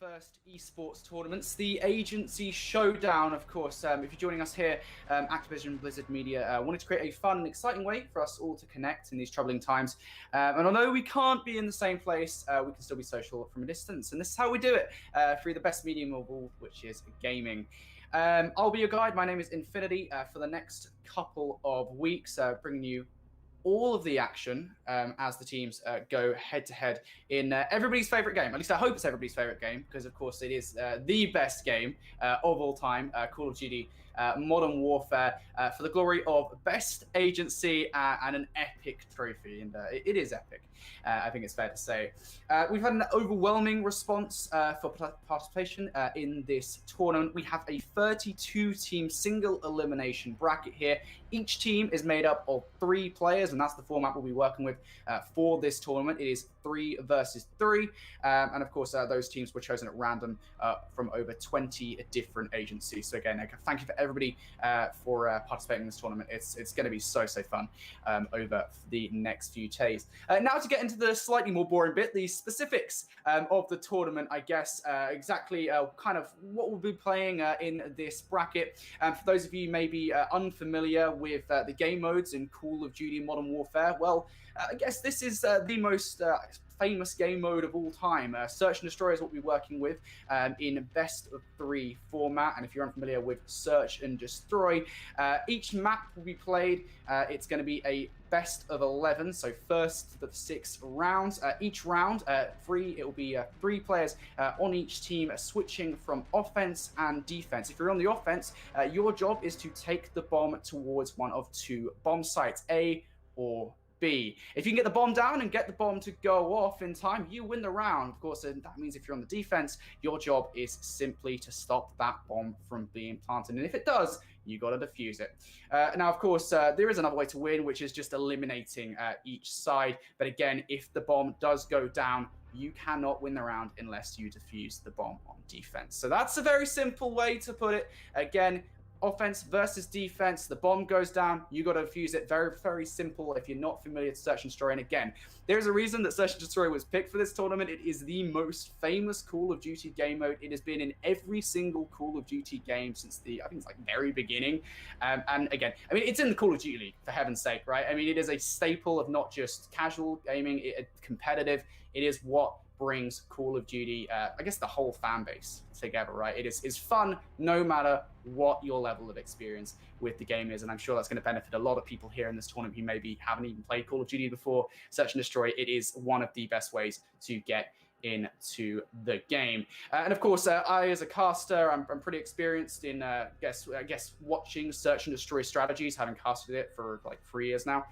first esports tournaments, the Agency Showdown, of course. If you're joining us here, Activision Blizzard Media wanted to create a fun and exciting way for us all to connect in these troubling times. And although we can't be in the same place, we can still be social from a distance. And this is how we do it, through the best medium of all, which is gaming. I'll be your guide. My name is Infinity for the next couple of weeks, bringing you all of the action as the teams go head-to-head in everybody's favorite game. At least I hope it's everybody's favorite game, because of course it is the best game of all time, Call of Duty Modern Warfare, for the glory of best agency and an epic trophy. And it is epic, I think it's fair to say. We've had an overwhelming response for participation in this tournament. We have a 32-team single elimination bracket here. Each team is made up of 3 players, and that's the format we'll be working with for this tournament. It is 3 versus 3, and of course those teams were chosen at random from over 20 different agencies. So again, thank you for everybody for participating in this tournament. It's going to be so fun over the next few days. Now to get into the slightly more boring bit, the specifics of the tournament, I guess, exactly kind of what we'll be playing in this bracket. For those of you maybe unfamiliar with the game modes in Call of Duty Modern Warfare, well, I guess this is the most famous game mode of all time. Search and Destroy is what we're working with in best of 3 format. And if you're unfamiliar with Search and Destroy, each map will be played. It's going to be a best of 11, so first to the 6 rounds. Each round, it will be 3 players on each team, switching from offense and defense. If you're on the offense, your job is to take the bomb towards one of 2 bomb sites, A or B. If you can get the bomb down and get the bomb to go off in time, you win the round. Of course, and that means if you're on the defense, your job is simply to stop that bomb from being planted. And if it does, you got to defuse it. Now, of course, there is another way to win, which is just eliminating each side. But again, if the bomb does go down, you cannot win the round unless you defuse the bomb on defense. So that's a very simple way to put it. Again, offense versus defense. The bomb goes down, you got to defuse it. Very simple if you're not familiar with Search and Destroy. And again, there's a reason that Search and Destroy was picked for this tournament. It is the most famous Call of Duty game mode. It has been in every single Call of Duty game since I think it's like very beginning. And again, I mean, it's in the Call of Duty League, for heaven's sake, right? I mean, it is a staple of not just casual gaming, competitive. It is what brings Call of Duty, I guess, the whole fan base together, right? It is fun no matter what your level of experience with the game is, and I'm sure that's going to benefit a lot of people here in this tournament who maybe haven't even played Call of Duty before. Search and Destroy, it is one of the best ways to get into the game. And of course, I, as a caster, I'm pretty experienced in, I guess, watching Search and Destroy strategies, having casted it for like 3 years now.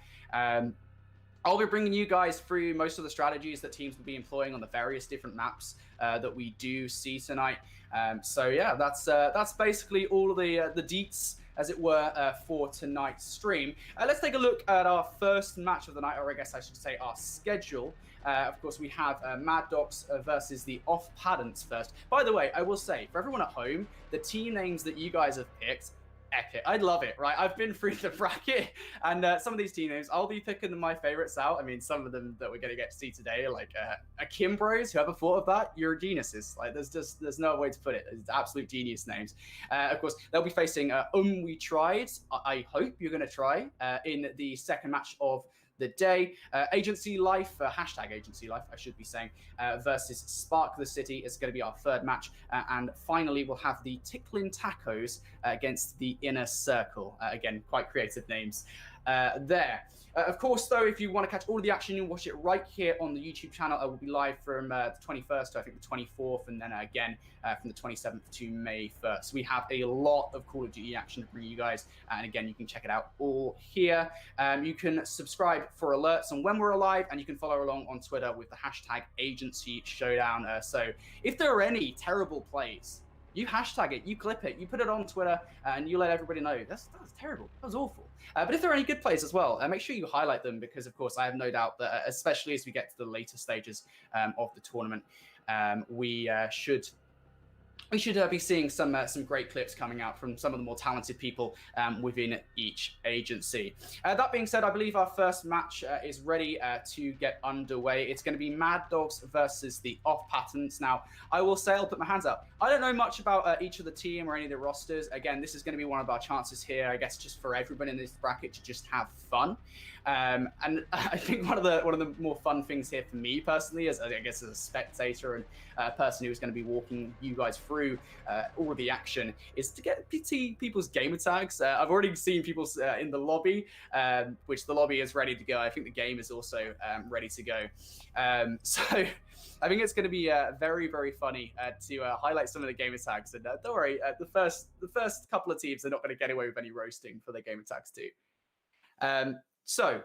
I'll be bringing you guys through most of the strategies that teams will be employing on the various different maps that we do see tonight. So yeah, that's basically all of the deets, as it were, for tonight's stream. Let's take a look at our first match of the night, or I guess I should say our schedule. Of course, we have Mad Dogs versus the Off-Padants first. By the way, I will say, for everyone at home, the team names that you guys have picked, epic. I love it, right? I've been through the bracket, and some of these team names, I'll be picking my favorites out. I mean, some of them that we're going to get to see today, like Kim Bros, whoever thought of that, you're geniuses. Like, there's no way to put it. It's absolute genius names. Of course, they'll be facing We Tried. I hope you're going to try in the second match of the day. Agency Life, hashtag Agency Life, I should be saying, versus Spark the City is going to be our third match. And finally, we'll have the Tickling Tacos against the Inner Circle. Again, quite creative names there. Of course, though, if you want to catch all of the action, you'll watch it right here on the YouTube channel. I will be live from the 21st to, I think, the 24th, and then again from the 27th to May 1st. We have a lot of Call of Duty action to bring you guys, and again, you can check it out all here. You can subscribe for alerts on when we're live, and you can follow along on Twitter with the hashtag Agency Showdown. So if there are any terrible plays, you hashtag it, you clip it, you put it on Twitter, and you let everybody know. That's terrible. That was awful. But if there are any good plays as well, make sure you highlight them, because, of course, I have no doubt that, especially as we get to the later stages of the tournament, we should we should be seeing some great clips coming out from some of the more talented people within each agency. That being said, I believe our first match is ready to get underway. It's going to be Mad Dogs versus the Off Patterns. Now, I will say, I'll put my hands up. I don't know much about each of the team or any of the rosters. Again, this is going to be one of our chances here, I guess, just for everyone in this bracket to just have fun. And I think one of the more fun things here for me personally, as I guess as a spectator and a person who's going to be walking you guys through all of the action, is to get people's gamer tags. I've already seen people in the lobby, which the lobby is ready to go. I think the game is also ready to go. So I think it's going to be very, very funny to highlight some of the gamer tags. And don't worry, the first couple of teams are not going to get away with any roasting for their gamer tags too. So,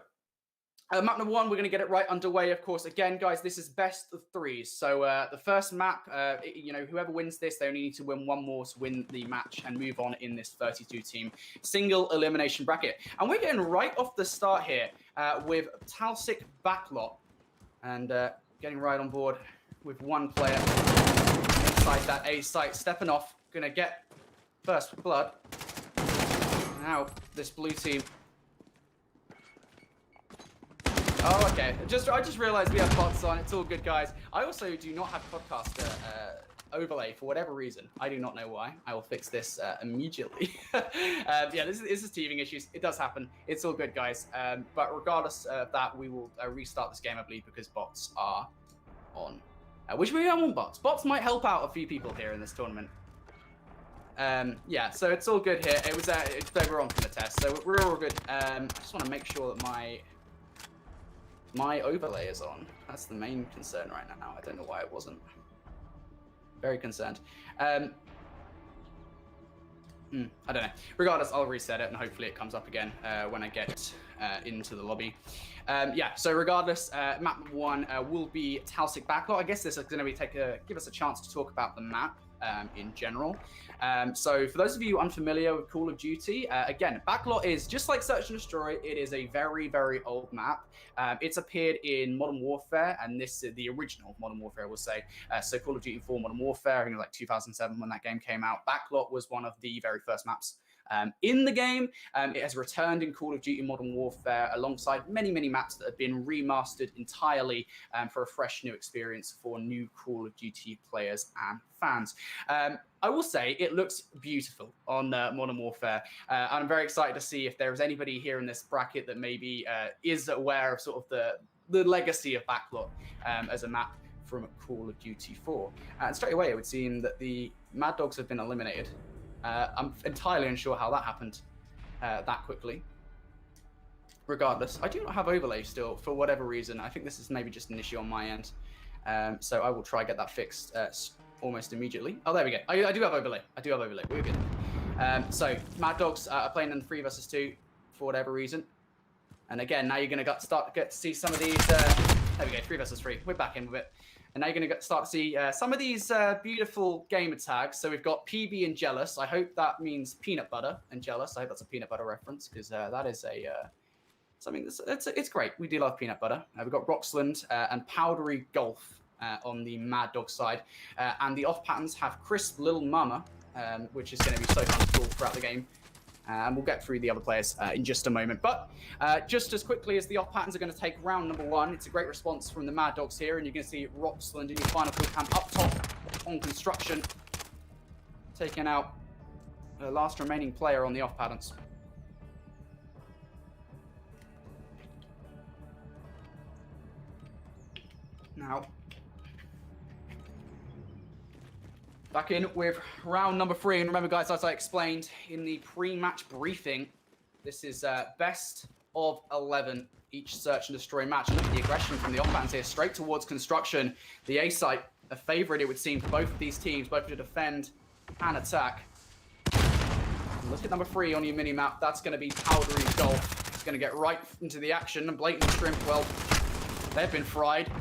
map number one, we're going to get it right underway, of course. Again, guys, this is best of threes. So the first map, whoever wins this, they only need to win one more to win the match and move on in this 32-team single elimination bracket. And we're getting right off the start here with Talsic Backlot. And getting right on board with one player inside that A site, stepping off, going to get first blood. Now, this blue team... Oh, okay. I just realized we have bots on. It's all good, guys. I also do not have podcaster overlay for whatever reason. I do not know why. I will fix this immediately. Yeah, this is teething issues. It does happen. It's all good, guys. But regardless of that, we will restart this game, I believe, because bots are on. Which maybe I want bots. Bots might help out a few people here in this tournament. Yeah, so it's all good here. They were on for the test, so we're all good. I just want to make sure that my overlay is on. That's the main concern right now. I don't know why it wasn't. Very concerned. I don't know. Regardless, I'll reset it and hopefully it comes up again when I get into the lobby. Yeah, so regardless, map one will be Talsic Backlot. I guess this is going to be give us a chance to talk about the map in general. So for those of you unfamiliar with Call of Duty, again, Backlot is just like Search and Destroy. It is a very, very old map. It's appeared in Modern Warfare, and this is the original Modern Warfare, we'll say. So Call of Duty 4 Modern Warfare, I think it was like 2007 when that game came out. Backlot was one of the very first maps in the game. It has returned in Call of Duty Modern Warfare alongside many, many maps that have been remastered entirely for a fresh new experience for new Call of Duty players and fans. I will say it looks beautiful on Modern Warfare. I'm very excited to see if there is anybody here in this bracket that maybe is aware of sort of the legacy of Backlot as a map from Call of Duty 4. And straight away, it would seem that the Mad Dogs have been eliminated. I'm entirely unsure how that happened that quickly. Regardless, I do not have overlay still for whatever reason. I think this is maybe just an issue on my end. So I will try get that fixed almost immediately. Oh, there we go. I do have overlay. We're good. So Mad Dogs are playing in 3 versus 2 for whatever reason. And again, now you're going to start to get to see some of these. There we go, 3 versus 3. We're back in with it. And now you're going to start to see some of these beautiful gamer tags. So we've got PB and Jealous. I hope that means peanut butter and jealous. I hope that's a peanut butter reference because that is something it's great. We do love peanut butter. We've got Roxland and Powdery Golf on the Mad Dog side. And the off patterns have Crisp Little Mama, which is going to be so fun to pull throughout the game. And we'll get through the other players in just a moment. But just as quickly as the off patterns are going to take round number 1, it's a great response from the Mad Dogs here. And you're going to see Roxland in your final field camp up top on construction, taking out the last remaining player on the off patterns. Now, back in with round number 3. And remember, guys, as I explained in the pre-match briefing, this is best of 11 each search and destroy match. And look at the aggression from the off-bands here, straight towards construction. The A site, a favorite, it would seem, for both of these teams, both to defend and attack. And look at number 3 on your mini-map. That's going to be Powdery Golf. It's going to get right into the action. And Blatant Shrimp, well, they've been fried.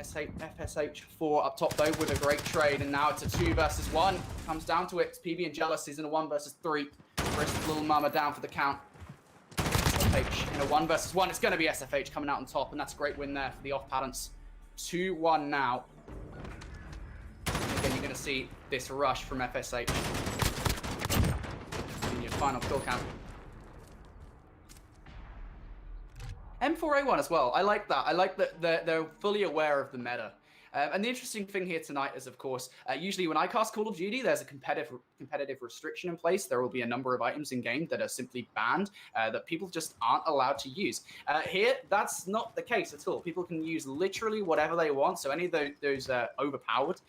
FSH4 up top though with a great trade, and now it's a 2 versus 1. Comes down to it. PB and Jealous is in a 1 versus 3. Crisp Little Mama down for the count. SFH in a 1 versus 1. It's going to be SFH coming out on top, and that's a great win there for the off patterns. 2-1 now. And again, you're going to see this rush from FSH in your final kill count. M4A1 as well. I like that. I like that they're fully aware of the meta. And the interesting thing here tonight is, of course, usually when I cast Call of Duty, there's a competitive restriction in place. There will be a number of items in game that are simply banned, that people just aren't allowed to use. Here, that's not the case at all. People can use literally whatever they want. So any of those overpowered,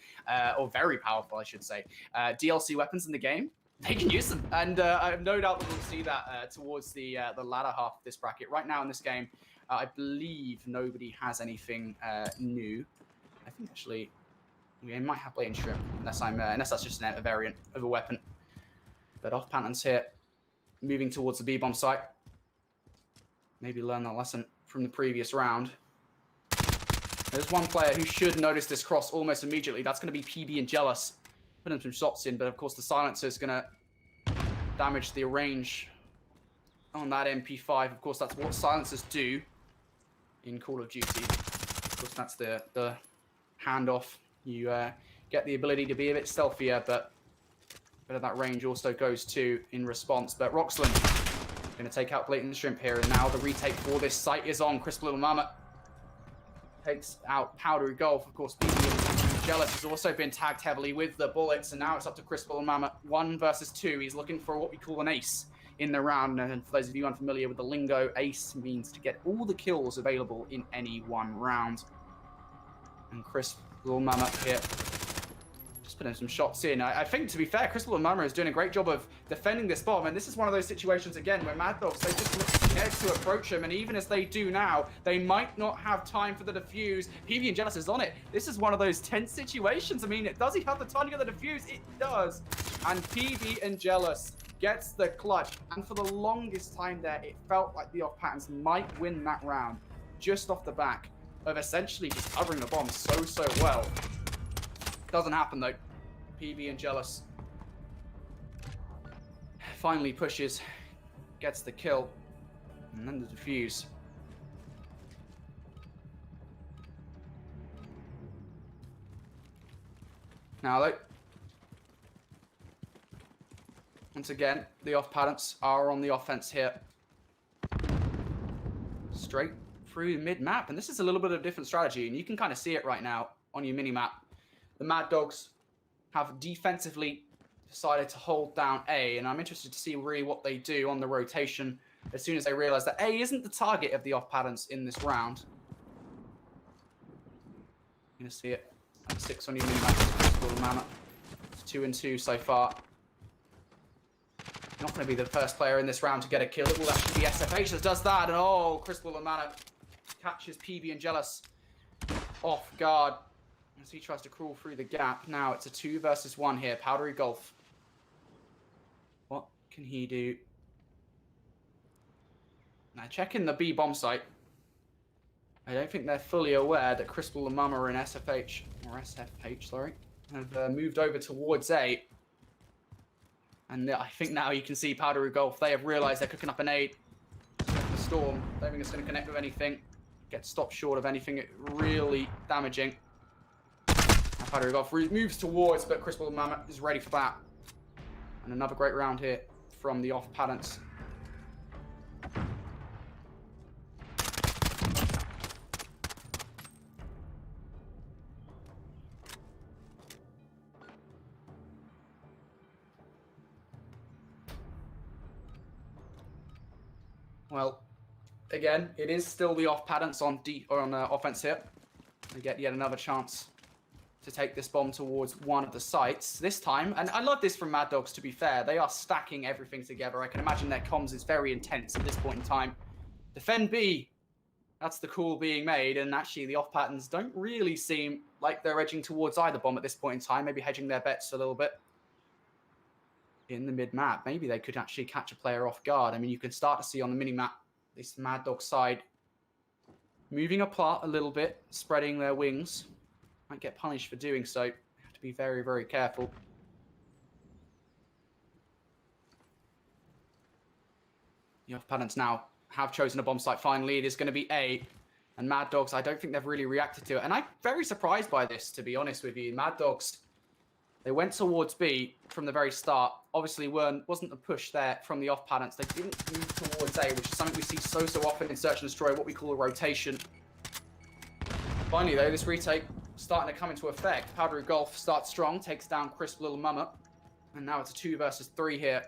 or very powerful, I should say, DLC weapons in the game, they can use them. And I have no doubt that we'll see that towards the latter half of this bracket. Right now in this game, I believe nobody has anything new. I think actually we might have Blade and Shrimp, unless that's just a variant of a weapon. But off patterns here, moving towards the B-bomb site. Maybe learn that lesson from the previous round. There's one player who should notice this cross almost immediately. That's going to be PB and Jealous. Putting some shots in, but of course the silencer is going to damage the range on that MP5. Of course, that's what silencers do in Call of Duty. Of course, that's the handoff. You get the ability to be a bit stealthier, but a bit of that range also goes to in response. But Roxland going to take out Blatant Shrimp here, and now the retake for this site is on. Crisp Little Mama takes out Powdery Golf. Of course, BB Jealous has also been tagged heavily with the bullets, and now it's up to Crisp Little Mama. 1 versus 2. He's looking for what we call an ace in the round, and for those of you unfamiliar with the lingo, ace means to get all the kills available in any one round. And Crisp Little Mama here, just putting some shots in. I think, to be fair, Crisp Little Mama is doing a great job of defending this bomb, and this is one of those situations, again, where Mad Dogs, they just look scared to approach him, and even as they do now, they might not have time for the defuse. PB and Jealous is on it. This is one of those tense situations. I mean, does he have the time to get the defuse? It does. And PB and Jealous gets the clutch, and for the longest time there, it felt like the off-patterns might win that round, just off the back of essentially just covering the bomb so well. Doesn't happen though. PB and Jealous finally pushes, gets the kill, and then the defuse. Now though, once again, the off-patterns are on the offense here. Straight through mid-map, and this is a little bit of a different strategy, and you can kind of see it right now on your mini-map. The Mad Dogs have defensively decided to hold down A, and I'm interested to see really what they do on the rotation as soon as they realize that A isn't the target of the off-patterns in this round. You're going to see it at 6 on your mini-map. It's 2 and 2 so far. Not going to be the first player in this round to get a kill. It will actually be SFH that does that, and oh, Crystal Lamana catches PB and Jealous off guard as he tries to crawl through the gap. Now it's a 2 versus 1 here. Powdery Golf. What can he do? Now checking the B bomb site. I don't think they're fully aware that Crystal Lamama and SFH, sorry, have moved over towards A. And I think now you can see Powdery Golf. They have realized they're cooking up an aid. The Storm. Don't think it's going to connect with anything. Gets stopped short of anything really damaging. Now Powdery Golf moves towards, but Crystal Mammoth is ready for that. And another great round here from the off-patterns. Well, again, it is still the off-patterns on offense here. They get yet another chance to take this bomb towards one of the sites. This time, and I love this from Mad Dogs, to be fair, they are stacking everything together. I can imagine their comms is very intense at this point in time. Defend B, that's the call being made, and actually the off-patterns don't really seem like they're edging towards either bomb at this point in time, maybe hedging their bets a little bit. In the mid-map, maybe they could actually catch a player off guard. I mean, you can start to see on the mini-map, this Mad Dog side, moving apart a little bit, spreading their wings. Might get punished for doing so. Have to be very, very careful. The off-patterns now have chosen a bomb site finally. It is going to be A. And Mad Dogs, I don't think they've really reacted to it. And I'm very surprised by this, to be honest with you. Mad Dogs They went towards B from the very start. Obviously, wasn't a push there from the off patterns. They didn't move towards A, which is something we see so often in Search and Destroy, what we call a rotation. Finally, though, this retake starting to come into effect. Powdery Golf starts strong, takes down Crisp Little Mama. And now it's a 2 versus 3 here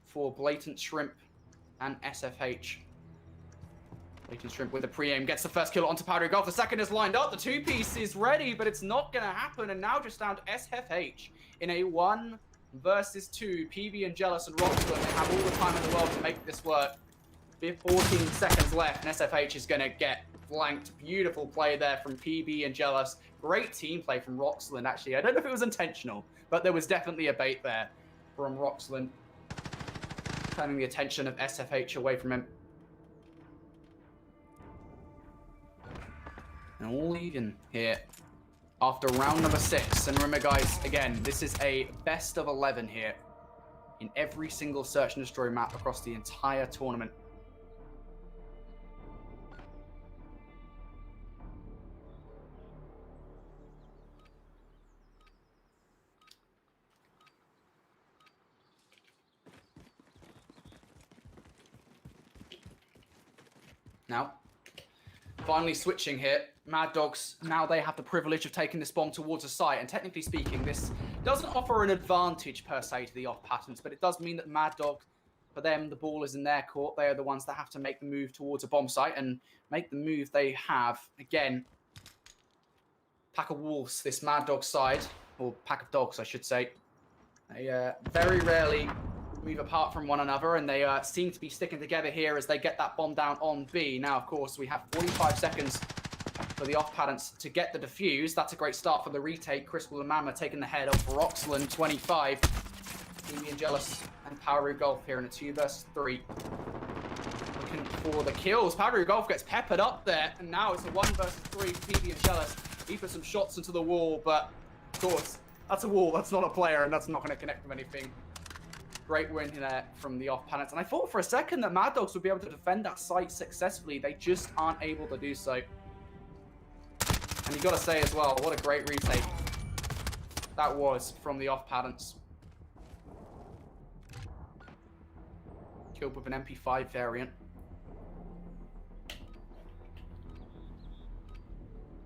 for Blatant Shrimp and SFH. Blatant Shrimp with a pre-aim gets the first kill onto Powdery Golf. The second is lined up. The 2-piece is ready, but it's not going to happen. And now just down to SFH in a 1 versus 2. PB and Jealous and Rockstar, they have all the time in the world to make this work. 14 seconds left, and SFH is going to get flanked. Beautiful play there from PB and Jealous. Great team play from Roxland, actually. I don't know if it was intentional, but there was definitely a bait there from Roxland, turning the attention of SFH away from him. And all even here after round number 6. And remember, guys, again, this is a best of 11 here in every single Search and Destroy map across the entire tournament. Now, finally switching here. Mad Dogs, now they have the privilege of taking this bomb towards a site. And technically speaking, this doesn't offer an advantage per se to the off patterns, but it does mean that Mad Dog, for them, the ball is in their court. They are the ones that have to make the move towards a bomb site and make the move they have. Again, pack of wolves, this Mad Dog side, or pack of dogs, I should say. They very rarely move apart from one another, and they seem to be sticking together here as they get that bomb down on B. Now, of course, we have 45 seconds for the off patterns to get the defuse. That's a great start for the retake. Crystal and Mama taking the head off Roxland, 25. PB and Jealous and Powdery Golf here in a 2 versus 3. Looking for the kills. Powdery Golf gets peppered up there, and now it's a 1 versus 3 for PB and Jealous. He put some shots into the wall, but of course, that's a wall. That's not a player, and that's not going to connect with anything. Great win there from the off patterns. And I thought for a second that Mad Dogs would be able to defend that site successfully. They just aren't able to do so. And you got to say as well, what a great retake that was from the off patterns. Killed with an MP5 variant.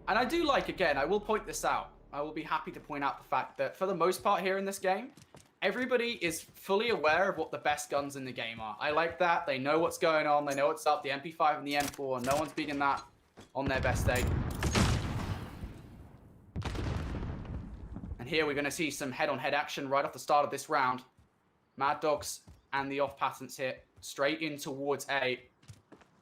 And I do like, again, I will point this out. I will be happy to point out the fact that for the most part here in this game, everybody is fully aware of what the best guns in the game are. I like that. They know what's going on. They know what's up. The MP5 and the M4. No one's beating that on their best day. And here we're going to see some head-on-head action right off the start of this round. Mad Dogs and the off patterns here. Straight in towards A.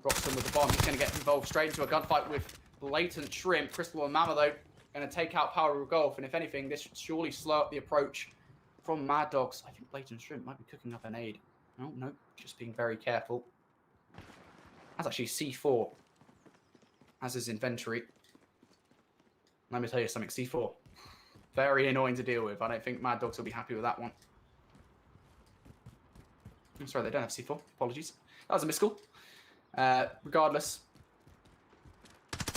Roxton with the bomb. He's going to get involved straight into a gunfight with Blatant Shrimp. Crystal and Mama, though, going to take out Power of Golf. And if anything, this should surely slow up the approach from Mad Dogs. I think Blatant Shrimp might be cooking up an aid. Oh, no. Just being very careful. That's actually C4 as his inventory. Let me tell you something. C4. Very annoying to deal with. I don't think Mad Dogs will be happy with that one. I'm sorry, they don't have C4. Apologies. That was a miscall. Regardless,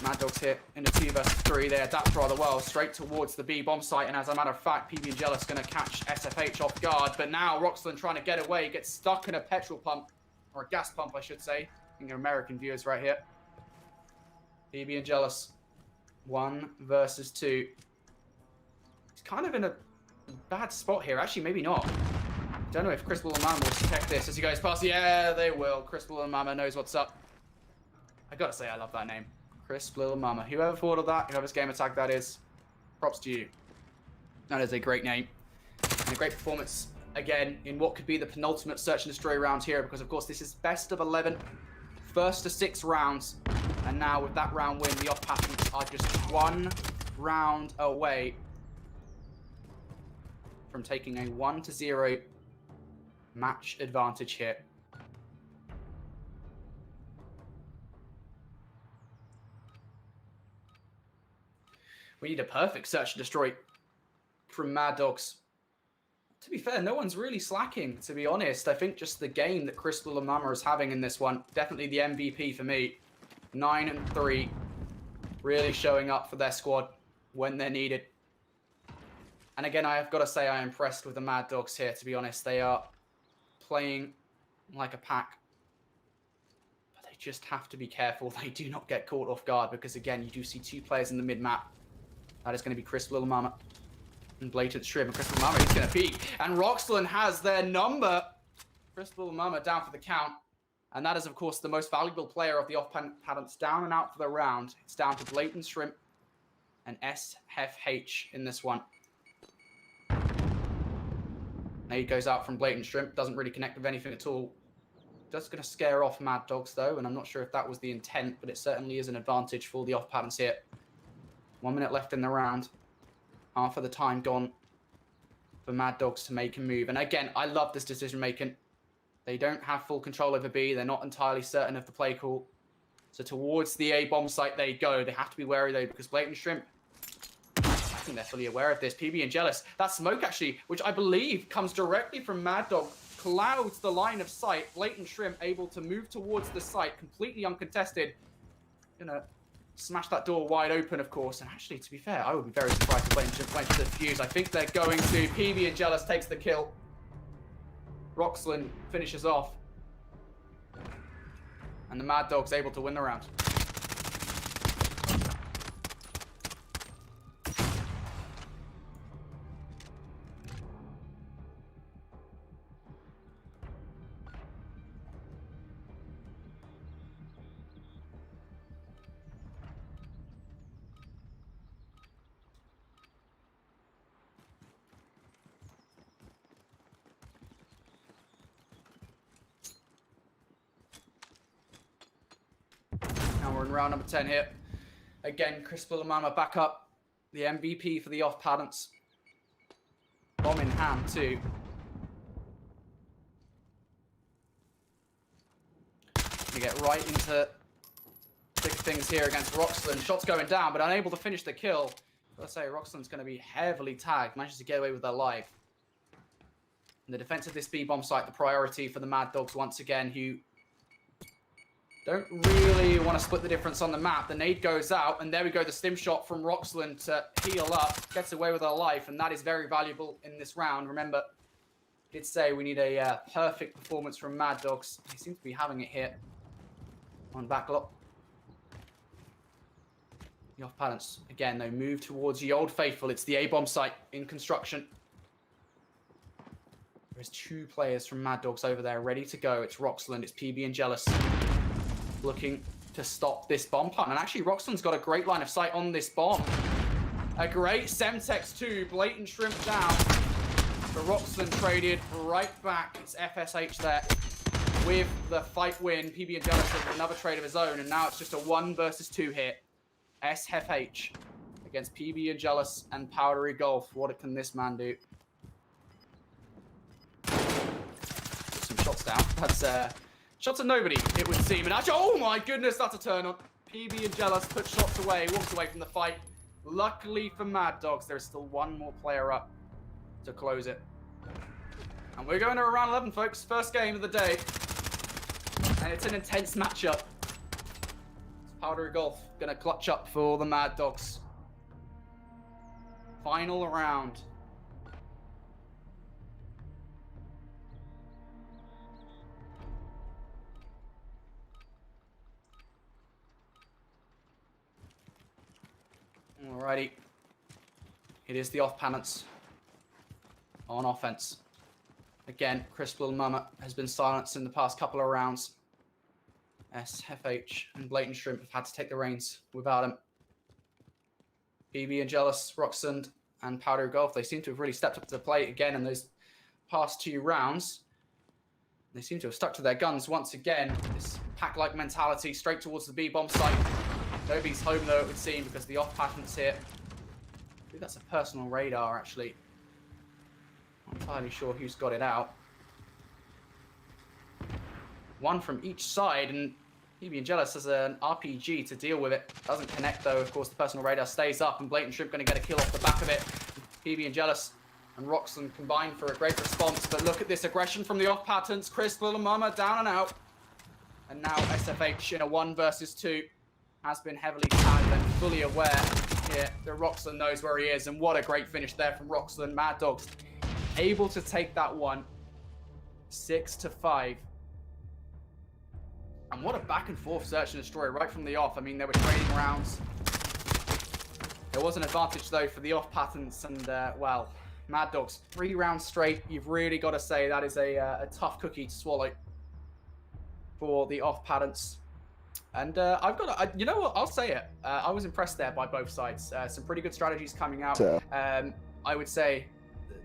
Mad Dogs here in a 2 versus 3. They adapt rather well straight towards the B bomb site. And as a matter of fact, PB and Jealous going to catch SFH off guard. But now Roxland trying to get away. Gets stuck in a petrol pump. Or a gas pump, I should say. I think American viewers right here. PB and Jealous. 1 versus 2. He's kind of in a bad spot here. Actually, maybe not. Don't know if Crystal and Mama will check this as he goes past. Yeah, they will. Crystal and Mama knows what's up. I gotta say, I love that name. Crisp Little Mama. Whoever thought of that, whoever's game attack that is, props to you. That is a great name. And a great performance, again, in what could be the penultimate Search and Destroy round here, because, of course, this is best of 11, first to 6 rounds. And now, with that round win, the off-patterns are just 1 round away from taking a 1-0 match advantage here. We need a perfect Search and Destroy from Mad Dogs. To be fair, no one's really slacking, to be honest. I think just the game that Crystal and Mama is having in this one, definitely the MVP for me. 9-3, really showing up for their squad when they're needed. And again, I have got to say I am impressed with the Mad Dogs here, to be honest. They are playing like a pack. But they just have to be careful they do not get caught off guard, because again, you do see 2 players in the mid-map. That is going to be Chris Little Mama and Blatant Shrimp. And Chris Little Mama is going to peek. And Roxland has their number. Chris Little Mama down for the count. And that is, of course, the most valuable player of the off-patents down and out for the round. It's down to Blatant Shrimp and SFH in this one. Nade goes out from Blatant Shrimp. Doesn't really connect with anything at all. Just going to scare off Mad Dogs, though. And I'm not sure if that was the intent, but it certainly is an advantage for the off-patents here. 1 minute left in the round. Half of the time gone for Mad Dogs to make a move. And again, I love this decision-making. They don't have full control over B. They're not entirely certain of the play call. So towards the A bomb site they go. They have to be wary, though, because Blatant Shrimp, I think they're fully aware of this. PB and Jealous. That smoke, actually, which I believe comes directly from Mad Dog, clouds the line of sight. Blatant Shrimp able to move towards the site, completely uncontested. Gonna smash that door wide open, of course. And actually, to be fair, I would be very surprised if Blatant Shrimp went to the fuse. I think they're going to. PB and Jealous takes the kill. Roxland finishes off. And the Mad Dog's able to win the round. Now we're in round number 10 here. Again, Chris Bullamama back up. The MVP for the off-patents. Bomb in hand, too. We get right into big things here against Roxland. Shots going down, but unable to finish the kill. Let's say Roxland's going to be heavily tagged. Manages to get away with their life. And the defense of this B-bomb site, the priority for the Mad Dogs once again, who don't really want to split the difference on the map. The nade goes out, and there we go. The stim shot from Roxland to heal up. Gets away with her life, and that is very valuable in this round. Remember, I did say we need a perfect performance from Mad Dogs. They seem to be having it here on backlot. The off-patents, again, though, move towards the Old Faithful. It's the A-bomb site in construction. There's 2 players from Mad Dogs over there ready to go. It's Roxland, it's PB and Jealous, looking to stop this bomb plant. And actually, Roxland's got a great line of sight on this bomb. A great Semtex 2, Blatant Shrimp down. But Roxland traded right back. It's FSH there with the fight win. PB and Jealous with another trade of his own. And now it's just a 1 versus 2 hit. SFH against PB and Jealous and Powdery Golf. What can this man do? Some shots down. That's shots at nobody, it would seem. And actually, oh my goodness, that's a turn on. PB and Jealous put shots away, walks away from the fight. Luckily for Mad Dogs, there's still 1 more player up to close it. And we're going to round 11, folks. First game of the day. And it's an intense matchup. It's Powdery Golf going to clutch up for the Mad Dogs. Final round. Alrighty. It is the off-patents on offense. Again, Chris Mama has been silenced in the past couple of rounds. SFH and Blatant Shrimp have had to take the reins without him. PB and Jealous, Roxland, and Powder Golf, they seem to have really stepped up to the plate again in those past 2 rounds. They seem to have stuck to their guns once again. This pack-like mentality straight towards the B-bomb site. Nobody's home, though, it would seem, because the off-patents here. I think that's a personal radar, actually. Not entirely sure who's got it out. 1 from each side, and PB and Jealous has an RPG to deal with it. Doesn't connect, though. Of course, the personal radar stays up, and Blatant Shrimp going to get a kill off the back of it. PB and Jealous and Roxland combined for a great response, but look at this aggression from the off-patents. Chris Mama down and out. And now SFH in a 1 versus 2. Has been heavily tagged and fully aware here that Roxland knows where he is, and what a great finish there from Roxland. Mad Dogs able to take that one 6-5. And what a back and forth search and destroy right from the off. I mean, they were trading rounds. There was an advantage though for the off patterns, and well, Mad Dogs 3 rounds straight. You've really got to say that is a tough cookie to swallow for the off patterns. And I've got to, you know what, I'll say it. I was impressed there by both sides. Some pretty good strategies coming out. I would say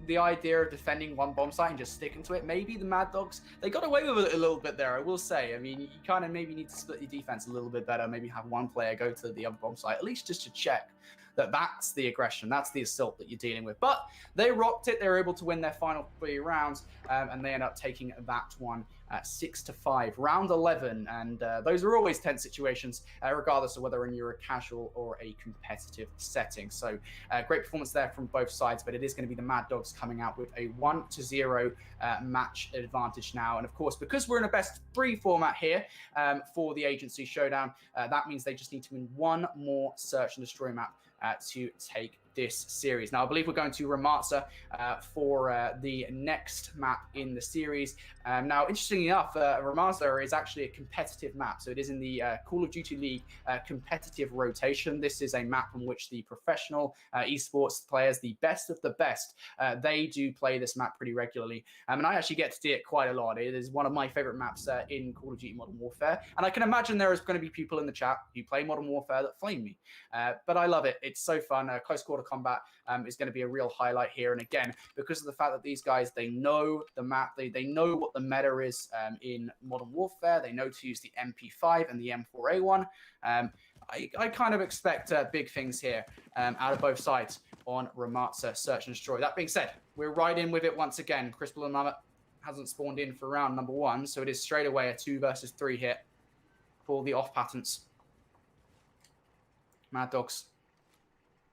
the idea of defending one bomb site and just sticking to it, maybe the Mad Dogs, they got away with it a little bit there, I will say. I mean, you kind of maybe need to split your defense a little bit better, maybe have one player go to the other bomb site, at least just to check that that's the aggression, that's the assault that you're dealing with. But they rocked it. They were able to win their final 3 rounds, and they end up taking that one 6-5. Round 11, and those are always tense situations, regardless of whether you're a casual or a competitive setting. So great performance there from both sides, but it is going to be the Mad Dogs coming out with a 1-0 match advantage now. And of course, because we're in a best 3 format here for the Agency Showdown, that means they just need to win one more search and destroy map to take this series. Now, I believe we're going to Ramatsa for the next map in the series. Now, interestingly enough, Ramatsa is actually a competitive map. So it is in the Call of Duty League competitive rotation. This is a map in which the professional esports players, the best of the best, they do play this map pretty regularly. And I actually get to see it quite a lot. It is one of my favorite maps in Call of Duty Modern Warfare. And I can imagine there is going to be people in the chat who play Modern Warfare that flame me. But I love it. It's so fun. Close quarter combat is going to be a real highlight here. And again, because of the fact that these guys, they know the map, they know what the meta is in Modern Warfare. They know to use the MP5 and the M4A1. I kind of expect big things here out of both sides on Ramatsa Search and Destroy. That being said, we're right in with it once again. Crispal and Mammoth hasn't spawned in for round number 1, so it is straight away a 2 versus 3 hit for the off patterns. Mad Dogs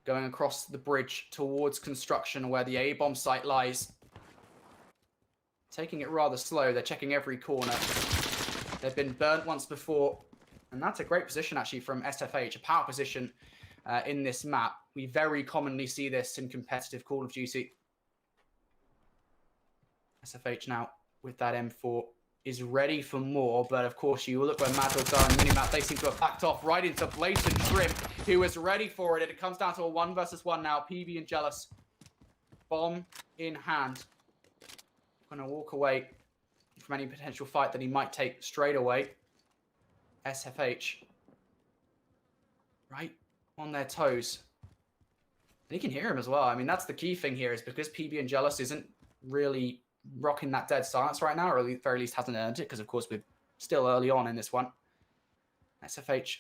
going across the bridge towards construction where the A-bomb site lies. Taking it rather slow. They're checking every corner. They've been burnt once before. And that's a great position, actually, from SFH. A power position in this map. We very commonly see this in competitive Call of Duty. SFH now, with that M4, is ready for more. But, of course, you look where Mad Dogs are in the minimap. They seem to have backed off right into Blatant Shrimp, who is ready for it. And it comes down to a 1 versus 1 now. PB and Jealous. Bomb in hand. Going to walk away from any potential fight that he might take straight away. SFH. Right on their toes. And you can hear him as well. I mean, that's the key thing here, is because PB and Jealous isn't really rocking that dead silence right now, or at the very least hasn't earned it, because of course we're still early on in this one. SFH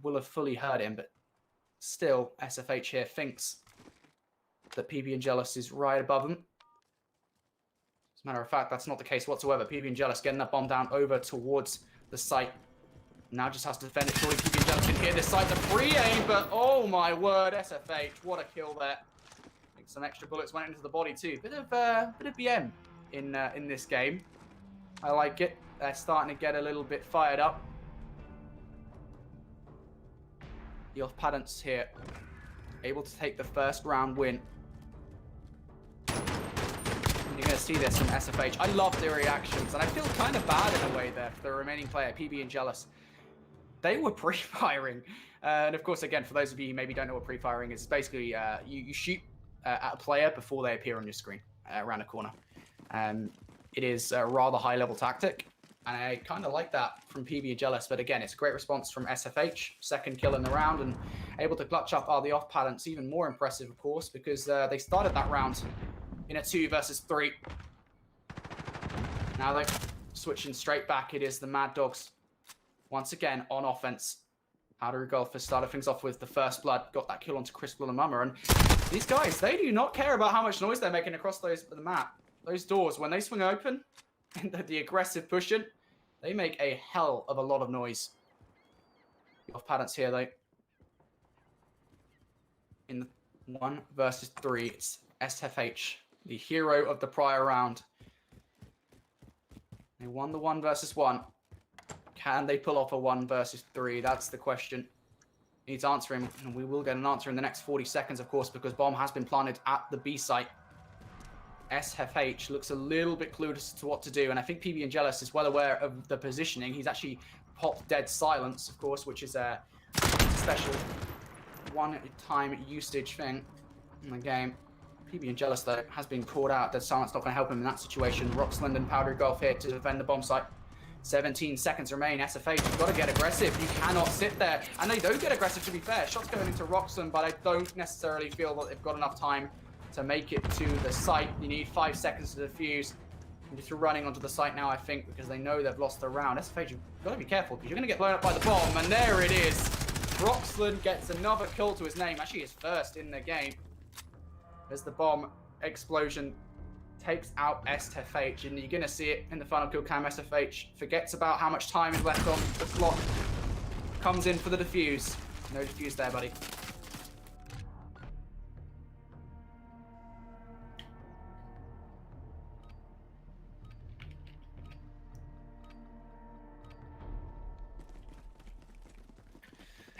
will have fully heard him, but still SFH here thinks that PB and Jealous is right above him. As a matter of fact, that's not the case whatsoever. PB and Jealous getting that bomb down over towards the site. Now just has to defend it. Surely PB and Jealous can hear this site. The free aim, but oh my word, SFH, what a kill there. I think some extra bullets went into the body too. Bit of BM in this game. I like it. They're starting to get a little bit fired up. The off patterns here, able to take the first round win. You're going to see this from SFH. I love their reactions, and I feel kind of bad in a way there for the remaining player, PB and Jealous. They were pre-firing. And of course, again, for those of you who maybe don't know what pre-firing is, it's basically you shoot at a player before they appear on your screen around a corner. It is a rather high-level tactic, and I kind of like that from PB and Jealous. But again, it's a great response from SFH. Second kill in the round, and able to clutch up the off patterns. Even more impressive, of course, because they started that round in a 2 versus 3. Now they're switching straight back. It is the Mad Dogs once again on offense. Powder Golf has started things off with the first blood. Got that kill onto Crispal and Mummer. And these guys, they do not care about how much noise they're making across the map. Those doors, when they swing open, and the aggressive push-in, they make a hell of a lot of noise. Off patterns here, though. In the 1 versus 3, it's SFH, the hero of the prior round. They won the 1 versus 1. Can they pull off a 1 versus 3? That's the question needs answering, and we will get an answer in the next 40 seconds, of course, because bomb has been planted at the B site. SFH looks a little bit clueless to what to do, and I think PB and Jealous is well aware of the positioning. He's actually popped dead silence, of course, which is a special one-time usage thing in the game. PB and Jealous, though, has been called out. Dead silence not going to help him in that situation. Roxland and Powdery Gulf here to defend the bomb site. 17 seconds remain. SFH, you've got to get aggressive. You cannot sit there. And they don't get aggressive, to be fair. Shots going into Roxland, but I don't necessarily feel that they've got enough time to make it to the site. You need 5 seconds to defuse. And just running onto the site now, I think, because they know they've lost the round. SFH, you've got to be careful, because you're going to get blown up by the bomb. And there it is. Roxland gets another kill to his name. Actually, his first in the game. As the bomb explosion takes out SFH, and you're going to see it in the final kill cam. SFH forgets about how much time is left on the clock. Comes in for the defuse. No defuse there, buddy.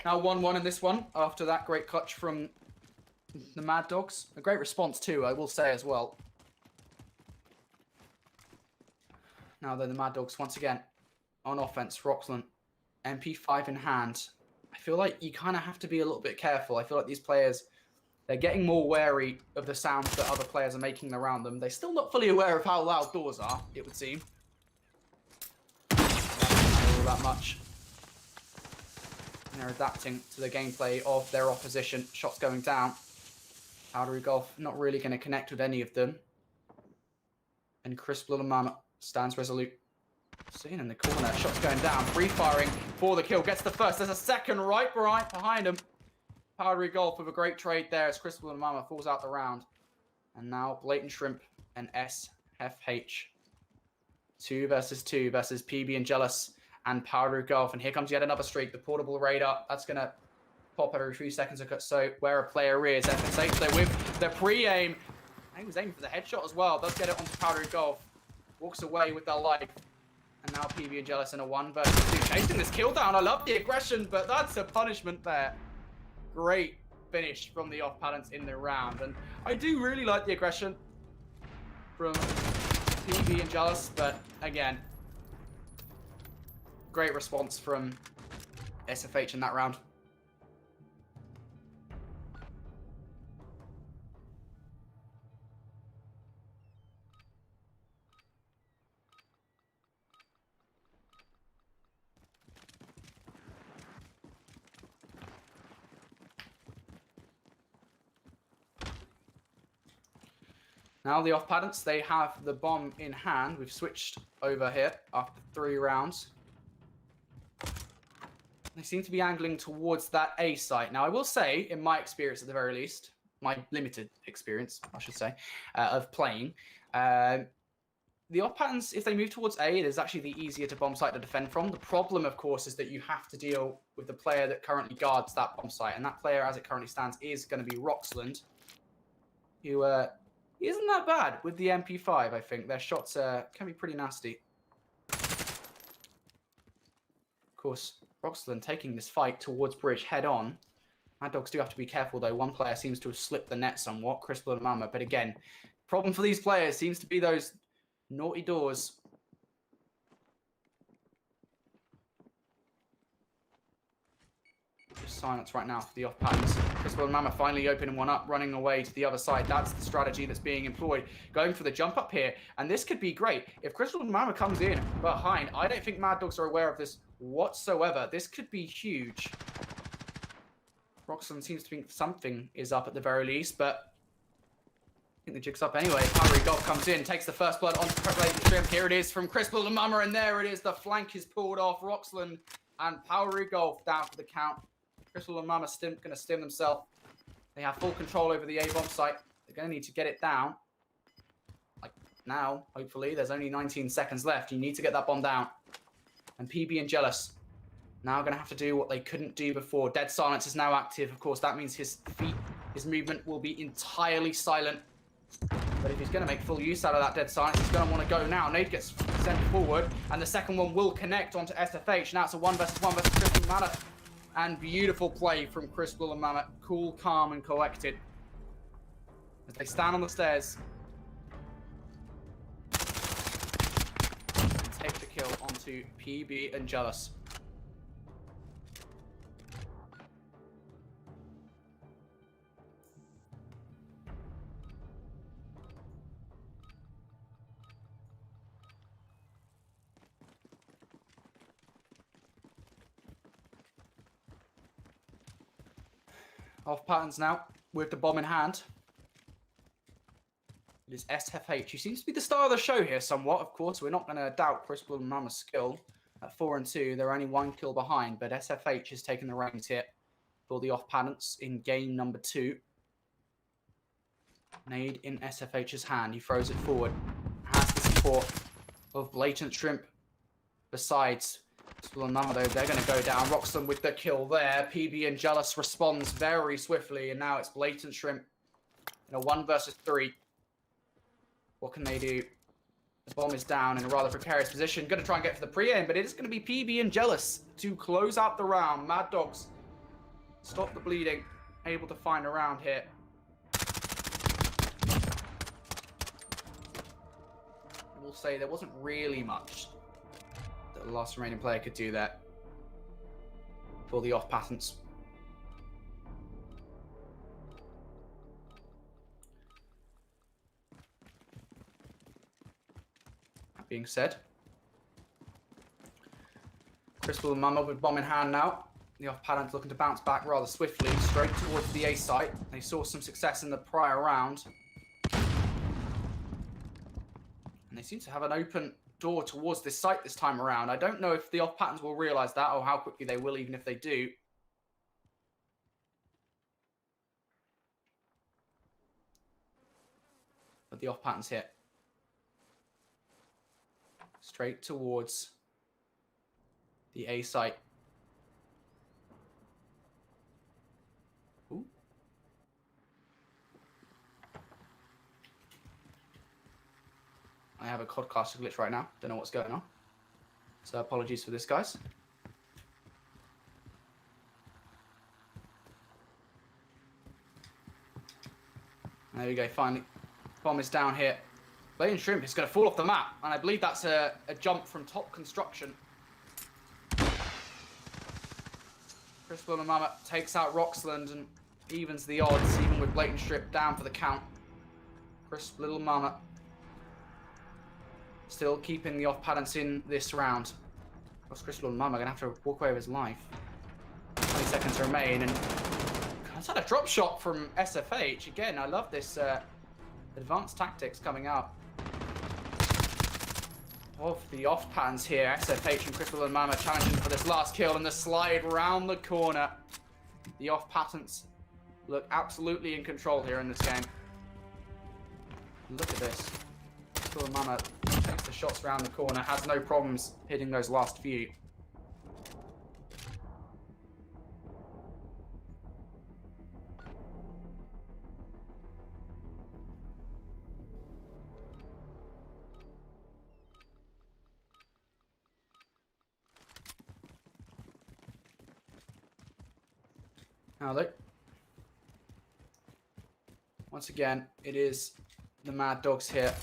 Now 1-1 in this one, after that great clutch from the Mad Dogs. A great response too, I will say as well. Now then, the Mad Dogs once again on offense. Roxland, MP5 in hand. I feel like you kind of have to be a little bit careful. I feel like these players, they're getting more wary of the sounds that other players are making around them. They're still not fully aware of how loud doors are, it would seem. Not all that much. And they're adapting to the gameplay of their opposition. Shots going down. Powdery Gulf not really going to connect with any of them. And Crisp Little Mama stands resolute. Seen in the corner. Shots going down. Free firing for the kill. Gets the first. There's a second right behind him. Powdery Gulf with a great trade there as Crisp Little Mama falls out the round. And now Blatant Shrimp and SFH. 2 versus 2 versus PB and Jealous and Powdery Gulf. And here comes yet another streak. The portable radar. That's going to pop every 3 seconds. So where a player is. SFH there with the pre-aim. He was aiming for the headshot as well. Does get it onto Powdery Gulf. Walks away with their life. And now PB and Jealous in a 1 versus 2. Chasing this kill down. I love the aggression, but that's a punishment there. Great finish from the off-balance in the round. And I do really like the aggression from PB and Jealous, but again, great response from SFH in that round. Now the off-padants, they have the bomb in hand. We've switched over here after 3 rounds. They seem to be angling towards that A site. Now I will say, in my experience at the very least, my limited experience, I should say, of playing, the off-patterns, if they move towards A, it is actually the easier to bomb site to defend from. The problem, of course, is that you have to deal with the player that currently guards that bomb site. And that player, as it currently stands, is going to be Roxland, who isn't that bad with the MP5, I think. Their shots can be pretty nasty. Of course, Roxland taking this fight towards Bridge head-on. Mad Dogs do have to be careful, though. One player seems to have slipped the net somewhat, Crisp and Mama. But again, problem for these players seems to be those naughty doors. Just silence right now for the off-patterns. Crisp and Mama finally opening one up, running away to the other side. That's the strategy that's being employed. Going for the jump up here. And this could be great. If Crisp and Mama comes in behind, I don't think Mad Dogs are aware of this whatsoever. This could be huge. Roxland seems to think something is up at the very least, but I think the jig's up anyway. Powdery Gulf comes in, takes the first blood onto Blatant Shrimp. Here it is from Crisp and Mama, and there it is. The flank is pulled off. Roxland and Powdery Gulf down for the count. Crisp and Mama going to stim themselves. They have full control over the A-bomb site. They're going to need to get it down. Like now, hopefully. There's only 19 seconds left. You need to get that bomb down. And PB and Jealous now going to have to do what they couldn't do before. Dead silence is now active. Of course, that means his feet, his movement will be entirely silent. But if he's going to make full use out of that dead silence, he's going to want to go now. Nade gets sent forward, and the second one will connect onto SFH. Now it's a 1 versus 1 versus Crisp and Mama. And beautiful play from Chris Willamama. Cool, calm, and collected. As they stand on the stairs. And take the kill onto PB and Jealous. Off patterns now, with the bomb in hand. It is SFH. He seems to be the star of the show here somewhat. Of course, we're not going to doubt Chris Willamama's skill. At 4-2, they're only 1 kill behind, but SFH has taken the reins here for the off patterns in game number 2. Nade in SFH's hand. He throws it forward. Has the support of Blatant Shrimp. Besides, Willamama, though, they're going to go down. Roxton with the kill there. PB and Jealous responds very swiftly, and now it's Blatant Shrimp in a 1 versus 3. What can they do? The bomb is down in a rather precarious position. Going to try and get for the pre-aim, but it is going to be PB and Jealous to close out the round. Mad Dogs stop the bleeding. Able to find a round here. I will say there wasn't really much that the last remaining player could do there for the off patterns. That being said, Chris Willamama with bomb in hand now. The off patterns looking to bounce back rather swiftly, straight towards the A site. They saw some success in the prior round. And they seem to have an open door towards this site this time around. I don't know if the off patterns will realize that or how quickly they will, even if they do. But the off patterns hit. Straight towards the A site. Ooh. I have a codcaster glitch right now. Don't know what's going on. So apologies for this, guys. There we go, finally. Bomb is down here. Blatant Shrimp is going to fall off the map. And I believe that's a jump from top construction. Chris Willamama takes out Roxland and evens the odds, even with Blatant Shrimp down for the count. Chris Willamama still keeping the off patterns in this round. Of course, Chris Willamama going to have to walk away with his life. 20 seconds remain, and that's had a drop shot from SFH. Again, I love this advanced tactics coming out of the off patterns here. SFH and Chris Willamama challenging for this last kill, and the slide round the corner. The off patterns look absolutely in control here in this game. Look at this. Chris Willamama takes the shots around the corner, has no problems hitting those last few. Now look. Once again, it is the Mad Dogs here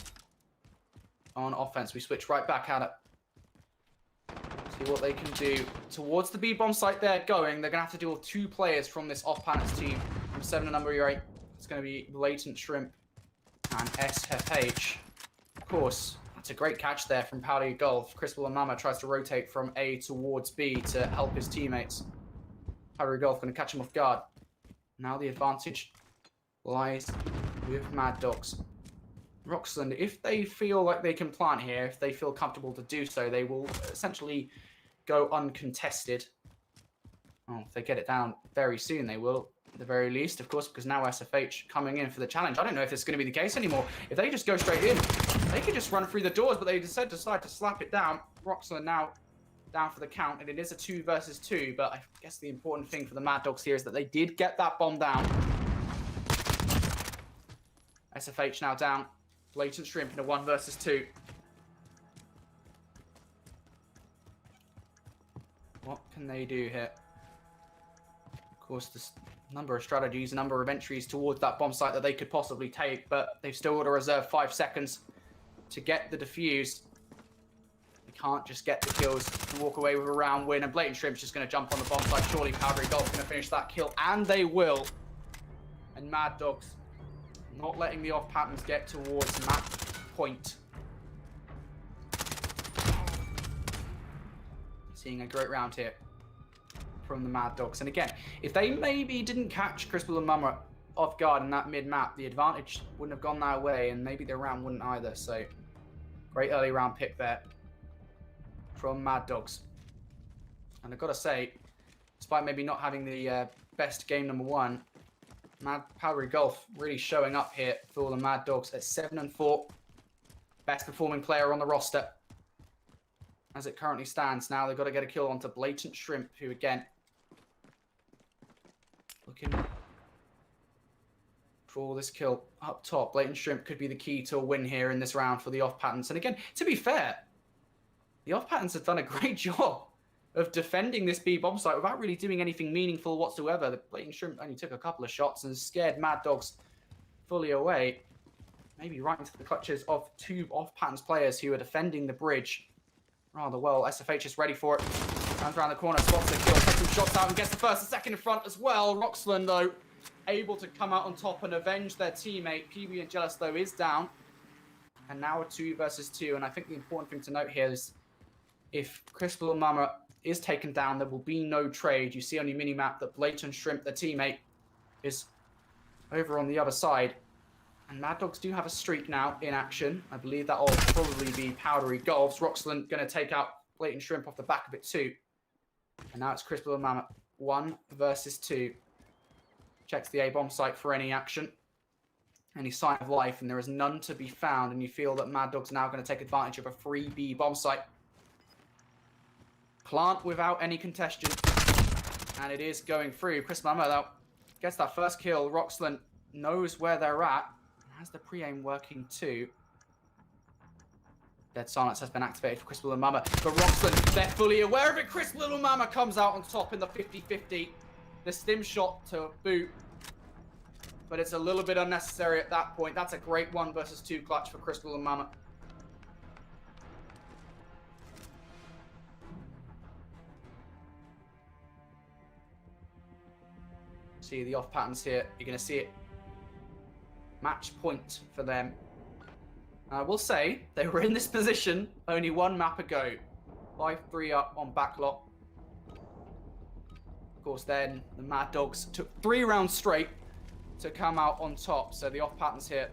on offense. We switch right back at it. See what they can do. Towards the B-bomb site they're going. They're going to have to deal with 2 players from this off-planets team. From 7 to number 8, it's going to be Blatant Shrimp and SFH. Of course, that's a great catch there from Powder Gulf. Chris Willamama tries to rotate from A towards B to help his teammates. Powder Gulf going to catch him off guard. Now the advantage lies with Mad Dogs. Roxland, if they feel like they can plant here, if they feel comfortable to do so, they will essentially go uncontested. Oh, if they get it down very soon, they will, at the very least, of course, because now SFH coming in for the challenge. I don't know if it's going to be the case anymore. If they just go straight in, they could just run through the doors, but they decide to slap it down. Roxland now down for the count, and it is a 2 versus 2, but I guess the important thing for the Mad Dogs here is that they did get that bomb down. SFH now down. Blatant Shrimp in a 1 versus 2. What can they do here? course, there's a number of strategies, a number of entries towards that bomb site that they could possibly take, but they've still got to reserve 5 seconds to get the defuse. They can't just get the kills and walk away with a round win, and Blatant Shrimp's just going to jump on the bomb site. Surely Powdery Golf's going to finish that kill, and they will. And Mad Dogs not letting the off patterns get towards match point. Seeing a great round here from the Mad Dogs. And again, if they maybe didn't catch Crispal and Mama off guard in that mid-map, the advantage wouldn't have gone their way, and maybe the round wouldn't either. So, great early round pick there from Mad Dogs. And I've got to say, despite maybe not having the best game number 1, Powdery Golf really showing up here for the Mad Dogs at 7-4. Best performing player on the roster as it currently stands. Now they've got to get a kill onto Blatant Shrimp, who again, looking for this kill up top. Blatant Shrimp could be the key to a win here in this round for the off patterns. And again, to be fair, the off patterns have done a great job of defending this B bomb site without really doing anything meaningful whatsoever. The Blatant Shrimp only took a couple of shots and scared Mad Dogs fully away. Maybe right into the clutches of 2 off patterns players who are defending the bridge rather well. SFH is ready for it. Runs around the corner, spots the kill, takes some shots out and gets the first and second in front as well. Roxland, though, able to come out on top and avenge their teammate. PB and Jealous, though, is down. And now a 2 versus 2. And I think the important thing to note here is if Crispal and Mama is taken down, there will be no trade. You see on your mini-map that Blatant Shrimp, their teammate, is over on the other side. And Mad Dogs do have a streak now in action. I believe that will probably be Powdery Golfs. Roxland going to take out Blatant Shrimp off the back of it too. And now it's Crispal and Mama. 1 versus 2. Checks the A-bomb site for any action, any sign of life, and there is none to be found. And you feel that Mad Dogs are now going to take advantage of a free B bomb site. Plant without any congestion. And it is going through. Crispal and Mama, though, gets that first kill. Roxland knows where they're at. Has the pre-aim working too. Dead Silence has been activated for Crispal and Mama. But Roxland, they're fully aware of it. Crispal and Mama comes out on top in the 50-50. The stim shot to boot. But it's a little bit unnecessary at that point. That's a great 1 versus 2 clutch for Crispal and Mama. See the off patterns here. You're going to see it. Match point for them. I will say they were in this position only 1 map ago. 5-3 up on backlot. Of course, then the Mad Dogs took 3 rounds straight to come out on top. So the off patterns here,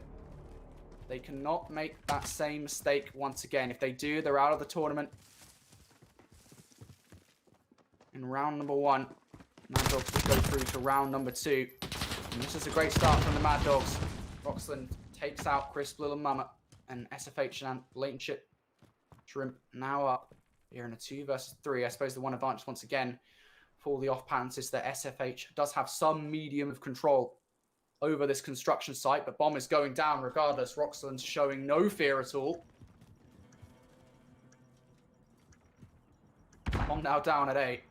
they cannot make that same mistake once again. If they do, they're out of the tournament. In round number 1, Mad Dogs will go through to round number 2. And this is a great start from the Mad Dogs. Roxland takes out Crispal and Mama, and SFH and Blatant Shrimp now up here in a 2 versus 3. I suppose the one advantage once again for the off patterns is that SFH does have some medium of control over this construction site, but bomb is going down regardless. Roxland's showing no fear at all. Bomb now down at 8.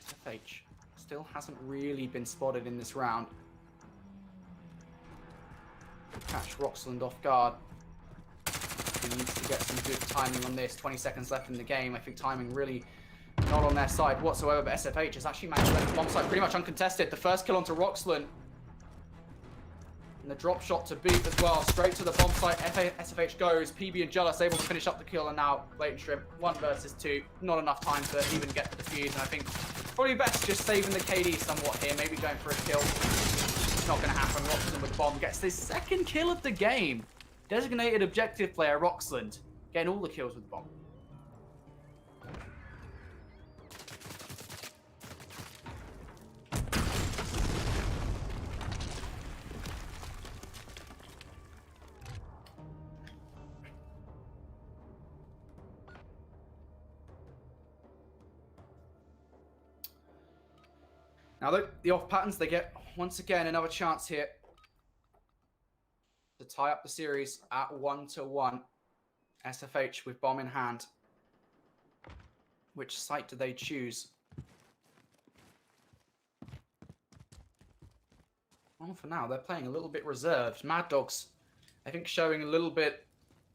SFH still hasn't really been spotted in this round. Catch Roxland off guard. He needs to get some good timing on this. 20 seconds left in the game. I think timing really not on their side whatsoever, but SFH has actually managed to let the bomb site pretty much uncontested. The first kill onto Roxland. And the drop shot to boot as well. Straight to the bomb site. SFH goes. PB and Jealous able to finish up the kill, and now Blatant Shrimp 1 versus 2. Not enough time to even get the defuse, and I think probably best just saving the KD somewhat here. Maybe going for a kill. It's not going to happen. Roxland with the bomb gets his 2nd kill of the game. Designated objective player Roxland getting all the kills with the bomb. Now the off patterns, they get once again another chance here to tie up the series at 1-1. SFH with bomb in hand. Which site do they choose? Well, for now, they're playing a little bit reserved. Mad Dogs, I think, showing a little bit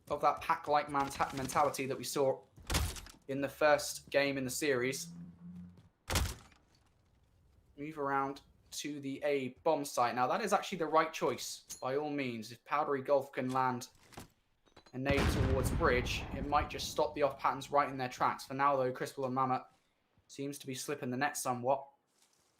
of that pack-like mentality that we saw in the first game in the series. Move around to the A bomb site. Now, that is actually the right choice, by all means. If Powdery Gulf can land a nade towards Bridge, it might just stop the off-patterns right in their tracks. For now, though, Crispal and Mama seems to be slipping the net somewhat.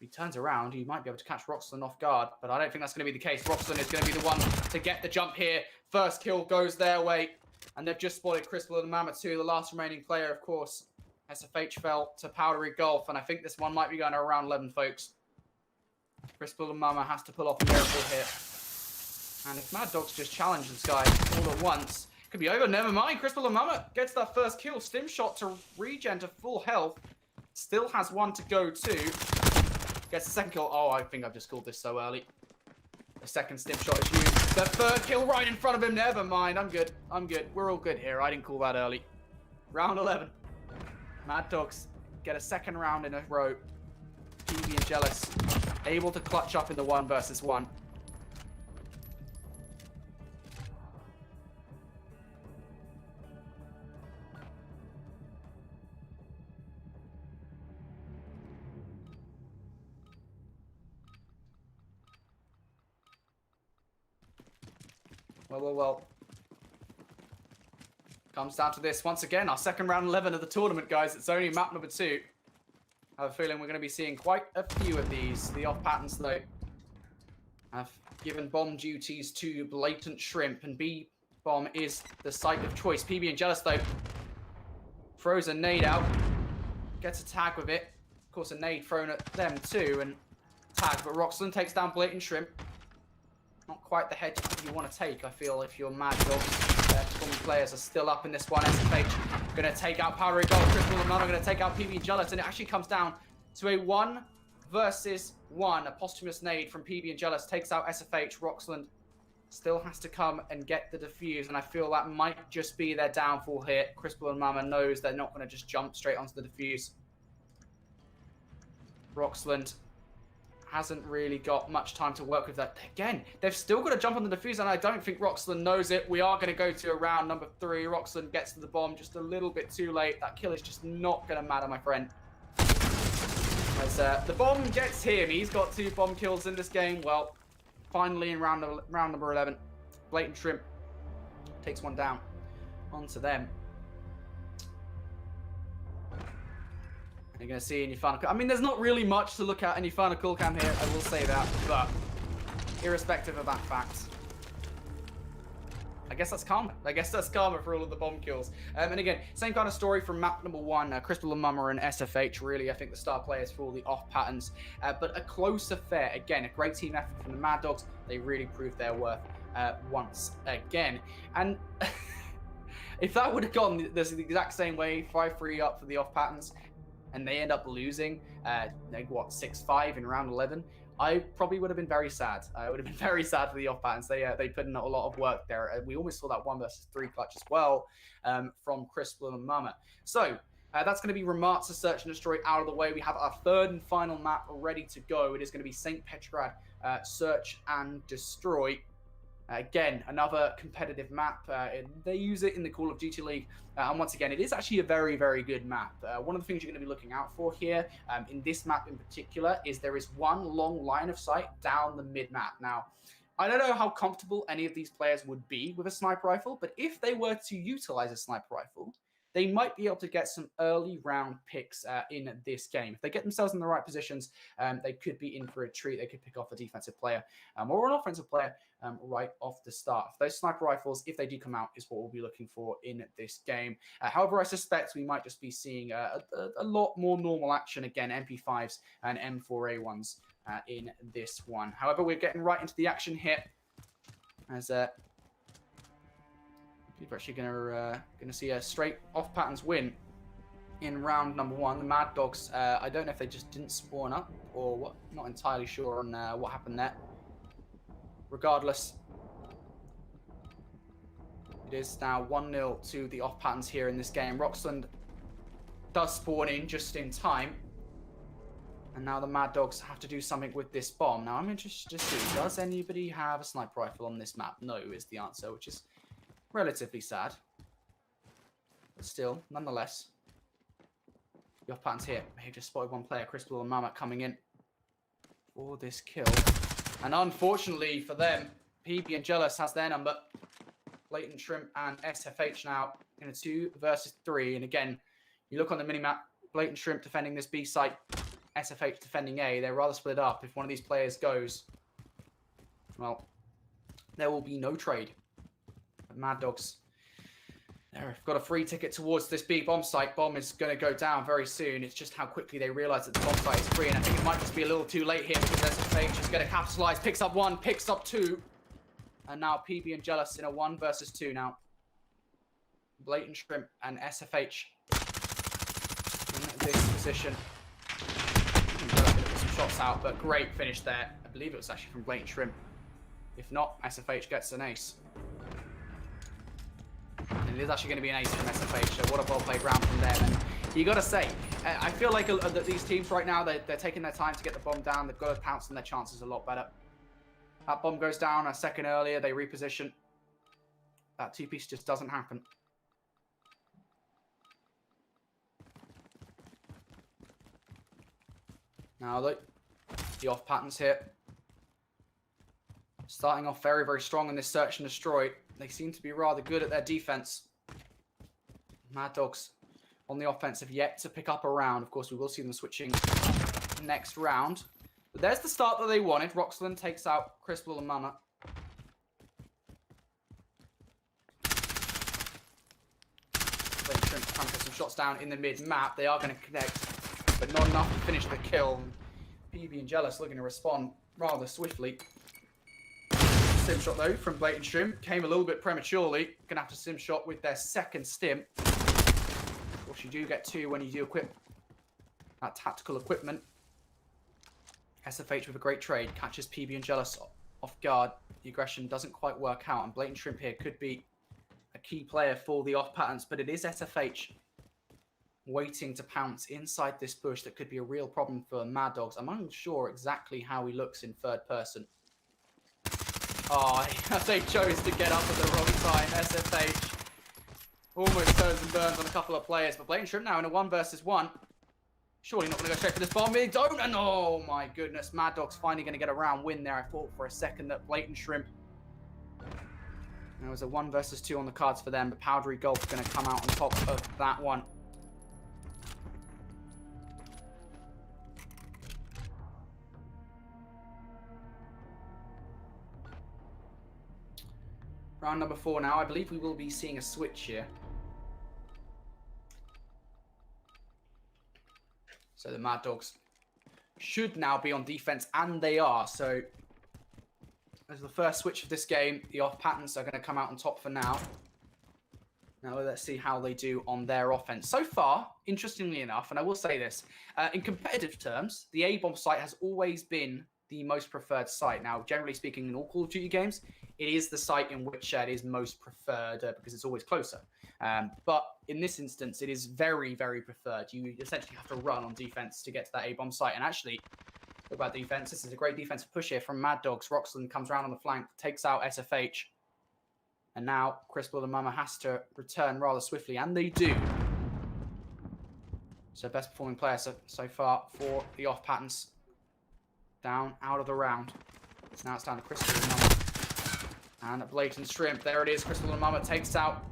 If he turns around, he might be able to catch Roxlin off guard, but I don't think that's going to be the case. Roxlin is going to be the one to get the jump here. First kill goes their way, and they've just spotted Crispal and Mama too, the last remaining player, of course. SFH fell to Powdery Gulf, and I think this one might be going to around 11, folks. Crispal and Mama has to pull off a miracle here. And if Mad Dogs just challenge this guy all at once, it could be over. Never mind. Crispal and Mama gets that first kill. Stim shot to regen to full health. Still has one to go too. Gets the second kill. Oh, I think I've just called this so early. The second stim shot is used. The third kill right in front of him. Never mind. I'm good. I'm good. We're all good here. I didn't call that early. Round 11. Mad Dogs get a second round in a row. PB and Jealous able to clutch up in the 1 versus 1. Well. Comes down to this once again. Our second round 11 of the tournament, guys. It's only map number 2. I have a feeling we're going to be seeing quite a few of these. The off patterns, though, have given bomb duties to Blatant Shrimp, and B bomb is the site of choice. PB and Jealous, though, throws a nade out, gets a tag with it. Of course, a nade thrown at them too, and tag. But Roxlin takes down Blatant Shrimp. Not quite the hedge you want to take, I feel, if you're Mad Dogs. Players are still up in this one. SFH going to take out Powdery Gold. Crispal and Mama going to take out PB and Jealous. And it actually comes down to a 1 versus 1. A posthumous nade from PB and Jealous takes out SFH. Roxland still has to come and get the defuse. And I feel that might just be their downfall here. Crispal and Mama knows they're not going to just jump straight onto the defuse. Roxland hasn't really got much time to work with that. Again, they've still got to jump on the defuse, and I don't think Roxland knows it. We are going to go to round number 3. Roxland gets to the bomb just a little bit too late. That kill is just not going to matter, my friend. As the bomb gets him, he's got 2 bomb kills in this game. Well, finally in round number 11, Blatant Shrimp takes one down onto them. You're going to see in your final call. I mean, there's not really much to look at in your final call cam here, I will say that. But irrespective of that fact, I guess that's karma. I guess that's karma for all of the bomb kills. And again, same kind of story from map number 1. Crispal and Mama and SFH, really, I think the star players for all the off patterns. But a close affair. Again, a great team effort from the Mad Dogs. They really proved their worth once again. And if that would have gone the exact same way, 5-3 up for the off patterns, and they end up losing, like what, 6-5 in round 11, I probably would have been very sad. I would have been very sad for the off patterns. They put in a lot of work there. We almost saw that 1 versus 3 clutch as well from Crispal and Mama. So that's going to be Remarks to Search and Destroy out of the way. We have our 3rd and final map ready to go. It is going to be St. Petrograd Search and Destroy. Again, another competitive map. They use it in the Call of Duty League. And once again, it is actually a very, very good map. One of the things you're going to be looking out for here, in this map in particular, is there is one long line of sight down the mid-map. Now, I don't know how comfortable any of these players would be with a sniper rifle, but if they were to utilize a sniper rifle, they might be able to get some early round picks in this game. If they get themselves in the right positions, they could be in for a treat. They could pick off a defensive player or an offensive player right off the start. Those sniper rifles, if they do come out, is what we'll be looking for in this game. However, I suspect we might just be seeing a lot more normal action again, MP5s and M4A1s in this one. However, we're getting right into the action here as we're actually gonna see a straight off patterns win in round number 1. The Mad Dogs, I don't know if they just didn't spawn up or what. Not entirely sure on what happened there. Regardless, it is now 1-0 to the off patterns here in this game. Roxland does spawn in just in time. And now the Mad Dogs have to do something with this bomb. Now I'm interested to see, does anybody have a sniper rifle on this map? No is the answer, which is relatively sad. But still, nonetheless. The off patterns here. They just spotted one player, Crystal and Mammoth coming in for this kill. And unfortunately for them, PB and Jealous has their number. Blatant Shrimp and SFH now in a 2 versus 3. And again, you look on the minimap, Blatant Shrimp defending this B site, SFH defending A. They're rather split up. If one of these players goes, well, there will be no trade. But Mad Dogs, they've got a free ticket towards this B bomb site. Bomb is going to go down very soon. It's just how quickly they realize that the bomb site is free. And I think it might just be a little too late here because SFH is going to capitalize. Picks up 1, picks up 2. And now PB and Jealous in a 1 versus 2 now. Blatant Shrimp and SFH in this position. Jealous going to put some shots out, but great finish there. I believe it was actually from Blatant Shrimp. If not, SFH gets an ace. And it is actually going to be an ace from SFH, so what a well-played round from them. And you got to say, I feel like that these teams right now, they're taking their time to get the bomb down. They've got to pounce on their chances a lot better. That bomb goes down a second earlier. They reposition. That two-piece just doesn't happen. Now, look, the off patterns here. Starting off very, very strong in this search and destroy. They seem to be rather good at their defense. Mad Dogs on the offensive yet to pick up a round. Of course, we will see them switching next round. But there's the start that they wanted. Roxland takes out Crystal and Mama. Shrimp trying to put some shots down in the mid-map. They are going to connect, but not enough to finish the kill. PB and Jealous looking to respond rather swiftly. Sim shot though from Blatant Shrimp came a little bit prematurely. Gonna have to sim shot with their second stim. Of course, you do get 2 when you do equip that tactical equipment. SFH with a great trade catches PB and Jealous off guard. The aggression doesn't quite work out, and Blatant Shrimp here could be a key player for the off patterns, but it is SFH waiting to pounce inside this bush. That could be a real problem for Mad Dogs. I'm unsure exactly how he looks in third person. Oh, they chose to get up at the wrong time. SFH almost turns and burns on a couple of players, but Blatant Shrimp now in a 1 versus 1. Surely not going to go straight for this bomb. They don't, and oh my goodness, Mad Dog's finally going to get a round win there. I thought for a second that Blatant Shrimp. There was a 1 versus 2 on the cards for them, but Powdery Gulf going to come out on top of that one. Round number 4 now. I believe we will be seeing a switch here. So the Mad Dogs should now be on defense, and they are. So as the first switch of this game, the off patterns are going to come out on top for now. Now let's see how they do on their offense. So far, interestingly enough, and I will say this, in competitive terms, the A-bomb site has always been the most preferred site. Now, generally speaking, in all Call of Duty games, it is the site in which it is most preferred because it's always closer. But in this instance, it is very, very preferred. You essentially have to run on defense to get to that A-bomb site. And actually, talk about defense. This is a great defensive push here from Mad Dogs. Roxland comes around on the flank, takes out SFH. And now, Crystal and Mama has to return rather swiftly, and they do. So best performing player so far for the off patterns. Down, out of the round. Now it's down to Crystal and Mama. And a Blatant Shrimp. There it is. Crystal and Mama takes out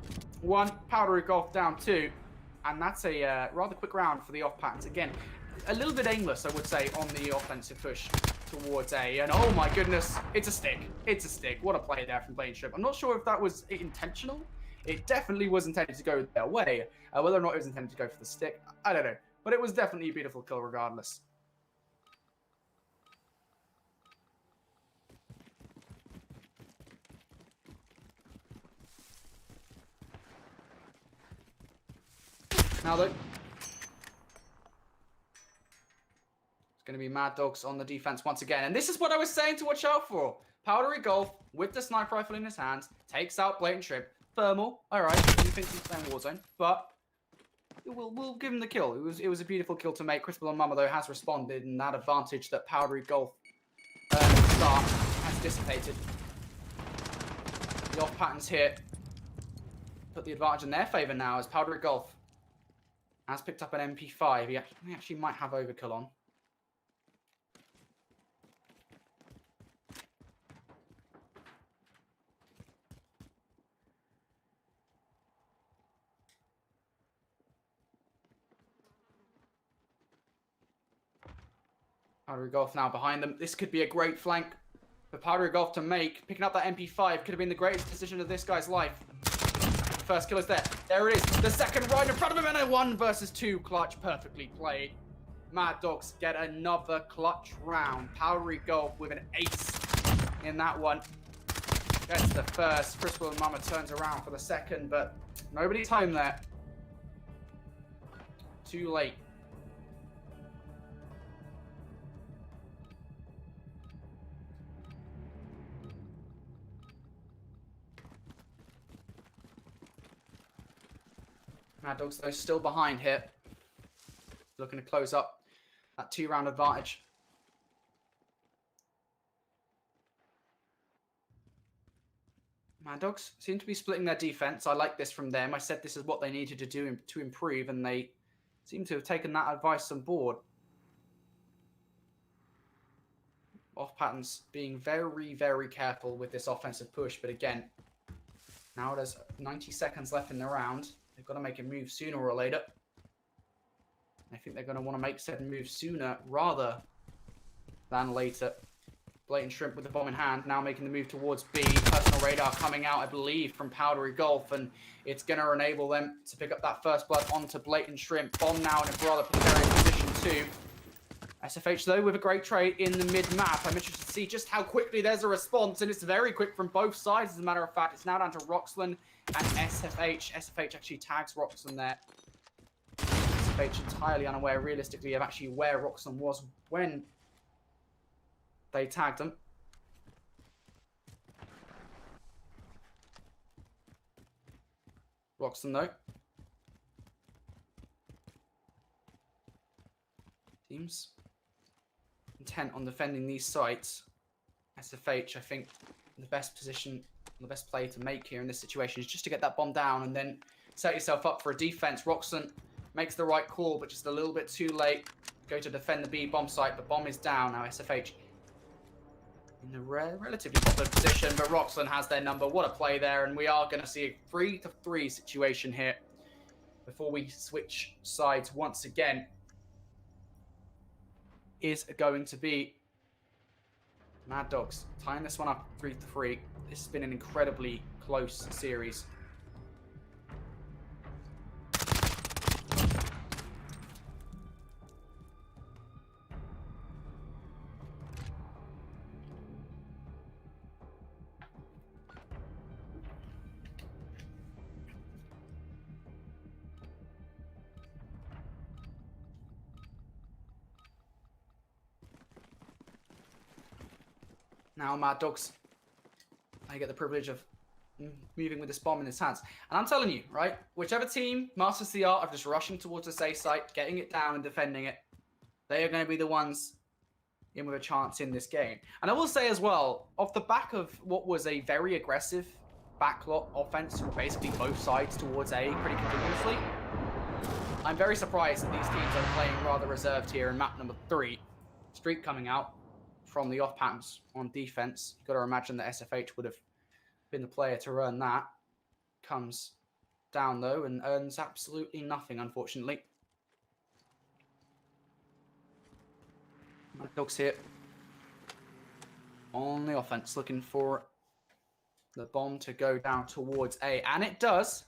1. Powdery Golf down 2. And that's a rather quick round for the off patterns. Again, a little bit aimless, I would say, on the offensive push towards A. And oh my goodness, it's a stick. It's a stick. What a play there from Blatant Shrimp. I'm not sure if that was intentional. It definitely was intended to go their way. Whether or not it was intended to go for the stick, I don't know. But it was definitely a beautiful kill regardless. Now look, it's going to be Mad Dogs on the defense once again. And this is what I was saying to watch out for. Powdery Golf with the sniper rifle in his hands takes out Blatant Shrimp. Thermal, all right, he thinks he's playing Warzone, but we'll give him the kill. It was a beautiful kill to make. Crystal and Mama, though, has responded, and that advantage that Powdery Golf at the start has dissipated. The off patterns here put the advantage in their favour now as Powdery Golf has picked up an MP5. He actually might have overkill on. Powdery Golf now behind them. This could be a great flank for Powdery Golf to make. Picking up that MP5 could have been the greatest decision of this guy's life. The first kill is there. There it is. The second right in front of him, and a 1 versus 2 clutch. Perfectly played. Mad Dogs get another clutch round. Powdery Golf with an ace in that one. Gets the first. Crystal and Mama turns around for the second, but nobody's home there. Too late. Mad Dogs, though, still behind here. Looking to close up that 2-round advantage. Mad Dogs seem to be splitting their defense. I like this from them. I said this is what they needed to do to improve, and they seem to have taken that advice on board. Off patterns being very, very careful with this offensive push, but again, now there's 90 seconds left in the round. They've got to make a move sooner or later. I think they're going to want to make said move sooner rather than later. Blatant Shrimp with the bomb in hand, now making the move towards B. Personal radar coming out, I believe, from Powdery Golf, and it's going to enable them to pick up that first blood onto Blatant Shrimp. Bomb now in a rather precarious position too. SFH, though, with a great trade in the mid-map. I'm interested to see just how quickly there's a response, and it's very quick from both sides, as a matter of fact. It's now down to Roxland and SFH. SFH actually tags Roxland there. SFH entirely unaware, realistically, of actually where Roxland was when they tagged him. Roxland, though, seems intent on defending these sites. SFH, I think, the best position, the best play to make here in this situation is just to get that bomb down and then set yourself up for a defense. Roxland makes the right call, but just a little bit too late. Go to defend the B bomb site, but bomb is down. Now SFH in a relatively popular position, but Roxland has their number. What a play there, and we are going to see a 3-3 situation here before we switch sides once again. Is going to be Mad Dogs tying this one up 3-3. This has been an incredibly close series. Now Mad Dogs, I get the privilege of moving with this bomb in his hands. And I'm telling you, right, whichever team masters the art of just rushing towards the safe site, getting it down and defending it, they are going to be the ones in with a chance in this game. And I will say as well, off the back of what was a very aggressive backlot offense from basically both sides towards A pretty continuously, I'm very surprised that these teams are playing rather reserved here in map number 3. Streak coming out from the off patterns on defense. You've got to imagine that SFH would have been the player to earn that. Comes down though and earns absolutely nothing, unfortunately. Mad Dogs here on the offense, looking for the bomb to go down towards A, and it does.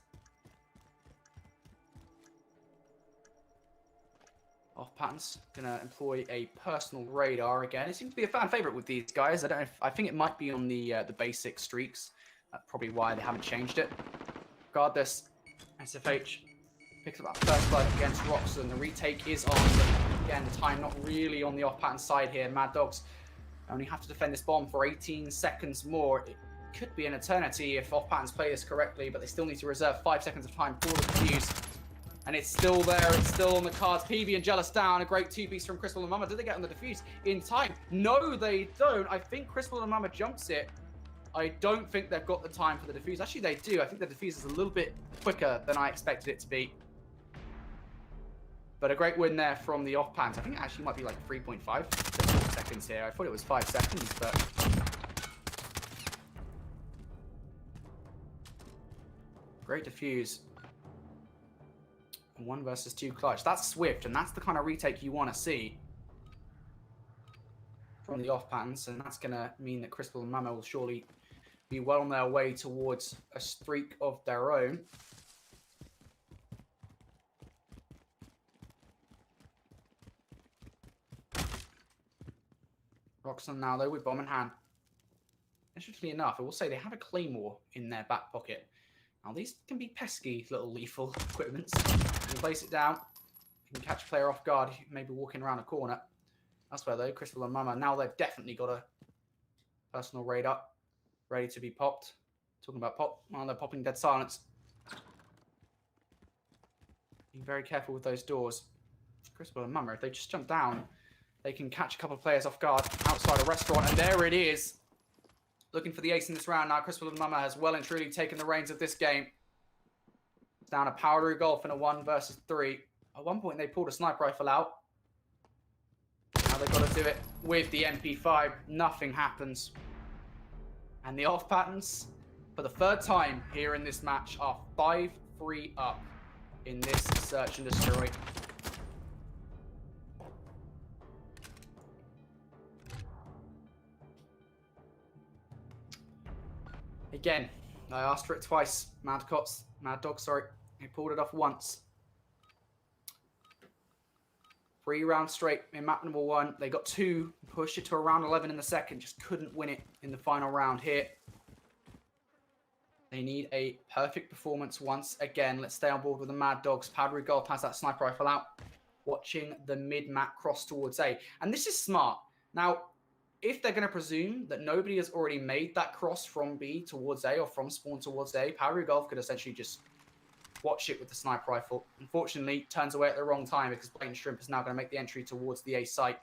Off patterns, gonna employ a personal radar again. It seems to be a fan favorite with these guys. I don't know if, I think it might be on the basic streaks. That's probably why they haven't changed it. Regardless, SFH picks up that first blood against Roxland. The retake is on, but again, the time not really on the off pattern side here. Mad Dogs only have to defend this bomb for 18 seconds more. It could be an eternity if off patterns play this correctly, but they still need to reserve 5 seconds of time for the defuse. And it's still there. It's still on the cards. PB and Jealous down. A great two-piece from Crystal and Mama. Did they get on the defuse in time? No, they don't. I think Crystal and Mama jumps it. I don't think they've got the time for the defuse. Actually, they do. I think the defuse is a little bit quicker than I expected it to be. But a great win there from the off-pants. I think it actually might be like 3.5 seconds here. I thought it was 5 seconds, but... Great defuse. 1 versus 2 clutch. That's swift, and that's the kind of retake you want to see from the off-pants, and that's going to mean that Crystal and Mama will surely be well on their way towards a streak of their own. Roxanne now, though, with bomb in hand. Interestingly enough, I will say they have a claymore in their back pocket. Now, these can be pesky little lethal equipments. You can place it down. You can catch a player off guard, maybe walking around a corner. That's where, though, Crystal and Mama, now they've definitely got a personal raid up, ready to be popped. Talking about pop, well, they're popping dead silence. Being very careful with those doors. Crystal and Mama, if they just jump down, they can catch a couple of players off guard outside a restaurant, and there it is. Looking for the ace in this round now. Crystal and Mama has well and truly taken the reins of this game. Down a powdery golf in a 1 versus 3. At one point, they pulled a sniper rifle out. Now they've got to do it with the MP5. Nothing happens. And the off patterns, for the 3rd time here in this match, are 5-3 up in this search and destroy. Again, I asked for it twice. Mad Dog, sorry. He pulled it off once. 3 rounds straight in map number 1. They got 2, pushed it to around 11 in the second. Just couldn't win it in the final round here. They need a perfect performance once again. Let's stay on board with the Mad Dogs. Powdery Golf has that sniper rifle out. Watching the mid-map cross towards A. And this is smart. Now, if they're going to presume that nobody has already made that cross from B towards A or from spawn towards A, Powdery Golf could essentially just watch it with the sniper rifle. Unfortunately, turns away at the wrong time because Blatant Shrimp is now going to make the entry towards the A site.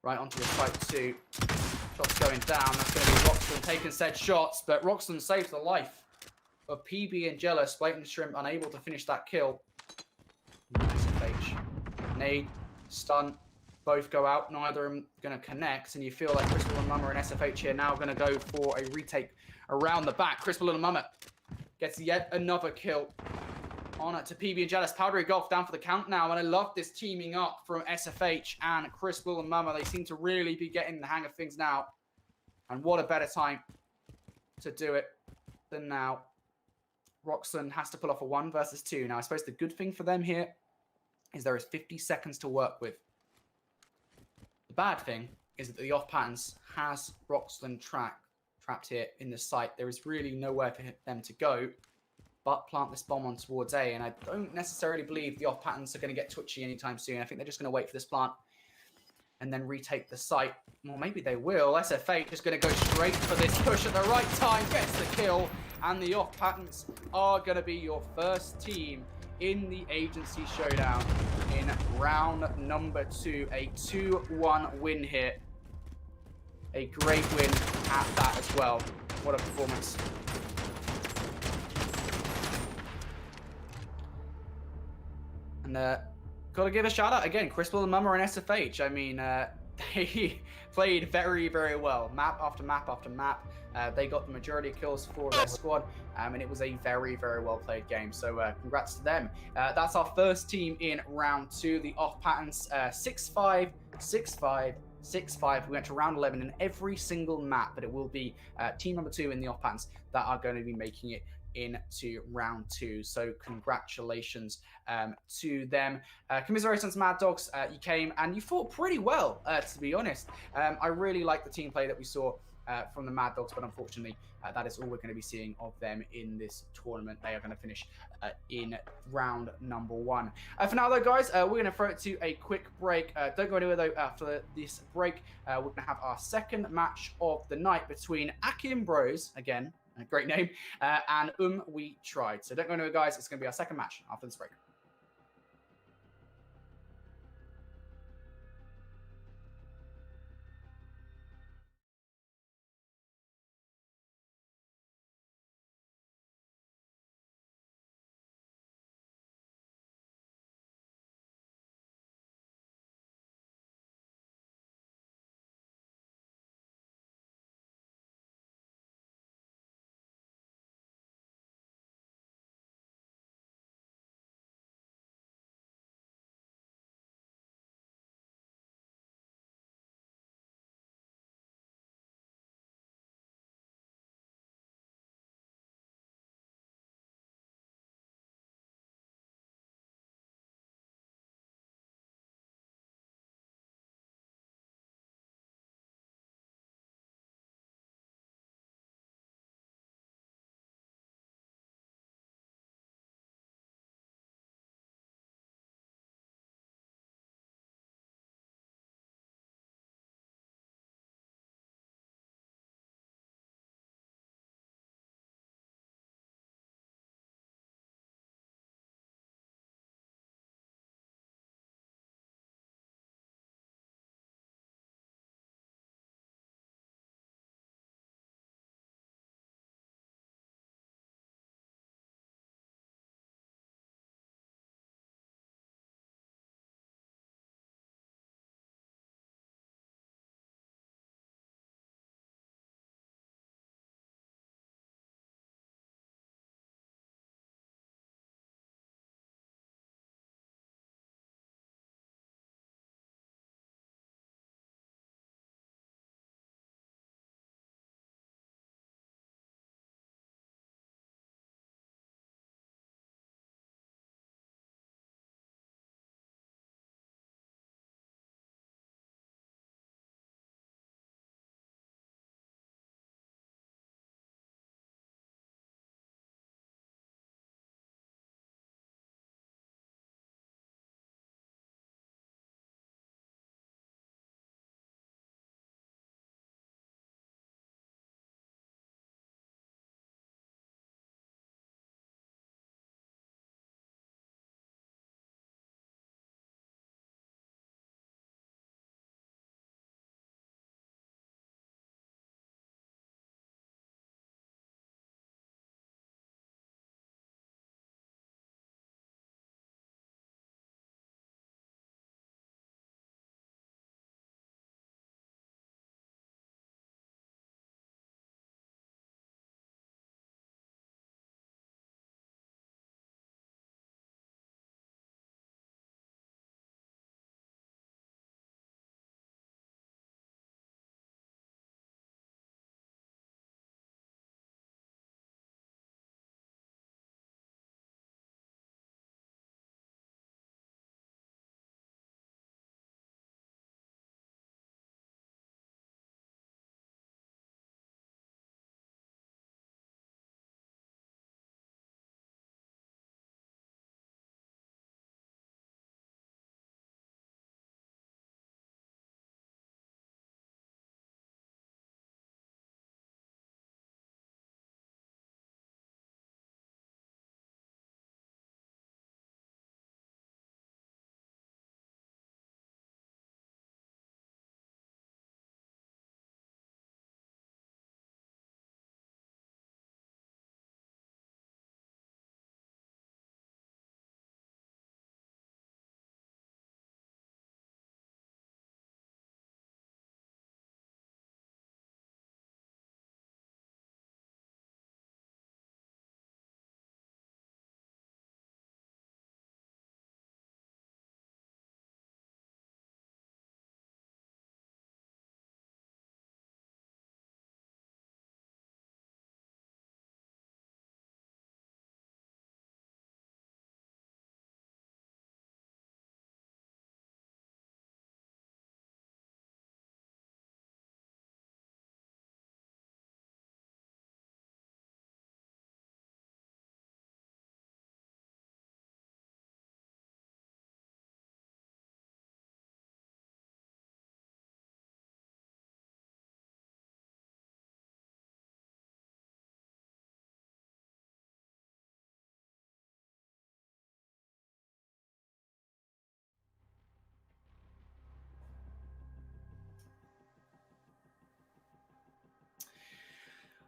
Right onto the site 2. Shots going down. That's going to be Roxton taking said shots, but Roxton saves the life of PB and Jealous. Blatant Shrimp unable to finish that kill. SFH. Nade, stun. Both go out, neither of them going to connect, and you feel like Crystal and Mama and SFH here now going to go for a retake around the back. Crystal and Mama gets yet another kill on it to PB and Jealous. Powdery Golf down for the count now, and I love this teaming up from SFH and Crystal and Mama. They seem to really be getting the hang of things now, and what a better time to do it than now. Roxanne has to pull off a 1 versus 2. Now, I suppose the good thing for them here is there is 50 seconds to work with. The bad thing is that the off-patterns has Roxanne trapped here in the site. There is really nowhere for them to go but plant this bomb on towards A, and I don't necessarily believe the off-patterns are going to get twitchy anytime soon. I think they're just going to wait for this plant and then retake the site. Well, maybe they will. SFH is going to go straight for this push at the right time, gets the kill, and the off-patterns are going to be your first team in the Agency Showdown in round number 2. A 2-1 win here. A great win at that as well. What a performance. And got to give a shout out again, Crystal and Mama and SFH. I mean, they played very, very well. Map after map after map. They got the majority of kills for their squad, and it was a very, very well played game. So congrats to them. That's our first team in round 2. The off patterns 6-5, 6-5, 6-5. We went to round 11 in every single map, but it will be team number 2 in the off patterns that are going to be making it into round 2. So congratulations to them. Commiserations, Mad Dogs. You came and you fought pretty well, to be honest. I really like the team play that we saw from the Mad Dogs, but unfortunately that is all we're going to be seeing of them in this tournament. They are going to finish in round number 1. For now though, guys, we're going to throw it to a quick break. Don't go anywhere though. After this break, we're going to have our second match of the night between Akim Bros, again, a great name, and We Tried. So don't go anywhere, guys. It's going to be our second match after this break.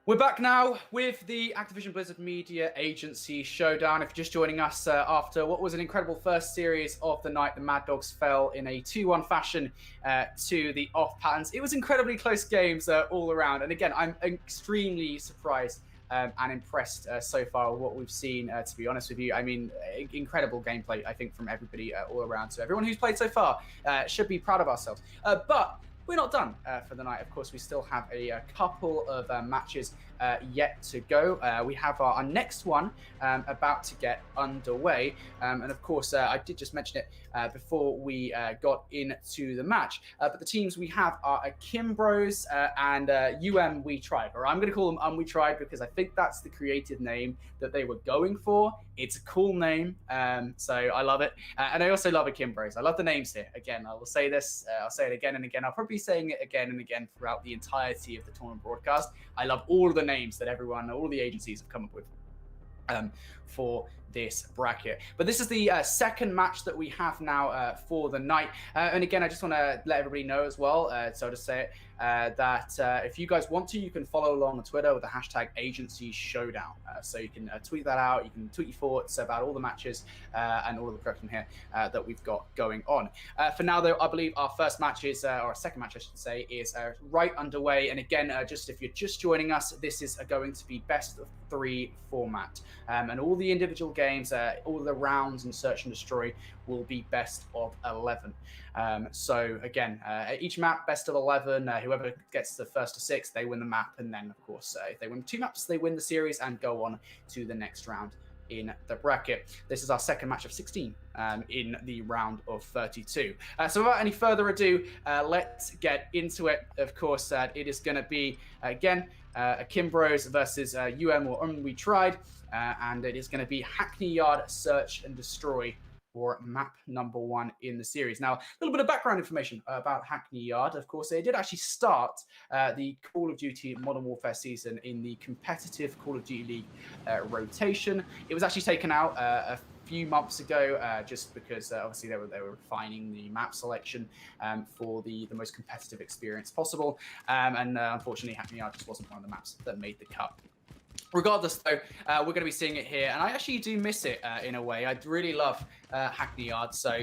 We're back now with the Activision Blizzard Media Agency Showdown. If you're just joining us after what was an incredible first series of the night, the Mad Dogs fell in a 2-1 fashion to the Off Patterns. It was incredibly close games all around. And again, I'm extremely surprised and impressed so far with what we've seen, to be honest with you. I mean, incredible gameplay, I think, from everybody all around. So everyone who's played so far should be proud of ourselves. But we're not done for the night. Of course, we still have a couple of matches yet to go. We have our next one about to get underway. And of course, I did just mention it before we got into the match. But the teams we have are Kimbros and We Tried. Or I'm going to call them We Tried because I think that's the creative name that they were going for. It's a cool name, so I love it. And I also love Kimbros. I love the names here. Again, I will say this. I'll say it again and again. I'll probably be saying it again and again throughout the entirety of the tournament broadcast. I love all of the names that all the agencies have come up with for this bracket. But this is the second match that we have now for the night. And again, I just want to let everybody know as well, so to say it, that if you guys want to, you can follow along on Twitter with the hashtag Agency Showdown. So you can tweet that out. You can tweet your thoughts about all the matches and all of the correction here that we've got going on. For now, though, I believe our first match is, or our second match, I should say, is right underway. And again, just if you're just joining us, this is going to be best of 3 format. And all the individual games, all the rounds in Search and Destroy will be best of 11. So again, each map, best of 11. Whoever gets the first to 6, they win the map. And then, of course, if they win 2 maps, they win the series and go on to the next round in the bracket. This is our second match of 16 in the round of 32. So without any further ado, let's get into it. Of course, it is going to be, again, Kimbros versus We Tried. And it is going to be Hackney Yard Search and Destroy for map number 1 in the series. Now, a little bit of background information about Hackney Yard. Of course, they did actually start the Call of Duty Modern Warfare season in the competitive Call of Duty League rotation. It was actually taken out a few months ago, just because obviously they were refining the map selection for the most competitive experience possible. And unfortunately, Hackney Yard just wasn't one of the maps that made the cut. Regardless, though, we're going to be seeing it here, and I actually do miss it in a way. I really love Hackney Yard, so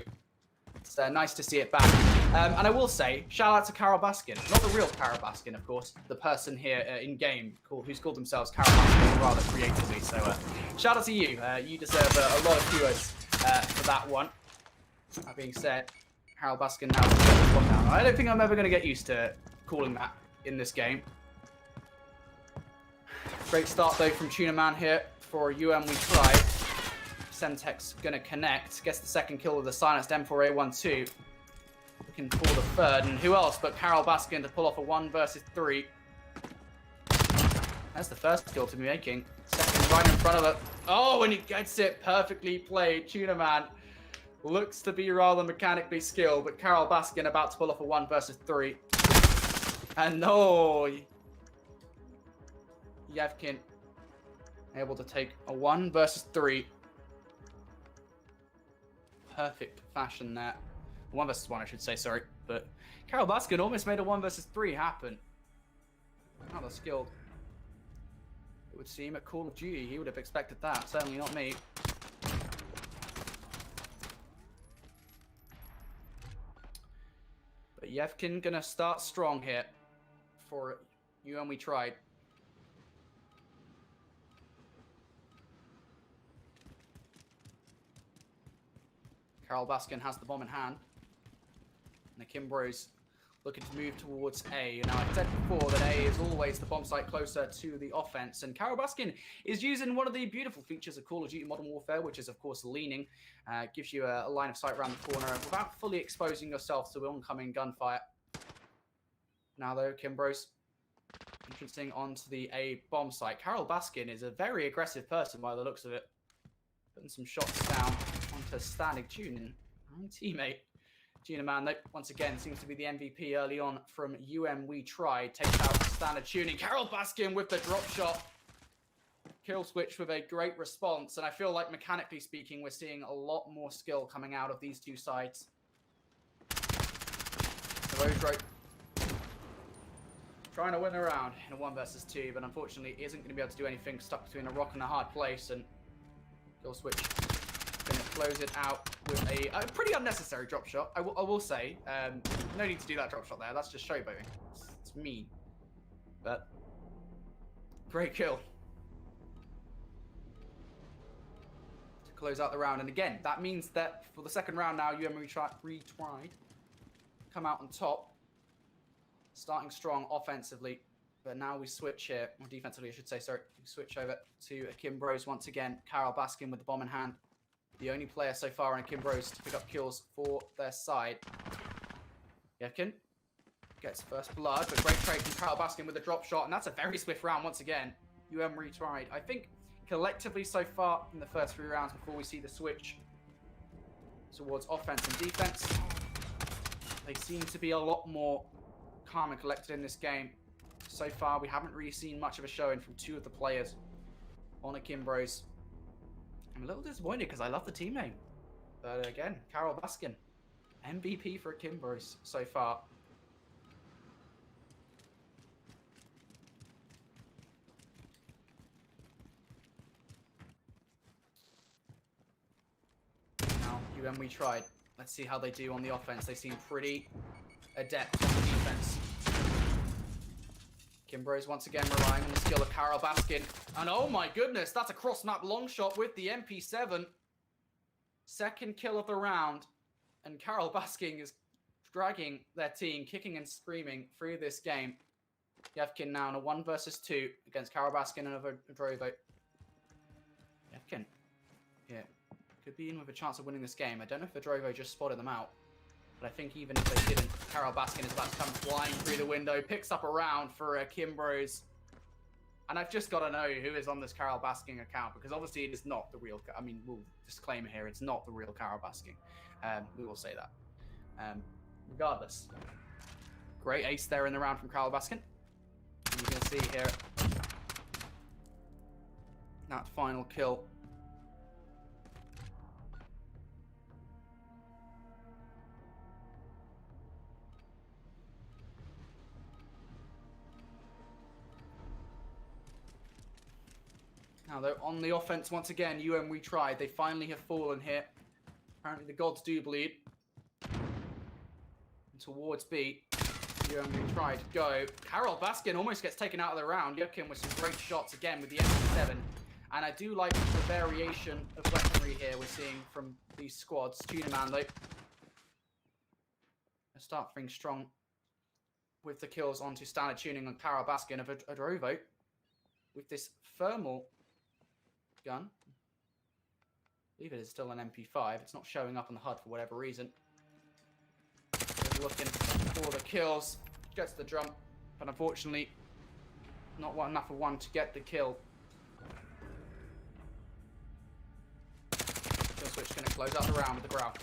it's nice to see it back. And I will say, shout out to Carol Baskin. Not the real Carol Baskin, of course, the person here in-game who's called themselves Carol Baskin rather creatively. So shout out to you. You deserve a lot of kudos for that one. That being said, Carol Baskin now has this one down. I don't think I'm ever going to get used to calling that in this game. Great start, though, from Tuna Man here for We Tried. Semtex going to connect. Gets the second kill with the silenced M4A12. Looking for the third. And who else but Carol Baskin to pull off a 1 versus 3. That's the first kill to be making. Second right in front of it. Oh, and he gets it. Perfectly played. Tuna Man looks to be rather mechanically skilled, but Carol Baskin about to pull off a 1 versus 3. And no... Yevkin able to take a 1 versus 3. Perfect fashion there. 1 versus 1, I should say, sorry. But Carol Baskin almost made a 1 versus 3 happen. Rather skilled. It would seem at Call of Duty, he would have expected that. Certainly not me. But Yevkin gonna start strong here for We Tried. Carol Baskin has the bomb in hand. And the Kimbros looking to move towards A. Now, I said before that A is always the bomb site closer to the offense. And Carol Baskin is using one of the beautiful features of Call of Duty Modern Warfare, which is, of course, leaning. Gives you a line of sight around the corner without fully exposing yourself to oncoming gunfire. Now, though, Kimbros entrancing onto the A bomb site. Carol Baskin is a very aggressive person by the looks of it. Putting some shots down onto standing Tune. Teammate. Tuna Man, though, once again, seems to be the MVP early on from We Tried. Takes out standard tuning. Carol Baskin with the drop shot. Kill switch with a great response. And I feel like, mechanically speaking, we're seeing a lot more skill coming out of these two sides. The Rose trying to win a round in a 1 versus 2, but unfortunately isn't going to be able to do anything, stuck between a rock and a hard place, and Kill Switch going to close it out with a pretty unnecessary drop shot, I will say. No need to do that drop shot there, that's just showboating. It's mean. But, great kill. To close out the round, and again, that means that for the second round now, retried, come out on top. Starting strong offensively, but now we switch here, or defensively I should say, sorry. We switch over to Akimbros once again. Carol Baskin with the bomb in hand. The only player so far on Akimbros to pick up kills for their side. Yevkin gets first blood, but great trade from Carol Baskin with a drop shot, and that's a very swift round once again. retried. I think collectively so far in the first 3 rounds before we see the switch towards offense and defense, they seem to be a lot more calm and collected in this game. So far, we haven't really seen much of a showing from 2 of the players on Akimbros. I'm a little disappointed because I love the team name. But again, Carol Baskin, MVP for Akimbros so far. Now, retried. Let's see how they do on the offense. They seem pretty adept on the defense. Akimbros once again relying on the skill of Carol Baskin. And oh my goodness, that's a cross-map long shot with the MP7. Second kill of the round. And Carol Baskin is dragging their team, kicking and screaming through this game. Yevkin now in a 1 versus 2 against Carol Baskin and Vedrovo. Yevkin, yeah, could be in with a chance of winning this game. I don't know if Vedrovo just spotted them out. But I think even if they didn't, Carol Baskin is about to come flying through the window, picks up a round for Akimbros. And I've just got to know who is on this Carol Baskin account, because obviously it is not the real, I mean, we'll disclaimer here, it's not the real Carol Baskin. We will say that. Regardless. Great ace there in the round from Carol Baskin. And you can see here that final kill. Now, though, on the offense, once again, retried. They finally have fallen here. Apparently, the gods do bleed. And towards B. retried. Go. Carol Baskin almost gets taken out of the round. Yevkin with some great shots again with the MP7. And I do like the variation of weaponry here we're seeing from these squads. Tuna Man, though. Let's start things strong with the kills onto standard tuning on Carol Baskin of Vedrovo. With this thermal gun. I believe it is still an MP5. It's not showing up on the HUD for whatever reason. They're looking for the kills. Gets the jump, but unfortunately, not enough of one to get the kill. Kill Switch going to close out the round with the growl.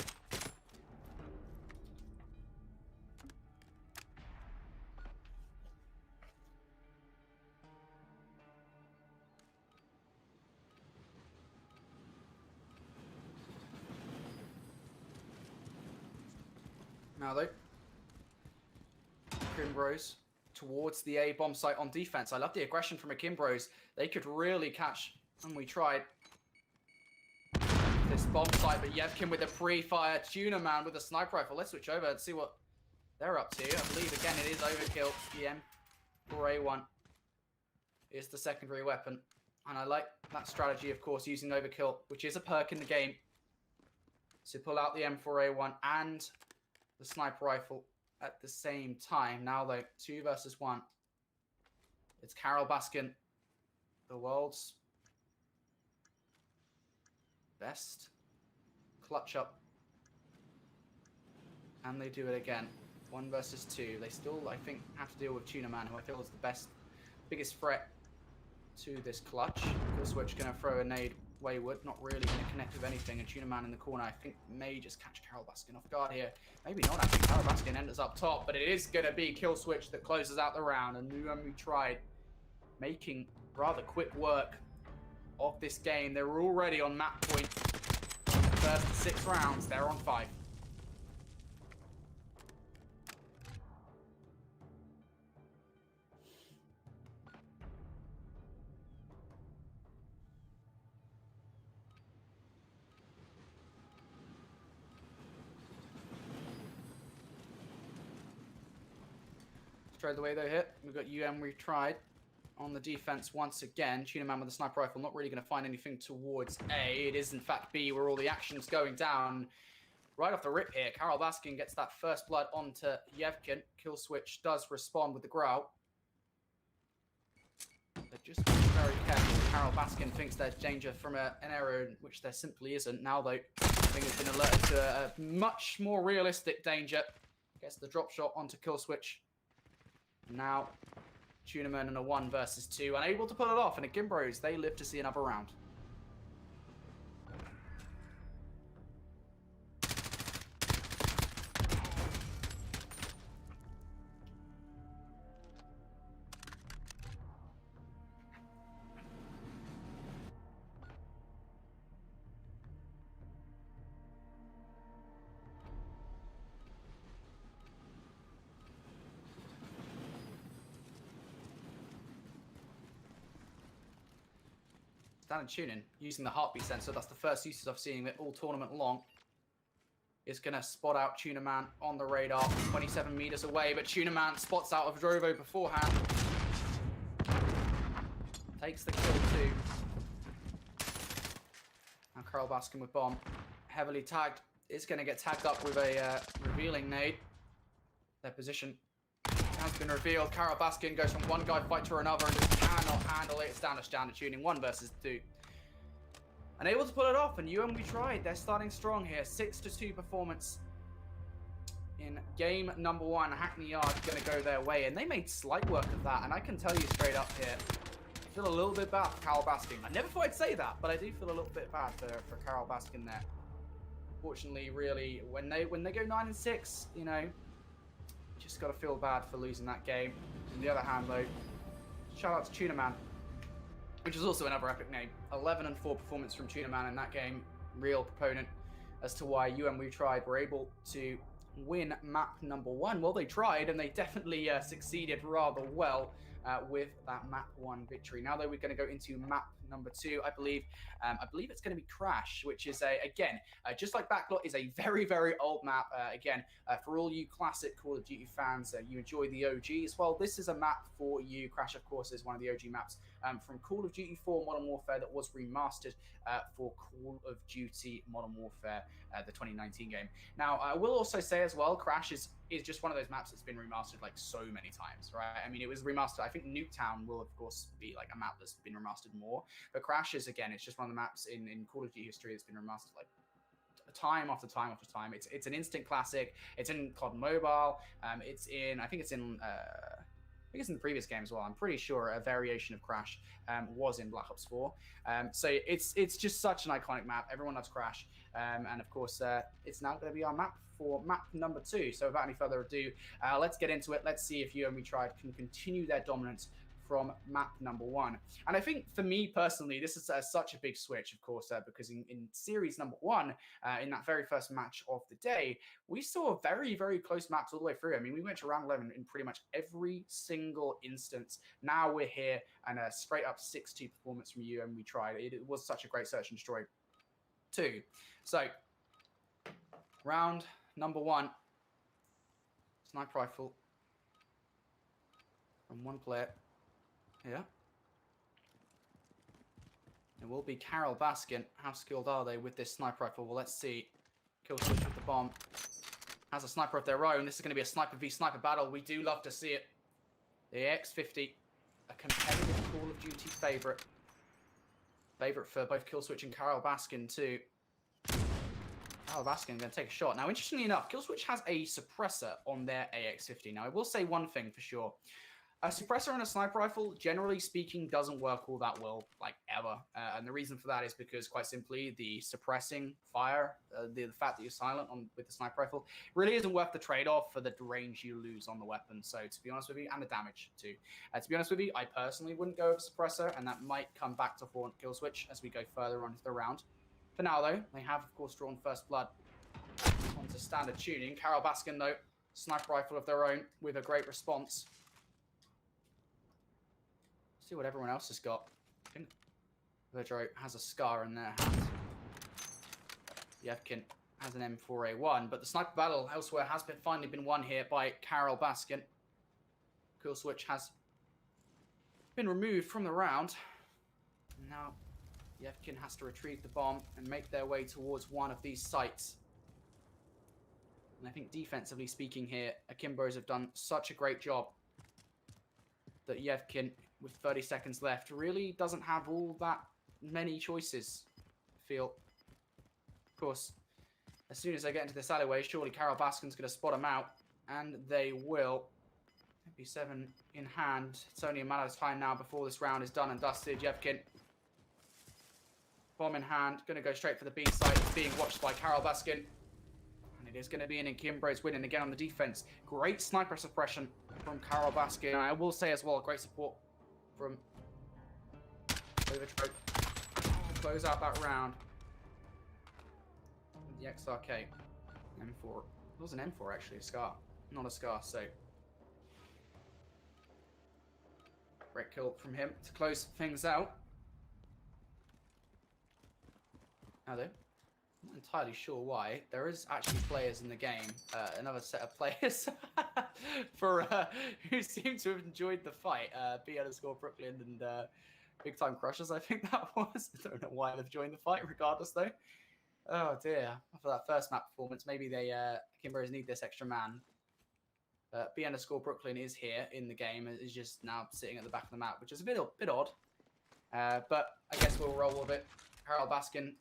Now though, Akimbros towards the A bomb site on defense. I love the aggression from Akimbros. They could really catch, and we tried this bomb site, but Yevkin with the pre-fire, Tuna Man with a sniper rifle. Let's switch over and see what they're up to. I believe again it is overkill. The M4A1 is the secondary weapon, and I like that strategy, of course, using overkill, which is a perk in the game. So pull out the M4A1 and the sniper rifle at the same time. Now though, 2 versus 1. It's Carol Baskin, the world's best clutch up. And they do it again. 1 versus 2. They still, I think, have to deal with Tuna Man, who I feel is the biggest threat to this clutch. Kill Switch going to throw a nade wayward, not really going to connect with anything, and Tuna Man in the corner, I think, may just catch Carol Baskin off guard here. Maybe not, actually. Carol Baskin enters up top, but it is going to be Kill Switch that closes out the round, and retried, making rather quick work of this game. They were already on map point. The first 6 rounds, they're on 5. Straight away though here, we've got ABMedia on the defense once again. Tuna Man with the sniper rifle, not really going to find anything towards A. It is in fact B where all the action's going down. Right off the rip here, Karol Baskin gets that first blood onto Yevkin. Kill switch does respond with the growl. They're just very careful. Karol Baskin thinks there's danger from an area in which there simply isn't. Now though, I think it's been alerted to a much more realistic danger. Gets the drop shot onto Kill switch. Now, Tunaman in a 1 versus 2, unable to pull it off, and again, Bros, they live to see another round. Standard tuning, using the heartbeat sensor, that's the first usage I've seen it all tournament long. Is going to spot out Tuna Man on the radar, 27 meters away, but Tuna Man spots out of Drovo beforehand. Takes the kill too. Now Karol Baskin with bomb, heavily tagged, is going to get tagged up with a revealing nade. Their position has been revealed. Karol Baskin goes from one guy fight to another and just cannot handle it. It's down to standard tuning, 1 versus 2. Unable to pull it off, and ABMedia, they're starting strong here. 6-2 performance in game number 1. Hackney Yard going to go their way, and they made slight work of that. And I can tell you straight up here, I feel a little bit bad for Karol Baskin. I never thought I'd say that, but I do feel a little bit bad for Karol Baskin there. Fortunately, really, when they go 9-6, you know, just got to feel bad for losing that game. On the other hand, though, shout out to Tuna Man, which is also another epic name. 11-4 performance from Tuna Man in that game. Real proponent as to why ABMedia were able to win map number 1. Well, they tried, and they definitely succeeded rather well with that map 1 victory. Now, though, we're going to go into map number 2. I believe it's going to be Crash, which is again, just like Backlot, is a very, very old map. Again, for all you classic Call of Duty fans, you enjoy the OGs. Well, this is a map for you. Crash, of course, is one of the OG maps from Call of Duty 4 Modern Warfare that was remastered for Call of Duty Modern Warfare, the 2019 game. Now, I will also say as well, Crash is just one of those maps that's been remastered like so many times, right? I mean, it was remastered. I think Nuketown will, of course, be like a map that's been remastered more. But Crash is, again, it's just one of the maps in Call of Duty history that's been remastered like time after time after time. It's an instant classic. It's in CoD Mobile. It's in, I think it's in the previous game as well. I'm pretty sure a variation of Crash was in Black Ops 4. So it's just such an iconic map. Everyone loves Crash. And of course, it's now going to be our map for map number 2. So without any further ado, let's get into it. Let's see if ABMedia can continue their dominance from map number 1. And I think for me personally, this is such a big switch, of course, because in series number 1, in that very first match of the day, we saw very, very close maps all the way through. I mean, we went to round 11 in pretty much every single instance. Now we're here, and a straight up 6-2 performance from ABMedia. It was such a great search and destroy too. So, round number 1, sniper rifle from one player. Yeah. It will be Karol Baskin. How skilled are they with this sniper rifle? Well, let's see. Kill switch with the bomb. Has a sniper of their own. This is going to be a sniper v sniper battle. We do love to see it. The AX50, a competitive Call of Duty favorite. Favorite for both Kill Switch and Karol Baskin too. Karol Baskin going to take a shot. Now, interestingly enough, Kill Switch has a suppressor on their AX50. Now, I will say one thing for sure. A suppressor on a sniper rifle, generally speaking, doesn't work all that well, like ever. And the reason for that is because, quite simply, the suppressing fire, the fact that you're silent with the sniper rifle, really isn't worth the trade-off for the range you lose on the weapon. So, to be honest with you, and the damage too. To be honest with you, I personally wouldn't go with suppressor, and that might come back to haunt Kill Switch as we go further on into the round. For now, though, they have, of course, drawn first blood onto standard tuning. Karol Baskin, though, sniper rifle of their own with a great response. See what everyone else has got. I think Verdro has a scar in their hand. Yevkin has an M4A1, but the sniper battle elsewhere has finally been won here by Karol Baskin. Kill switch has been removed from the round. Now, Yevkin has to retrieve the bomb and make their way towards one of these sites. And I think defensively speaking here, Akimbos have done such a great job that Yevkin, with 30 seconds left, really doesn't have all that many choices, I feel. Of course, as soon as they get into this alleyway, surely Karol Baskin's going to spot them out, and they will. MP7 in hand. It's only a matter of time now before this round is done and dusted. Yevkin, bomb in hand, going to go straight for the B site. It's being watched by Karol Baskin. And it is going to be an Akimbos winning again on the defense. Great sniper suppression from Karol Baskin. And I will say as well, great support from Overtrope. Close out that round. The XRK. M4. It was an M4 actually, a Scar. Not a Scar, so. Great kill from him to close things out. Now though, I'm not entirely sure why. There is actually players in the game, another set of players for who seem to have enjoyed the fight. B_Brooklyn and Big Time Crushers, I think that was. I don't know why they've joined the fight, regardless though. Oh dear, after that first map performance, maybe they Akimbos need this extra man. B_Brooklyn is here in the game, is just now sitting at the back of the map, which is a bit odd. But I guess we'll roll with it. Karol Baskin,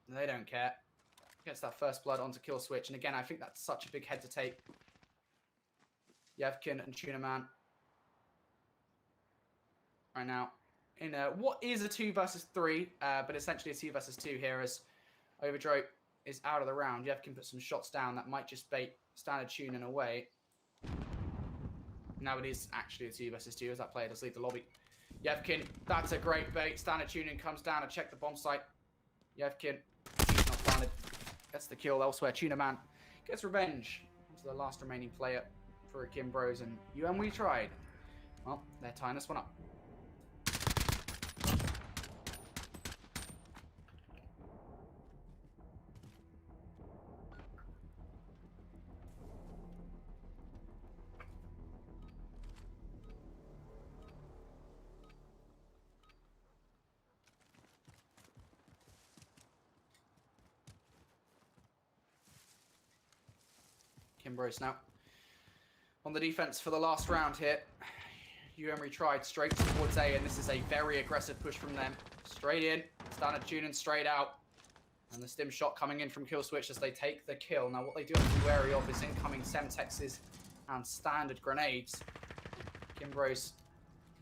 they don't care. Gets that first blood onto Kill Switch, and again, I think that's such a big head to take. Yevkin and Tuna Man right now in what is a 2 versus 3, but essentially a 2 versus 2 here as Overdrope is out of the round. Yevkin put some shots down that might just bait Standard Tuning away. Now it is actually a 2 versus 2 as that player does leave the lobby. Yevkin, that's a great bait. Standard Tuning comes down to check the bomb site. Yevkin, he's not planted. Gets the kill elsewhere. Tuna Man gets revenge. Onto the last remaining player for Akimbos, and we tried. Well, they're tying this one up. Akimbos now on the defense for the last round here. Retried straight towards A, and this is a very aggressive push from them. Straight in, Standard Tuning straight out. And the stim shot coming in from Kill Switch as they take the kill. Now what they do have to be wary of is incoming Semtexes and standard grenades. Akimbos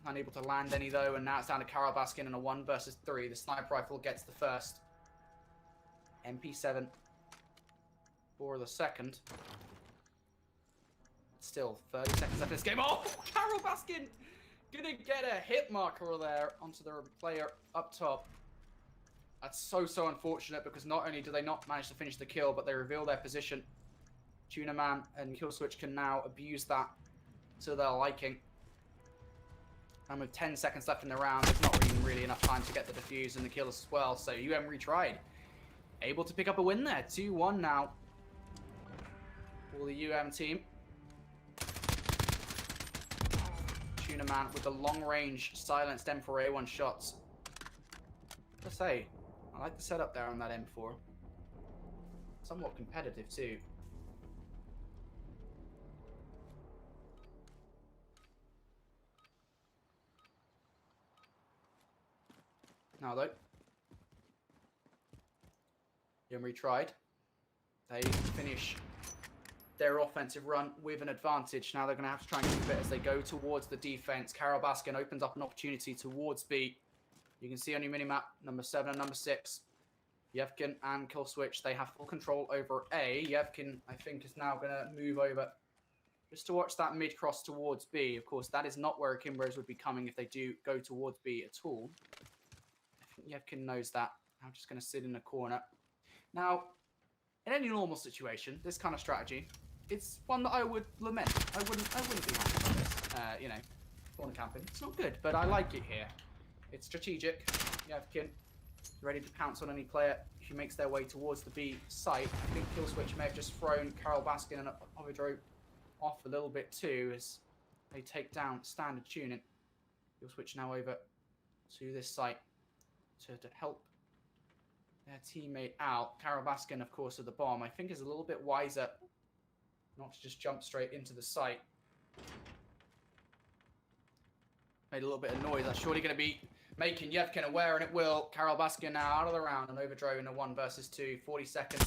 unable to land any though, and now it's down to Karol Baskin in a 1 versus 3. The sniper rifle gets the first. MP7 for the second. Still 30 seconds left in this game. Oh, Karol Baskin gonna get a hit marker there onto the player up top. That's so unfortunate because not only do they not manage to finish the kill, but they reveal their position. Tuna Man and Kill Switch can now abuse that to their liking. And with 10 seconds left in the round, there's not really enough time to get the defuse and the kill as well. So retried. Able to pick up a win there. 2-1 now for the team. Tuna Man with the long-range silenced M4A1 shots. Let's say, I like the setup there on that M4. Somewhat competitive too. Now though, retried. They finish their offensive run with an advantage. Now they're going to have to try and keep it as they go towards the defense. Karol Baskin opens up an opportunity towards B. You can see on your minimap, number 7 and number 6. Yevkin and Kill Switch, they have full control over A. Yevkin, I think, is now going to move over just to watch that mid-cross towards B. Of course, that is not where Akimbos would be coming if they do go towards B at all. I think Yevkin knows that. I'm just going to sit in the corner. Now, in any normal situation, this kind of strategy, it's one that I would lament. I wouldn't be happy with this. Corner camping. It's not good, but I like it here. It's strategic. Yevkin ready to pounce on any player who makes their way towards the B site. I think Kill Switch may have just thrown Karol Baskin and Overdrope off a little bit too, as They take down standard tuning. He'll switch now over to this site to help their teammate out. Carol Baskin, of course, with the bomb, I think is a little bit wiser not to just jump straight into the site. Made a little bit of noise. That's surely going to be making Yevkin aware, and it will. Carol Baskin now out of the round, and Overdro in a 1 versus 2. 40 seconds.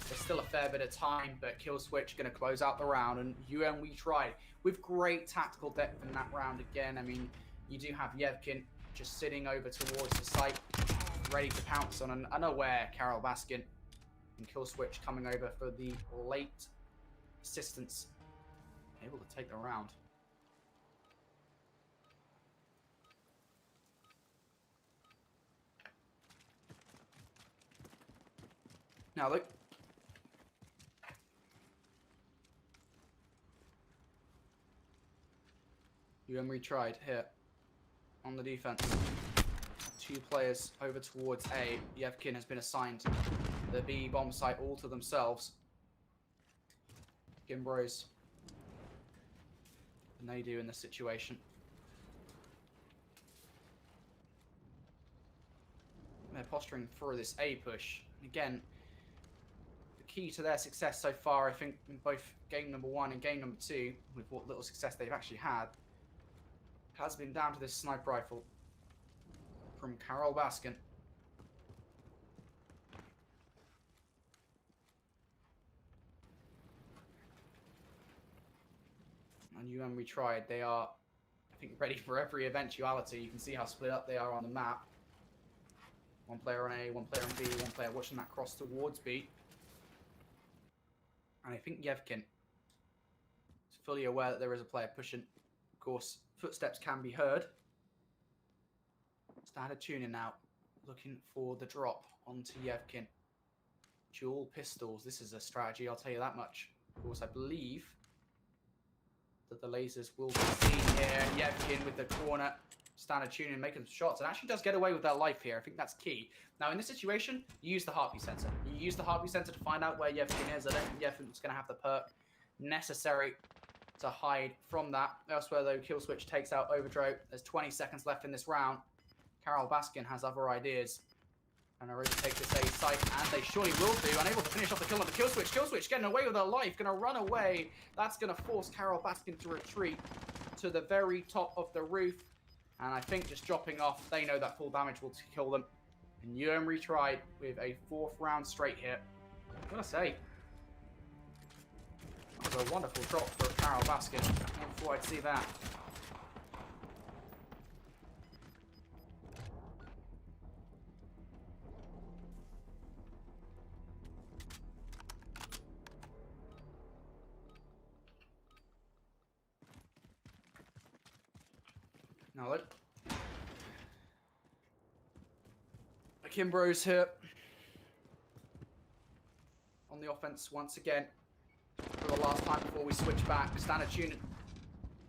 There's still a fair bit of time, but Killswitch going to close out the round, and we tried with great tactical depth in that round again. I mean, you do have Yevkin just sitting over towards the site, ready to pounce on an unaware Carol Baskin, and Killswitch coming over for the late assistance, able to take the round. Now look. Retried here on the defense. 2 players over towards A. Yevkin has been assigned the B bomb site all to themselves. Gimbros. And they do in this situation. They're posturing for this A push. Again, the key to their success so far, I think, in both game number 1 and game number 2, with what little success they've actually had, has been down to this sniper rifle from Carol Baskin. And retried. They are, I think, ready for every eventuality. You can see how split up they are on the map. 1 player on A, 1 player on B, 1 player watching that cross towards B. And I think Yevkin is fully aware that there is a player pushing. Of course, footsteps can be heard. Standard tuning now, looking for the drop onto Yevkin. Dual pistols. This is a strategy, I'll tell you that much. Of course, I believe that the lasers will be seen here. Yevkin with the corner. Standard tuning, making some shots, and actually does get away with their life here. I think that's key. Now, in this situation, you use the heartbeat sensor. You use the heartbeat sensor to find out where Yevkin is. I don't think Yevkin's going to have the perk necessary to hide from that. Elsewhere, though, Killswitch takes out Overdro. There's 20 seconds left in this round. Carol Baskin has other ideas. And already take this A site, and they surely will do. Unable to finish off the kill on the Killswitch. Killswitch getting away with her life, going to run away. That's going to force Carol Baskin to retreat to the very top of the roof. And I think just dropping off, they know that full damage will kill them. And retried with a 4th round straight here. I'm going to say, that was a wonderful drop for Carol Baskin. I never thought I'd see that. Now look. Kimbro's here. On the offense once again. For the last time before we switch back. Standard tuning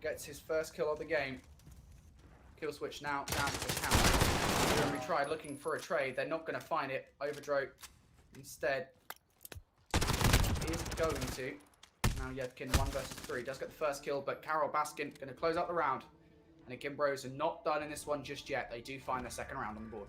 gets his first kill of the game. Killswitch now down to the count. Retried looking for a trade. They're not going to find it. Overdro instead is going to. Now Yevkin 1 versus 3. Does get the first kill, but Carol Baskin going to close out the round. And the Gimbros are not done in this one just yet. They do find their 2nd round on the board.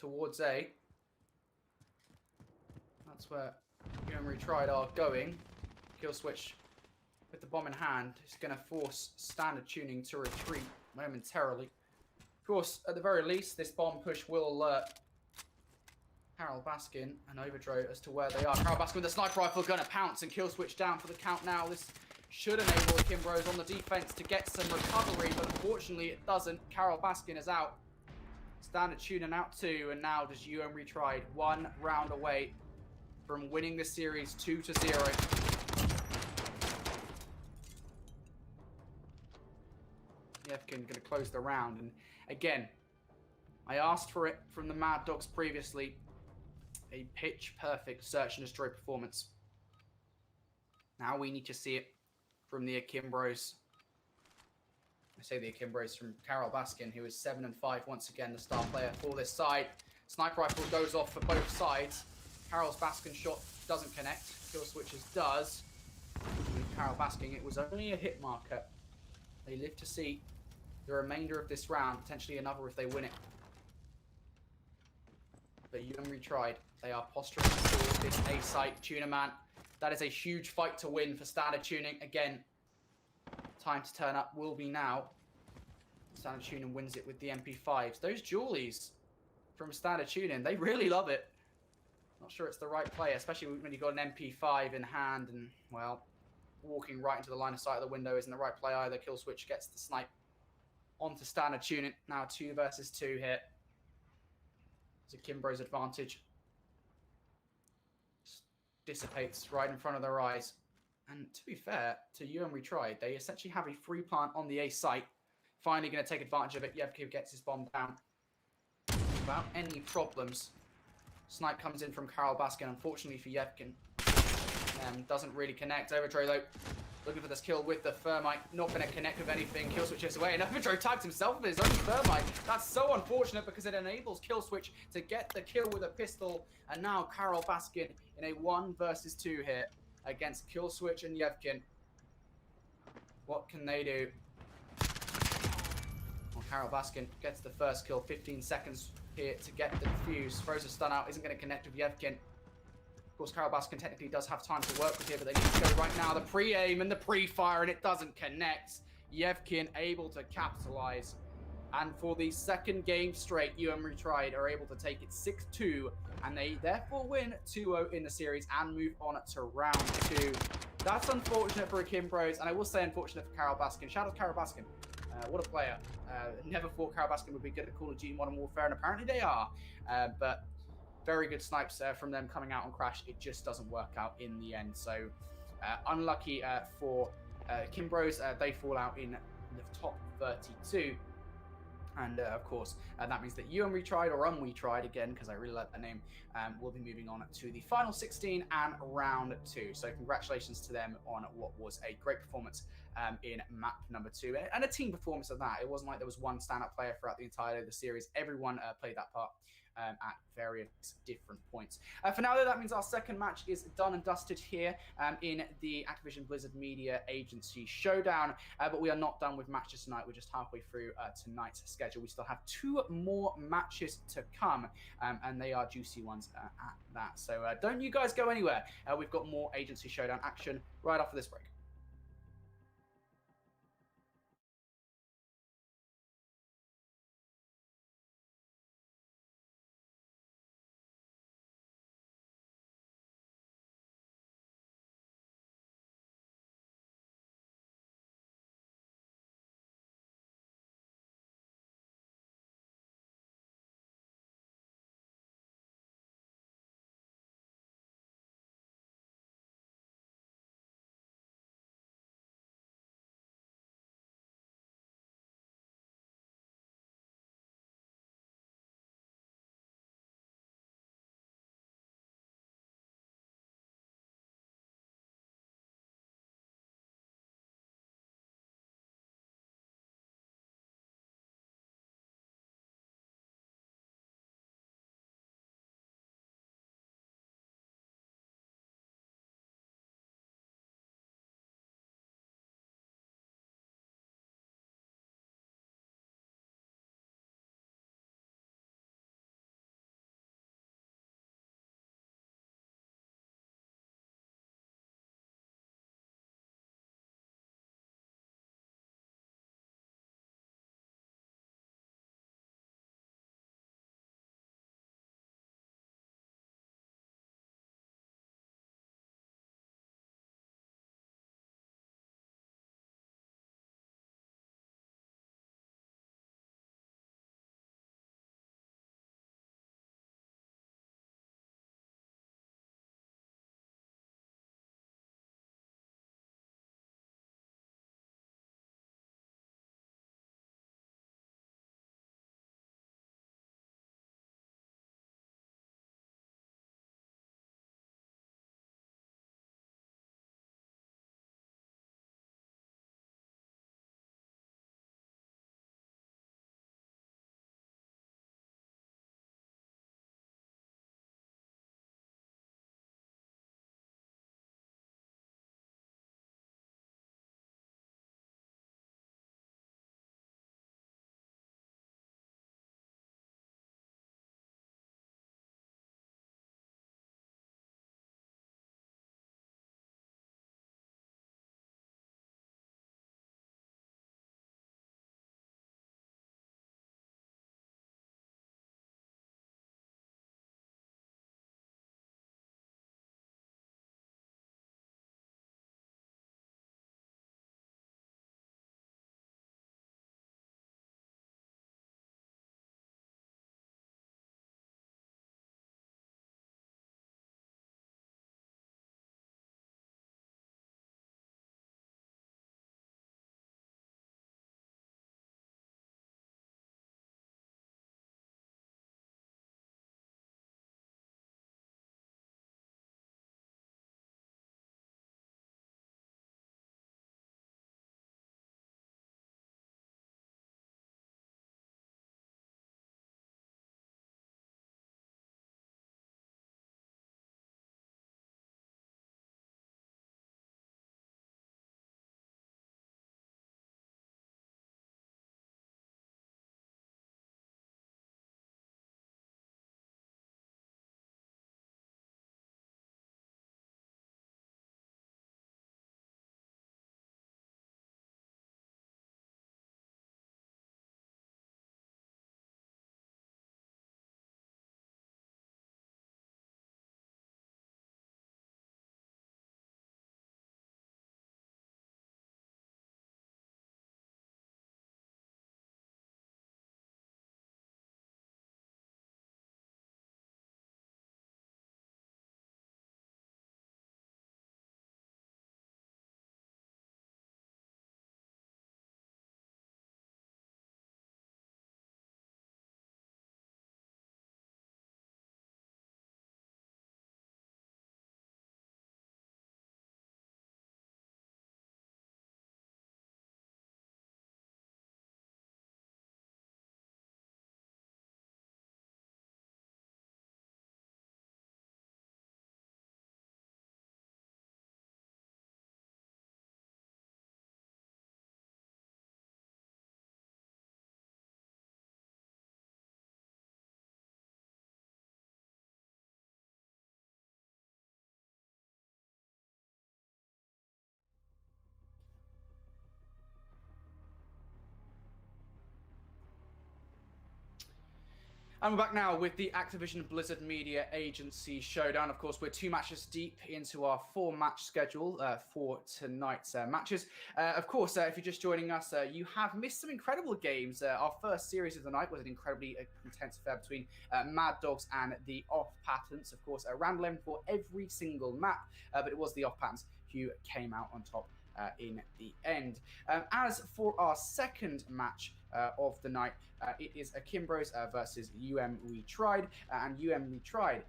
Towards A. That's where retried are going. Killswitch with the bomb in hand is going to force standard tuning to retreat momentarily. Of course, at the very least, this bomb push will alert Carol Baskin and Overdro as to where they are. Carol Baskin with the sniper rifle going to pounce and Killswitch down for the count now. This should enable the Kimbros on the defense to get some recovery, but unfortunately it doesn't. Carol Baskin is out. Standard tuning out 2, and now does retried 1 round away from winning the series 2-0. Yevkin going to close the round. And again, I asked for it from the Mad Dogs previously. A pitch-perfect search and destroy performance. Now we need to see it from the Akimbros. I say the Akimbros from Carol Baskin, who is 7 and 5 once again, the star player for this side. Sniper rifle goes off for both sides. Carol's Baskin shot doesn't connect. Kill switches does. With Carol Baskin, it was only a hit marker. They live to see the remainder of this round, potentially another if they win it. But UM retried. They are posturing for this A site. Tuna Man. That is a huge fight to win for Standard Tuning. Again, time to turn up will be now. Standard Tuning wins it with the MP5s. Those Julies from Standard Tuning, they really love it. Not sure it's the right play, especially when you've got an MP5 in hand and, well, walking right into the line of sight of the window isn't the right play either. Kill switch gets the snipe onto Standard Tuning. Now 2 versus 2 here. It's a Kimbro's advantage. Just dissipates right in front of their eyes. And to be fair, to UM retried, they essentially have a free plant on the A site. Finally going to take advantage of it. Yevkin gets his bomb down without any problems. Snipe comes in from Carol Baskin, unfortunately for Yevkin. Doesn't really connect. Overdro, though, looking for this kill with the Thermite. Not going to connect with anything. Kill switch is away. And Overdro tags himself with his own Thermite. That's so unfortunate because it enables Kill switch to get the kill with a pistol. And now Carol Baskin in a 1 versus 2 here against Kill switch and Yevkin. What can they do? Well, Carol Baskin gets the first kill. 15 seconds here to get the defuse. Throws a stun out. Isn't going to connect with Yevkin. Of course, Carol Baskin technically does have time to work with here, but they need to go right now. The pre-aim and the pre-fire, and it doesn't connect. Yevkin able to capitalize. And for the second game straight, UM retried are able to take it 6-2, and they therefore win 2-0 in the series and move on to round 2. That's unfortunate for Akimbros, and I will say unfortunate for Carol Baskin. Shout out to Carol Baskin. What a player. Never thought Carol Baskin would be good at Call of Duty Modern Warfare, and apparently they are. But very good snipes from them coming out on Crash. It just doesn't work out in the end. So unlucky for Kimbros. They fall out in the top 32. And of course, that means that UM retried, or retried again, because I really like that name, will be moving on to the final 16 and round 2. So congratulations to them on what was a great performance in map number 2, and a team performance of that. It wasn't like there was one standout player throughout the entirety of the series. Everyone played that part at various different points. For now, though, that means our second match is done and dusted here in the Activision Blizzard Media Agency Showdown. But we are not done with matches tonight. We're just halfway through tonight's schedule. We still have 2 more matches to come, and they are juicy ones at that. So don't you guys go anywhere. We've got more Agency Showdown action right after this break. And we're back now with the Activision Blizzard Media Agency Showdown. Of course, we're 2 matches deep into our 4-match schedule for tonight's matches. Of course, if you're just joining us, you have missed some incredible games. Our first series of the night was an incredibly intense affair between Mad Dogs and the Off Patents. Of course, round 11 for every single map, but it was the Off Patents who came out on top in the end. As for our second match of the night, it is Akimbros versus We Tried, and We Tried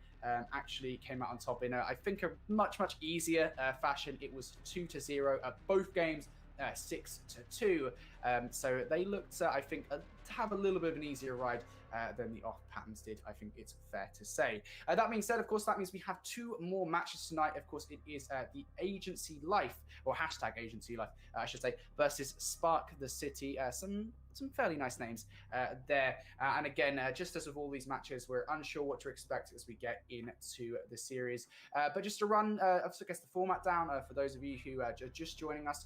actually came out on top in, I think, a much easier fashion. It was 2-0 at both games. 6-2, so they looked, I think, to have a little bit of an easier ride than the Off Patents did. I think it's fair to say. That being said, of course, that means we have 2 more matches tonight. Of course, it is the Agency Life, or hashtag Agency Life, I should say, versus Spark the City. Some fairly nice names there. And again, just as with all these matches, we're unsure what to expect as we get into the series. But just to run, I guess, the format down for those of you who are just joining us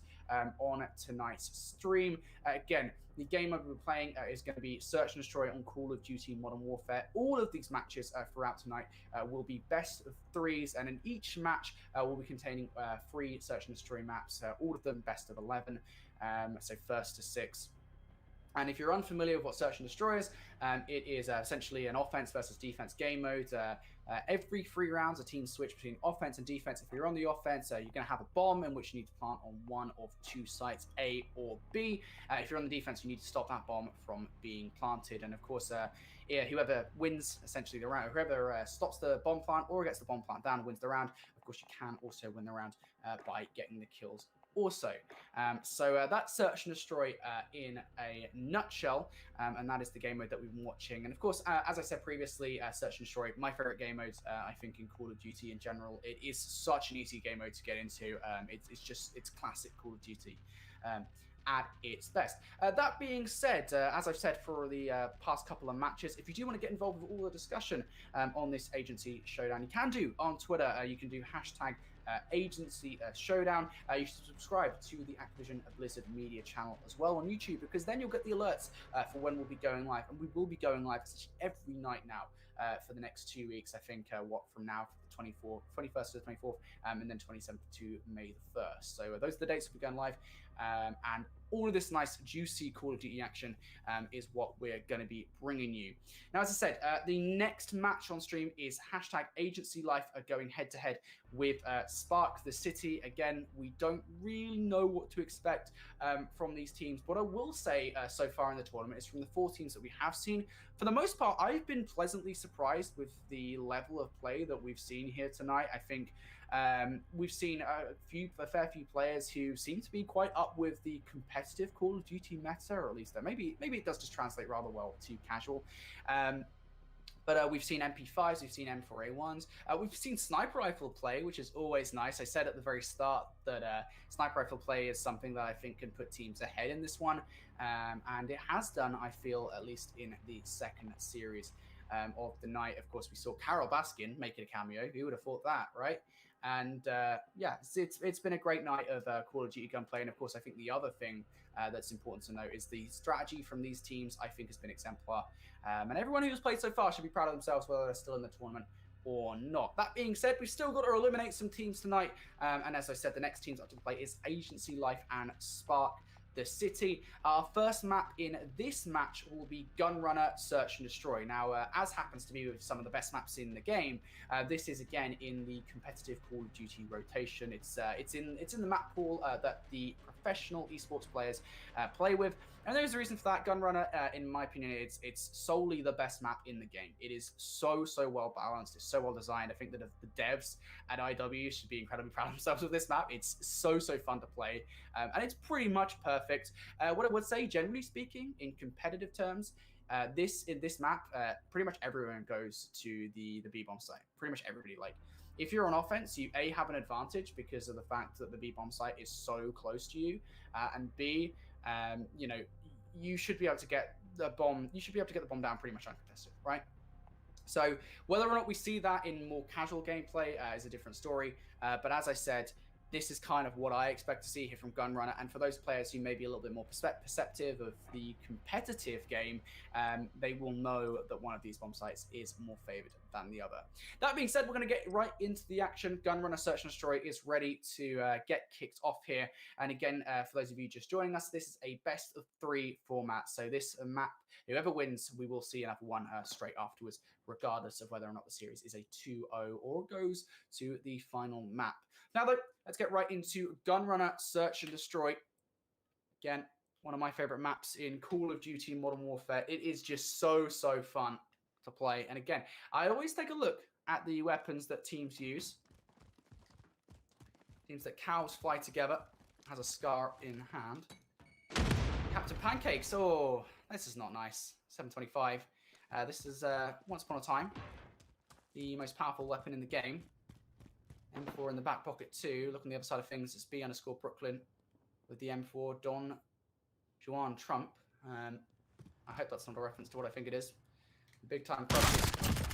on tonight's stream. Again, the game mode we're playing is going to be Search and Destroy on Call of Duty Modern Warfare. All of these matches throughout tonight will be best of 3s, and in each match will be containing 3 Search and Destroy maps, all of them best of 11, so 1st to 6. And if you're unfamiliar with what Search and Destroy is, it is essentially an offense versus defense game mode. Every 3 rounds, a team switch between offense and defense. If you're on the offense, you're going to have a bomb in which you need to plant on one of 2 sites, A or B. If you're on the defense, you need to stop that bomb from being planted. And of course, whoever wins essentially the round, whoever stops the bomb plant or gets the bomb plant down wins the round. Of course, you can also win the round by getting the kills also. So that's Search and Destroy in a nutshell, and that is the game mode that we've been watching. And of course, as I said previously, Search and Destroy, my favorite game mode, I think, in Call of Duty in general. It is such an easy game mode to get into. It's classic Call of Duty at its best. That being said, as I've said for the past couple of matches, if you do want to get involved with all the discussion on this Agency Showdown, you can do on Twitter. You can do hashtag Agency Showdown. You should subscribe to the Activision Blizzard Media channel as well on YouTube, because then you'll get the alerts for when we'll be going live. And we will be going live every night now for the next 2 weeks. I think from now, for the 21st to the 24th, and then 27th to May the 1st. So those are the dates we'll be going live. And all of this nice, juicy Call of Duty action is what we're going to be bringing you. Now, as I said, the next match on stream is hashtag Agency Life going head-to-head with Spark the City. Again, we don't really know what to expect from these teams. What I will say so far in the tournament is from the 4 teams that we have seen, for the most part, I've been pleasantly surprised with the level of play that we've seen here tonight. I think we've seen a fair few players who seem to be quite up with the competitive Call of Duty meta, or at least maybe it does just translate rather well to casual. But we've seen MP5s, we've seen M4A1s, we've seen sniper rifle play, which is always nice. I said at the very start that sniper rifle play is something that I think can put teams ahead in this one, and it has done, I feel, at least in the second series of the night. Of course, we saw Carol Baskin making a cameo. Who would have thought that, right? And yeah, it's been a great night of Call of Duty gunplay. And of course, I think the other thing that's important to note is the strategy from these teams, I think, has been exemplar. And everyone who's played so far should be proud of themselves, whether they're still in the tournament or not. That being said, we've still got to eliminate some teams tonight. And as I said, the next teams up to play is Agency Life and Spark the City. Our first map in this match will be Gunrunner Search and Destroy. Now, as happens to be with some of the best maps in the game, this is again in the competitive Call of Duty rotation. It's in the map pool that the professional esports players play with, and there's a reason for that. Gunrunner, in my opinion, it's solely the best map in the game. It is so well balanced. It's so well designed. I think that the devs at IW should be incredibly proud of themselves with this map. It's so fun to play, and it's pretty much perfect. What I would say, generally speaking, in competitive terms, in this map, pretty much everyone goes to the B-bomb site. Pretty much everybody. Like, if you're on offense, you A, have an advantage because of the fact that the B-bomb site is so close to you, and B, you know, you should be able to get the bomb. You should be able to get the bomb down pretty much uncontested, right? So whether or not we see that in more casual gameplay is a different story. But as I said, this is kind of what I expect to see here from Gunrunner. And for those players who may be a little bit more perceptive of the competitive game, they will know that one of these bomb sites is more favored than the other. That being said, we're going to get right into the action. Gunrunner Search and Destroy is ready to get kicked off here. And again, for those of you just joining us, this is a best of 3 format. So this map, whoever wins, we will see another one straight afterwards, regardless of whether or not the series is a 2-0 or goes to the final map. Now, though, let's get right into Gunrunner Search and Destroy. Again, one of my favorite maps in Call of Duty Modern Warfare. It is just so fun to play. And again, I always take a look at the weapons that teams use. Seems that cows fly together. Has a scar in hand. Captain Pancakes. Oh, this is not nice. 725. This is, once upon a time, the most powerful weapon in the game. M4 in the back pocket too. Look on the other side of things. It's B_Brooklyn with the M4. Don Juan Trump. I hope that's not a reference to what I think it is. Big time crushes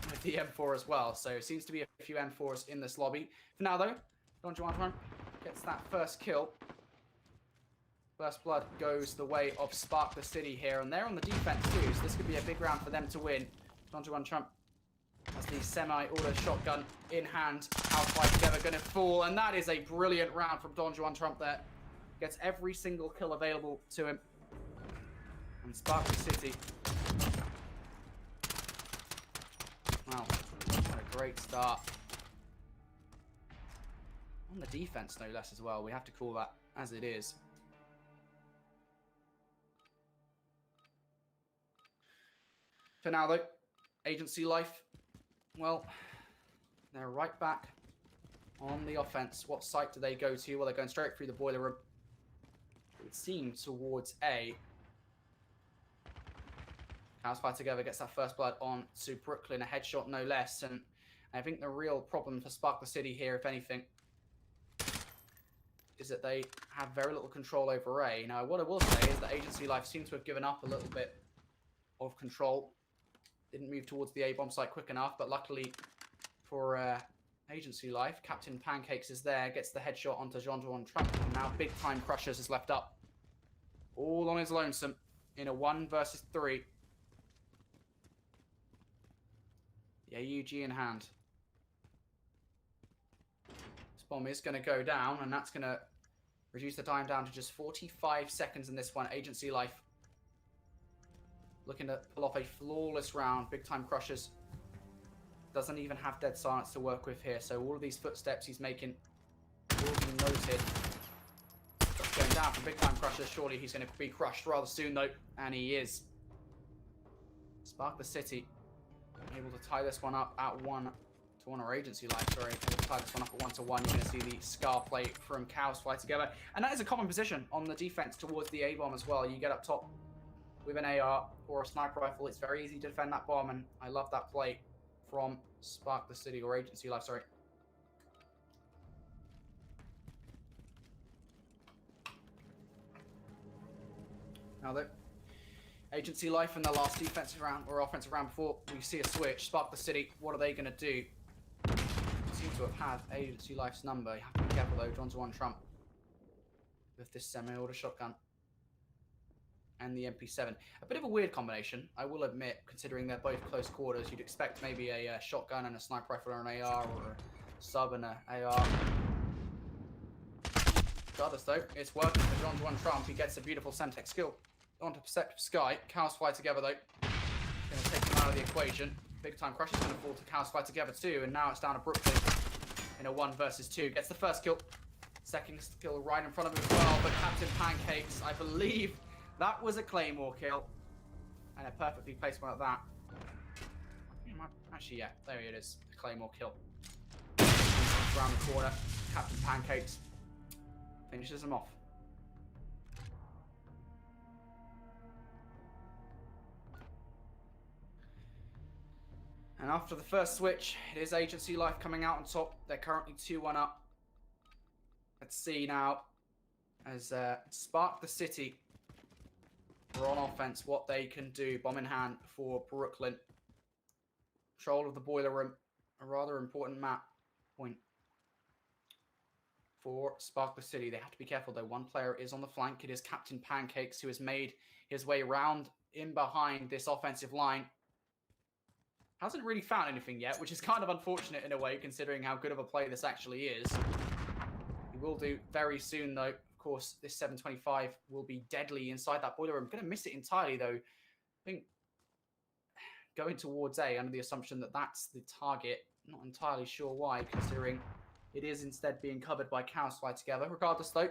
with the M4 as well. So it seems to be a few M4s in this lobby. For now though, Don Juan Trump gets that first kill. First blood goes the way of Spark the City here. And they're on the defense too. So this could be a big round for them to win. Don Juan Trump has the semi-auto shotgun in hand. House fight together, going to fall. And that is a brilliant round from Don Juan Trump there. Gets every single kill available to him. And Spark the City. Wow, what a great start. On the defense, no less, as well. We have to call that as it is. For now, though, Agency Life, well, they're right back on the offense. What site do they go to? Well, they're going straight through the boiler room. It would seem towards A. Cows fight together, gets that first blood on to Brooklyn, a headshot no less. And I think the real problem for Spark the City here, if anything, is that they have very little control over A. Now, what I will say is that Agency Life seems to have given up a little bit of control. Didn't move towards the A-bomb site quick enough, but luckily for Agency Life, Captain Pancakes is there, gets the headshot onto Don Juan Trump, and now big time Crushers is left up. All on his lonesome in a 1 versus 3. The AUG in hand. This bomb is going to go down, and that's going to reduce the time down to just 45 seconds in this one. Agency Life looking to pull off a flawless round. Big time Crushers. Doesn't even have dead silence to work with here. So all of these footsteps he's making will be noted. Going down from Big time Crushers. Surely he's going to be crushed rather soon though. And he is. Spark the City able to tie this one up at 1-1, or Agency Life, sorry. Able to tie this one up at 1-1. You're going to see the scar plate from Cows fly together. And that is a common position on the defense towards the A-bomb as well. You get up top with an AR or a sniper rifle. It's very easy to defend that bomb, and I love that play from Spark the City, or Agency Life, sorry. Now though, Agency Life in the last defensive round or offensive round before we see a switch. Spark the City, what are they going to do? Seem to have had Agency Life's number. You have to be careful though. Don Juan Trump with this semi-auto shotgun and the MP7. A bit of a weird combination, I will admit, considering they're both close quarters. You'd expect maybe a shotgun and a sniper rifle or an AR, or a sub and an AR. Regardless though, it's working for Don Juan Trump. He gets a beautiful Semtex skill onto Perceptive Sky. Cows fly together though. Going to take him out of the equation. Big time Crush is going to fall to Cows fly together too, and now it's down to Brooklyn in a 1 versus 2. Gets the first kill. Second kill right in front of him as well, but Captain Pancakes, I believe that was a Claymore kill. And a perfectly placed one at that. Actually, yeah, there it is. A Claymore kill. Around the corner. Captain Pancakes finishes him off. And after the first switch, it is Agency Life coming out on top. They're currently 2-1 up. Let's see now, as Spark the City are on offense, what they can do. Bomb in hand for Brooklyn. Control of the boiler room, a rather important map point for Spark the City. They have to be careful, though. One player is on the flank. It is Captain Pancakes, who has made his way around in behind this offensive line. Hasn't really found anything yet, which is kind of unfortunate in a way, considering how good of a play this actually is. He will do very soon, though. Of course, this 725 will be deadly inside that boiler room. I'm going to miss it entirely, though. I think going towards A under the assumption that that's the target. Not entirely sure why, considering it is instead being covered by cows fly together. Regardless, though,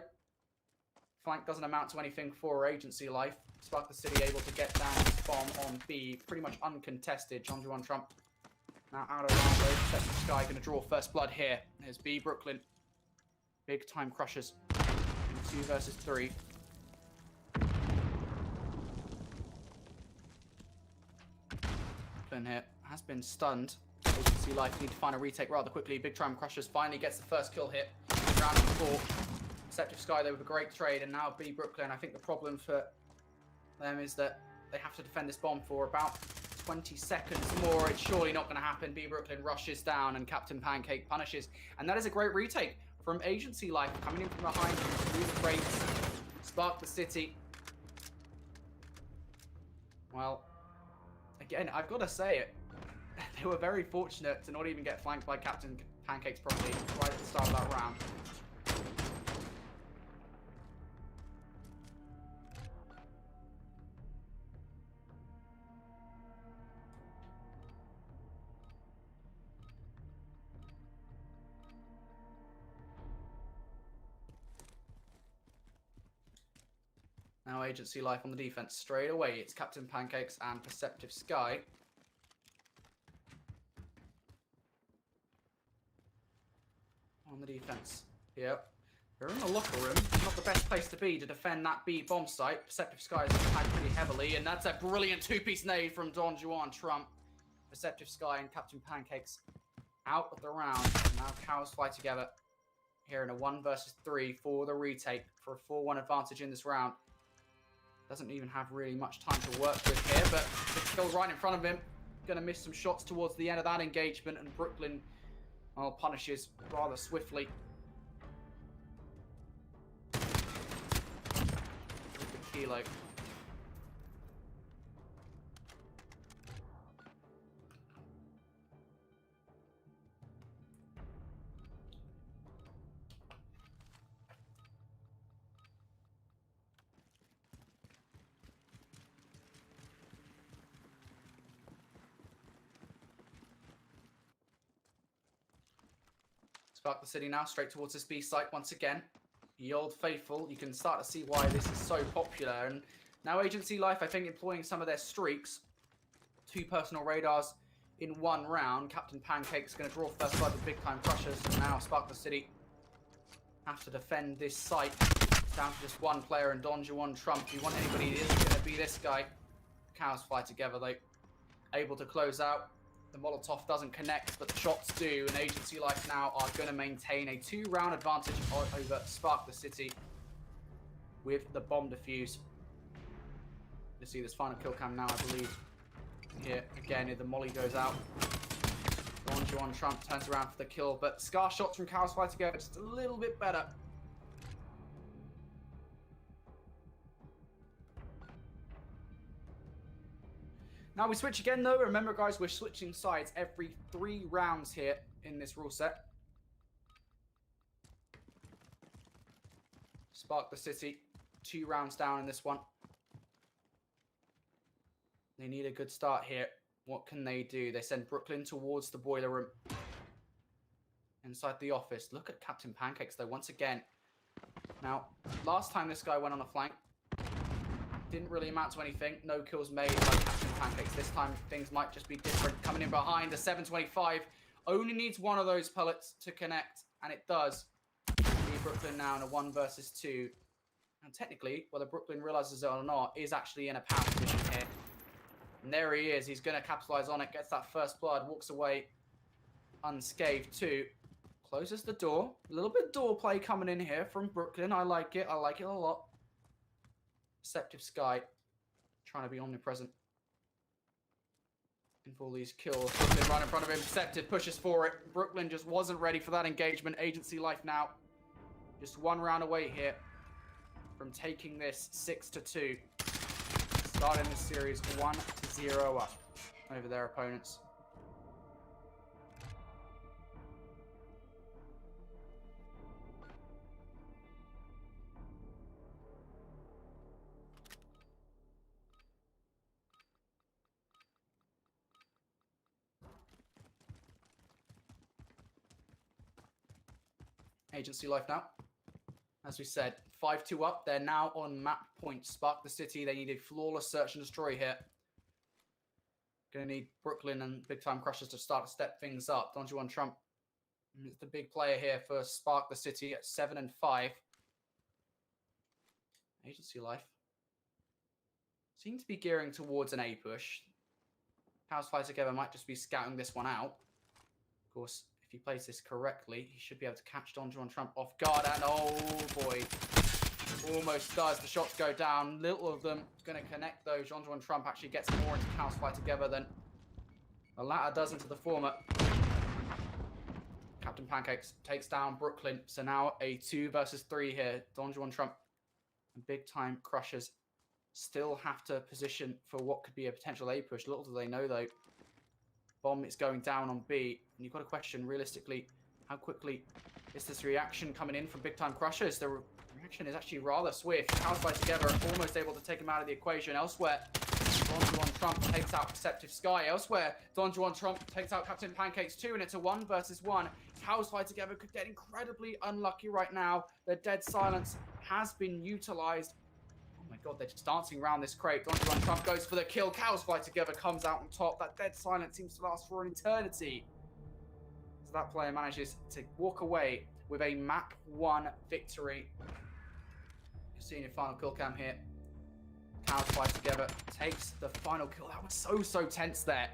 flank doesn't amount to anything for Agency Life. Spark the City able to get down this bomb on B, pretty much uncontested. John Juan Trump now out of round though. Perceptive Sky going to draw first blood here. There's B Brooklyn. Big time crushers. 2 versus 3. Brooklyn here has been stunned. Agency Life need to find a retake rather quickly. Big time crushers finally gets the first kill hit. Round 4. Perceptive Sky though with a great trade, and now B Brooklyn. I think the problem for them is that they have to defend this bomb for about 20 seconds more. It's surely not going to happen. B Brooklyn rushes down and Captain Pancake punishes, and that is a great retake from Agency Life coming in from behind through the crates. Spark the City. Well, again, I've got to say it. They were very fortunate to not even get flanked by Captain Pancakes properly right at the start of that round. Now Agency Life on the defense straight away. It's Captain Pancakes and Perceptive Sky. On the defense. Yep. They're in the locker room. Not the best place to be to defend that B bomb site. Perceptive Sky is attacked pretty heavily, and that's a brilliant two-piece nade from Don Juan Trump. Perceptive Sky and Captain Pancakes out of the round. Now cows fly together here in a 1 versus 3 for the retake for a 4-1 advantage in this round. Doesn't even have really much time to work with here, but the kill right in front of him. Going to miss some shots towards the end of that engagement, and Brooklyn punishes rather swiftly. With the kilo. Spark the City now, straight towards this B site once again. The Old Faithful, you can start to see why this is so popular. And now Agency Life, I think, employing some of their streaks. 2 personal radars in 1 round. Captain Pancake's going to draw first blood with big time crushers. And now Spark the City have to defend this site. It's down to just 1 player, and Don Juan Trump. If you want anybody, it isn't going to be this guy. Cows fly together, though. Able to close out. The Molotov doesn't connect, but the shots do, and Agency Life now are going to maintain a 2-round advantage over Spark the City with the bomb defuse. You see this final kill cam now, I believe. Here, again, the molly goes out. Don Juan Trump turns around for the kill, but Scar shots from Cows fly together just a little bit better. Now we switch again though. Remember guys, we're switching sides every 3 rounds here in this rule set. Spark the City, 2 rounds down in this one. They need a good start here. What can they do? They send Brooklyn towards the boiler room. Inside the office. Look at Captain Pancakes though, once again. Now, last time this guy went on a flank, didn't really amount to anything. No kills made by Captain Pancakes. This time, things might just be different. Coming in behind, the 725 only needs 1 of those pellets to connect, and it does. Brooklyn now in a 1 versus 2. And technically, whether Brooklyn realizes it or not, is actually in a power position here. And there he is. He's going to capitalize on it. Gets that first blood. Walks away unscathed too. Closes the door. A little bit of door play coming in here from Brooklyn. I like it. I like it a lot. Perceptive Sky trying to be omnipresent in for all these kills. Brooklyn right in front of him. Perceptive pushes for it. Brooklyn just wasn't ready for that engagement. Agency Life now Just one round away here from taking this 6-2. Starting this series 1-0 up over their opponents. Agency Life now. As we said, 5-2 up. They're now on map point. Spark the City. They need a flawless search and destroy here. Going to need Brooklyn and Big Time Crushers to start to step things up. Don Juan Trump is the big player here for Spark the City at 7-5. Agency Life seem to be gearing towards an A push. Cows Fly Together might just be scouting this one out. Of course, if he plays this correctly, he should be able to catch Don Juan Trump off guard. And oh boy, almost does. The shots go down. Little of them going to connect though. Don Juan Trump actually gets more into Cows Fly Together than the latter does into the former. Captain Pancakes takes down Brooklyn. So now a 2 versus 3 here. Don Juan Trump and Big Time Crushers still have to position for what could be a potential A push. Little do they know though, bomb is going down on B. And you've got to question realistically, how quickly is this reaction coming in from Big Time Crushers? The reaction is actually rather swift. Cows Fly Together are almost able to take him out of the equation. Elsewhere, Don Juan Trump takes out Perceptive Sky. Elsewhere, Don Juan Trump takes out Captain Pancakes too, and it's a 1 versus 1. Cows Fly Together could get incredibly unlucky right now. Their dead silence has been utilized. Oh my god, they're just dancing around this crate. Don Juan Trump goes for the kill. Cows Fly Together comes out on top. That dead silence seems to last for an eternity. So that player manages to walk away with a map 1 victory. You're seeing your final kill cam here. Cows Fly Together takes the final kill. That was so tense there.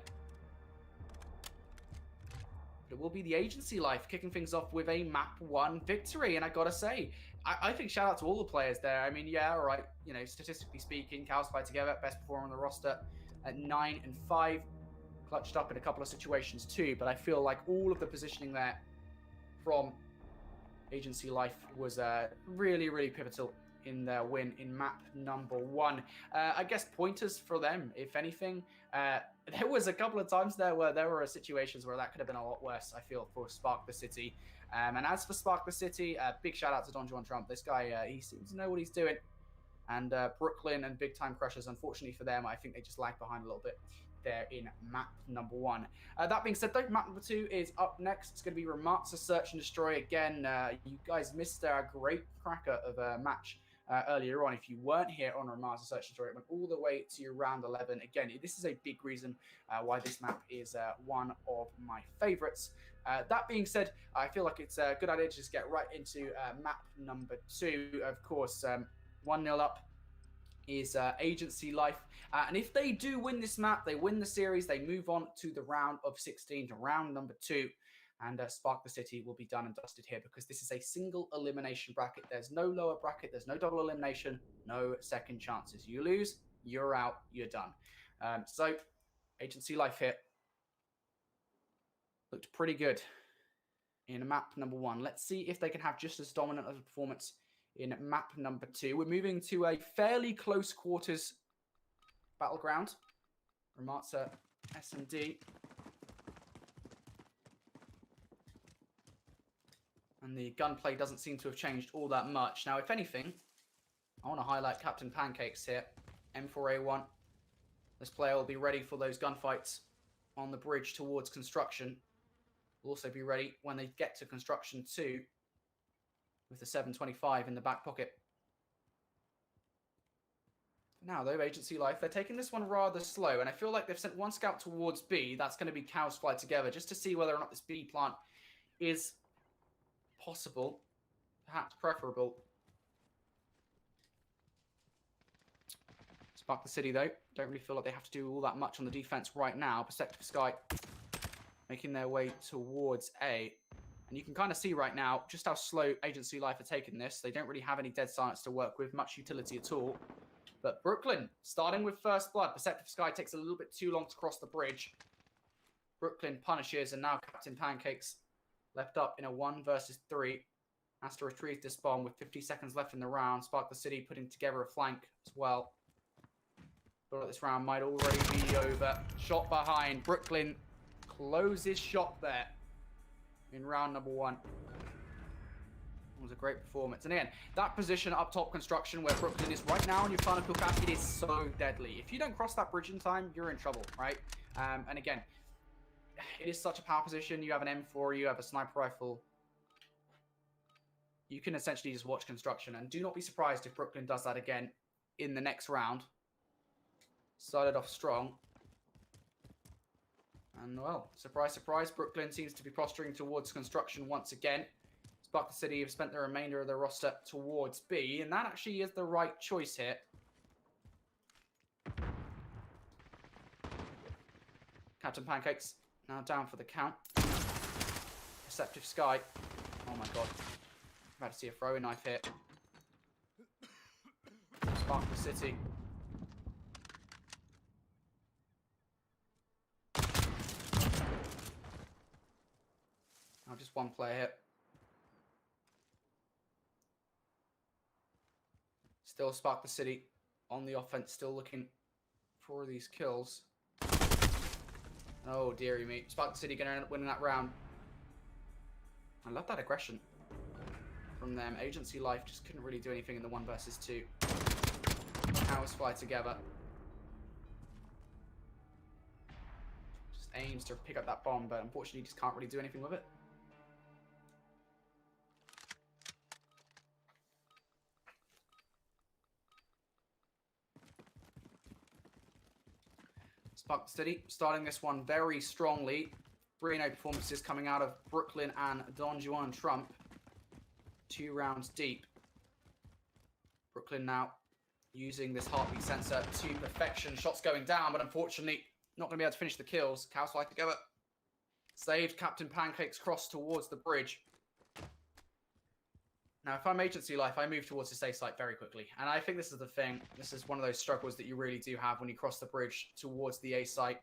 But it will be the Agency Life kicking things off with a map 1 victory. And I gotta say, I think shout out to all the players there. I mean, yeah, all right. You know, statistically speaking, Cows Fly Together, best performer on the roster at 9-5. Clutched up in a couple of situations too. But I feel like all of the positioning there from Agency Life was really pivotal in their win in map number 1. I guess pointers for them, if anything. There was a couple of times there where there were situations where that could have been a lot worse, I feel, for Spark the City. And as for Spark the City, big shout out to Don Juan Trump. This guy, he seems to know what he's doing. And Brooklyn and Big Time Crushers, unfortunately for them, I think they just lag behind a little bit there in map number 1. That being said, though, map number 2 is up next. It's going to be Ramatsa Search and Destroy again. You guys missed a great cracker of a match earlier on. If you weren't here on Ramatsa Search and Destroy, it went all the way to round 11. Again, this is a big reason why this map is one of my favorites. That being said, I feel like it's a good idea to just get right into map number 2. Of course, 1-0 up is Agency Life. And if they do win this map, they win the series, they move on to the round of 16, to round number 2. And Spark the City will be done and dusted here because this is a single elimination bracket. There's no lower bracket. There's no double elimination. No second chances. You lose, you're out, you're done. So Agency Life here looked pretty good in map number 1. Let's see if they can have just as dominant of a performance in map number 2. We're moving to a fairly close quarters battleground. Ramatsa S&D. And the gunplay doesn't seem to have changed all that much. Now, if anything, I want to highlight Captain Pancakes here. M4A1. This player will be ready for those gunfights on the bridge towards construction. Will also be ready when they get to construction 2 with the 725 in the back pocket. Now, though, Agency Life, they're taking this one rather slow. And I feel like they've sent one scout towards B. That's going to be Cows Fly Together, just to see whether or not this B plant is possible, perhaps preferable. Spark the City, though, don't really feel like they have to do all that much on the defense right now. Perceptive Sky making their way towards A. And you can kind of see right now just how slow Agency Life are taking this. They don't really have any dead silence to work with, much utility at all. But Brooklyn, starting with first blood. Perceptive Sky takes a little bit too long to cross the bridge. Brooklyn punishes, and now Captain Pancakes left up in a 1 versus 3. Has to retrieve this bomb with 50 seconds left in the round. Spark the City putting together a flank as well. But this round might already be over. Shot behind. Brooklyn closes shop there in round number 1. It was a great performance. And again, that position up top construction where Brooklyn is right now on your final kill count, it is so deadly. If you don't cross that bridge in time, you're in trouble, right? And again, it is such a power position. You have an M4, you have a sniper rifle. You can essentially just watch construction. And do not be surprised if Brooklyn does that again in the next round. Started off strong. And well, surprise, surprise, Brooklyn seems to be posturing towards construction once again. Spark the City have spent the remainder of their roster towards B, and that actually is the right choice here. Captain Pancakes now down for the count. Deceptive Sky. Oh my god. About to see a throwing knife here. Spark the City. Now just one player here. Still Spark the City on the offense, still looking for these kills. Oh, dearie me. Spark the City going to end up winning that round. I love that aggression from them. Agency Life just couldn't really do anything in the 1 versus 2. Cows fly together. Just aims to pick up that bomb, but unfortunately just can't really do anything with it. Spark the City starting this one very strongly. 3-0 performances coming out of Brooklyn and Don Juan Trump. 2 rounds deep. Brooklyn now using this heartbeat sensor to perfection. Shots going down, but unfortunately not going to be able to finish the kills. Cows fly together. Saved. Captain Pancakes cross towards the bridge. Now, if I'm Agency Life, I move towards the safe site very quickly. And I think this is the thing. This is one of those struggles that you really do have when you cross the bridge towards the A site.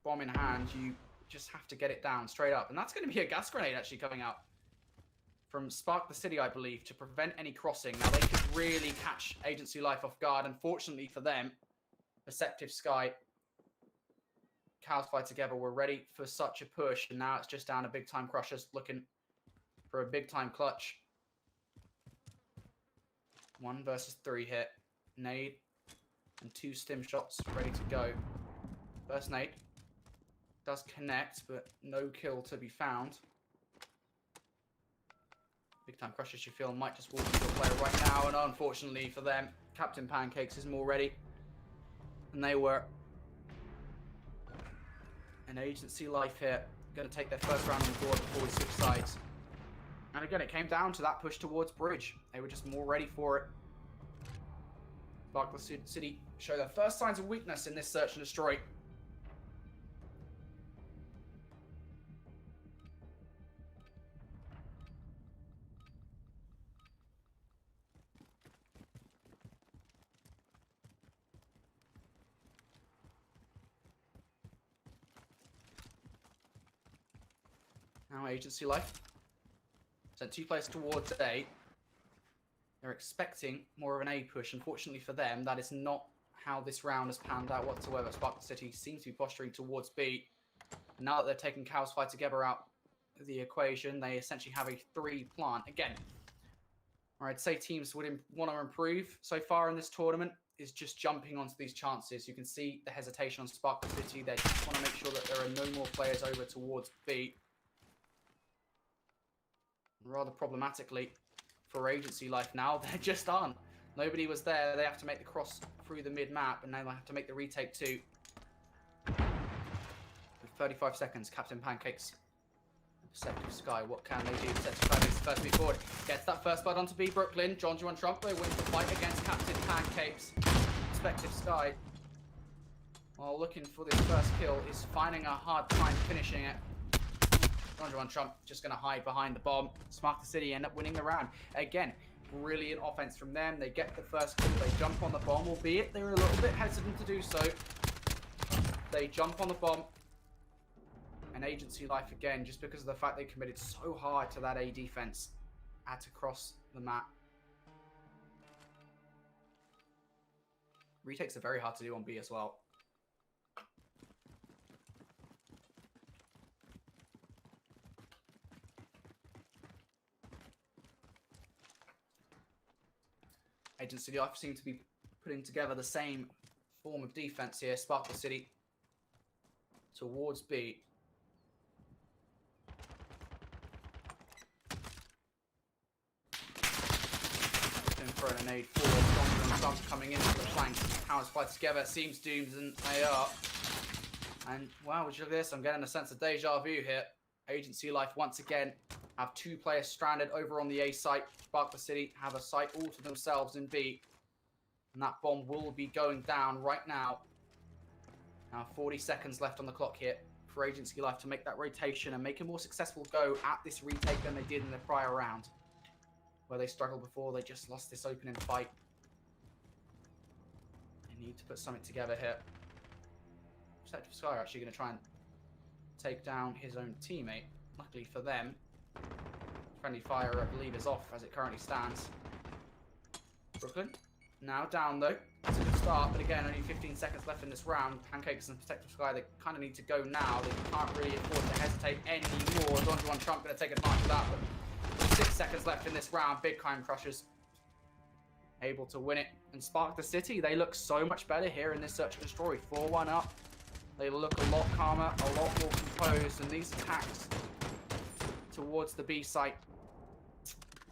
Bomb in hand, you just have to get it down straight up. And that's going to be a gas grenade actually coming out from Spark the City, I believe, to prevent any crossing. Now, they could really catch Agency Life off guard. Unfortunately for them, Deceptive Sky, Cows Fly Together were ready for such a push. And now it's just down to Big Time Crushers looking for a big-time clutch. 1 versus 3 hit. Nade and 2 stim shots ready to go. First nade does connect, but no kill to be found. Big-time Crushers, you feel, might just walk into a player right now, and unfortunately for them, Captain Pancakes is more ready than they were. An Agency Life here, going to take their first round on the board before we switch sides. And again, it came down to that push towards bridge. They were just more ready for it. Spark the City show their first signs of weakness in this search and destroy. Now Agency Life sent 2 players towards A. They're expecting more of an A push. Unfortunately for them, that is not how this round has panned out whatsoever. Spark the City seems to be posturing towards B. And now that they're taking Cows Fly Together out of the equation, they essentially have a 3 plant. Again, I'd say teams would want to improve so far in this tournament is just jumping onto these chances. You can see the hesitation on Spark the City. They just want to make sure that there are no more players over towards B. Rather problematically for Agency Life now, they're just on. Nobody was there. They have to make the cross through the mid-map, and now they have to make the retake too. With 35 seconds, Captain Pancakes, Deceptive Sky, what can they do? Deceptive Sky makes the first move forward. Gets that first blood onto B. Brooklyn. John Juan Trump wins the fight against Captain Pancakes. Deceptive Sky, while looking for this first kill, is finding a hard time finishing it. John Juan Trump just going to hide behind the bomb. Spark the City end up winning the round. Again, brilliant offense from them. They get the first kill. They jump on the bomb, albeit they're a little bit hesitant to do so. They jump on the bomb And Agency Life again, just because of the fact they committed so hard to that A defense, had to cross the map. Retakes are very hard to do on B as well. Agency Life seem to be putting together the same form of defense here. Sparkle City towards B. For a nade forward, Trump coming into the flank. Powers fight together, seems doomed, and they are. And wow, would you look at this? I'm getting a sense of deja vu here. Agency Life once again have 2 players stranded over on the A site. Sparkle City have a site all to themselves in B. And that bomb will be going down right now. Now 40 seconds left on the clock here for Agency Life to make that rotation and make a more successful go at this retake than they did in the prior round, where they struggled before. They just lost this opening fight. They need to put something together here. Protective Sky are actually going to try and take down his own teammate. Luckily for them, friendly fire, I believe, is off as it currently stands. Brooklyn now down though. It's a good start, but again, only 15 seconds left in this round. Pancakes and Protective Sky, they kind of need to go now. They can't really afford to hesitate anymore. Donjuan Trump going to take advantage of that, but 6 seconds left in this round. Big Time Crushers able to win it and spark the city. They look so much better here in this search and destroy. 4-1 up. They look a lot calmer, a lot more composed, and these attacks towards the B site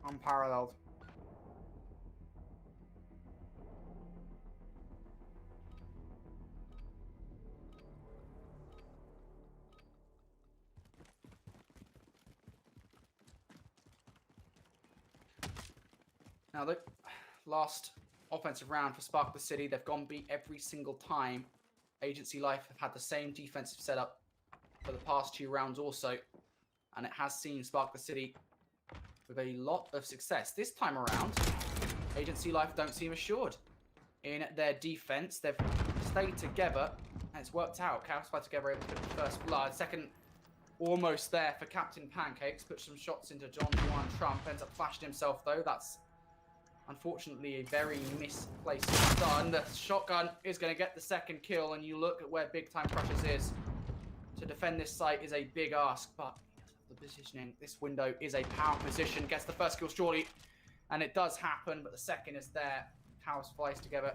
unparalleled. Now, the last offensive round for Spark the City, they've gone beat every single time. Agency Life have had the same defensive setup for the past 2 rounds also, and it has seen Spark the City with a lot of success. This time around, Agency Life don't seem assured in their defense. They've stayed together, and it's worked out. Chaos Fight together able to get the first blood. Second, almost there for Captain Pancakes. Put some shots into John Juan Trump. Ends up flashing himself, though. That's unfortunately a very misplaced stun. The shotgun is going to get the second kill, and you look at where Big Time Crushers is. To defend this site is a big ask, but the positioning, this window is a power position. Gets the first kill surely, and it does happen, but the second is there. Powers flies together,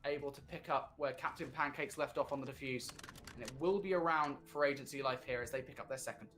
able to pick up where Captain Pancakes left off on the defuse. And it will be a round for Agency Life here as they pick up their second.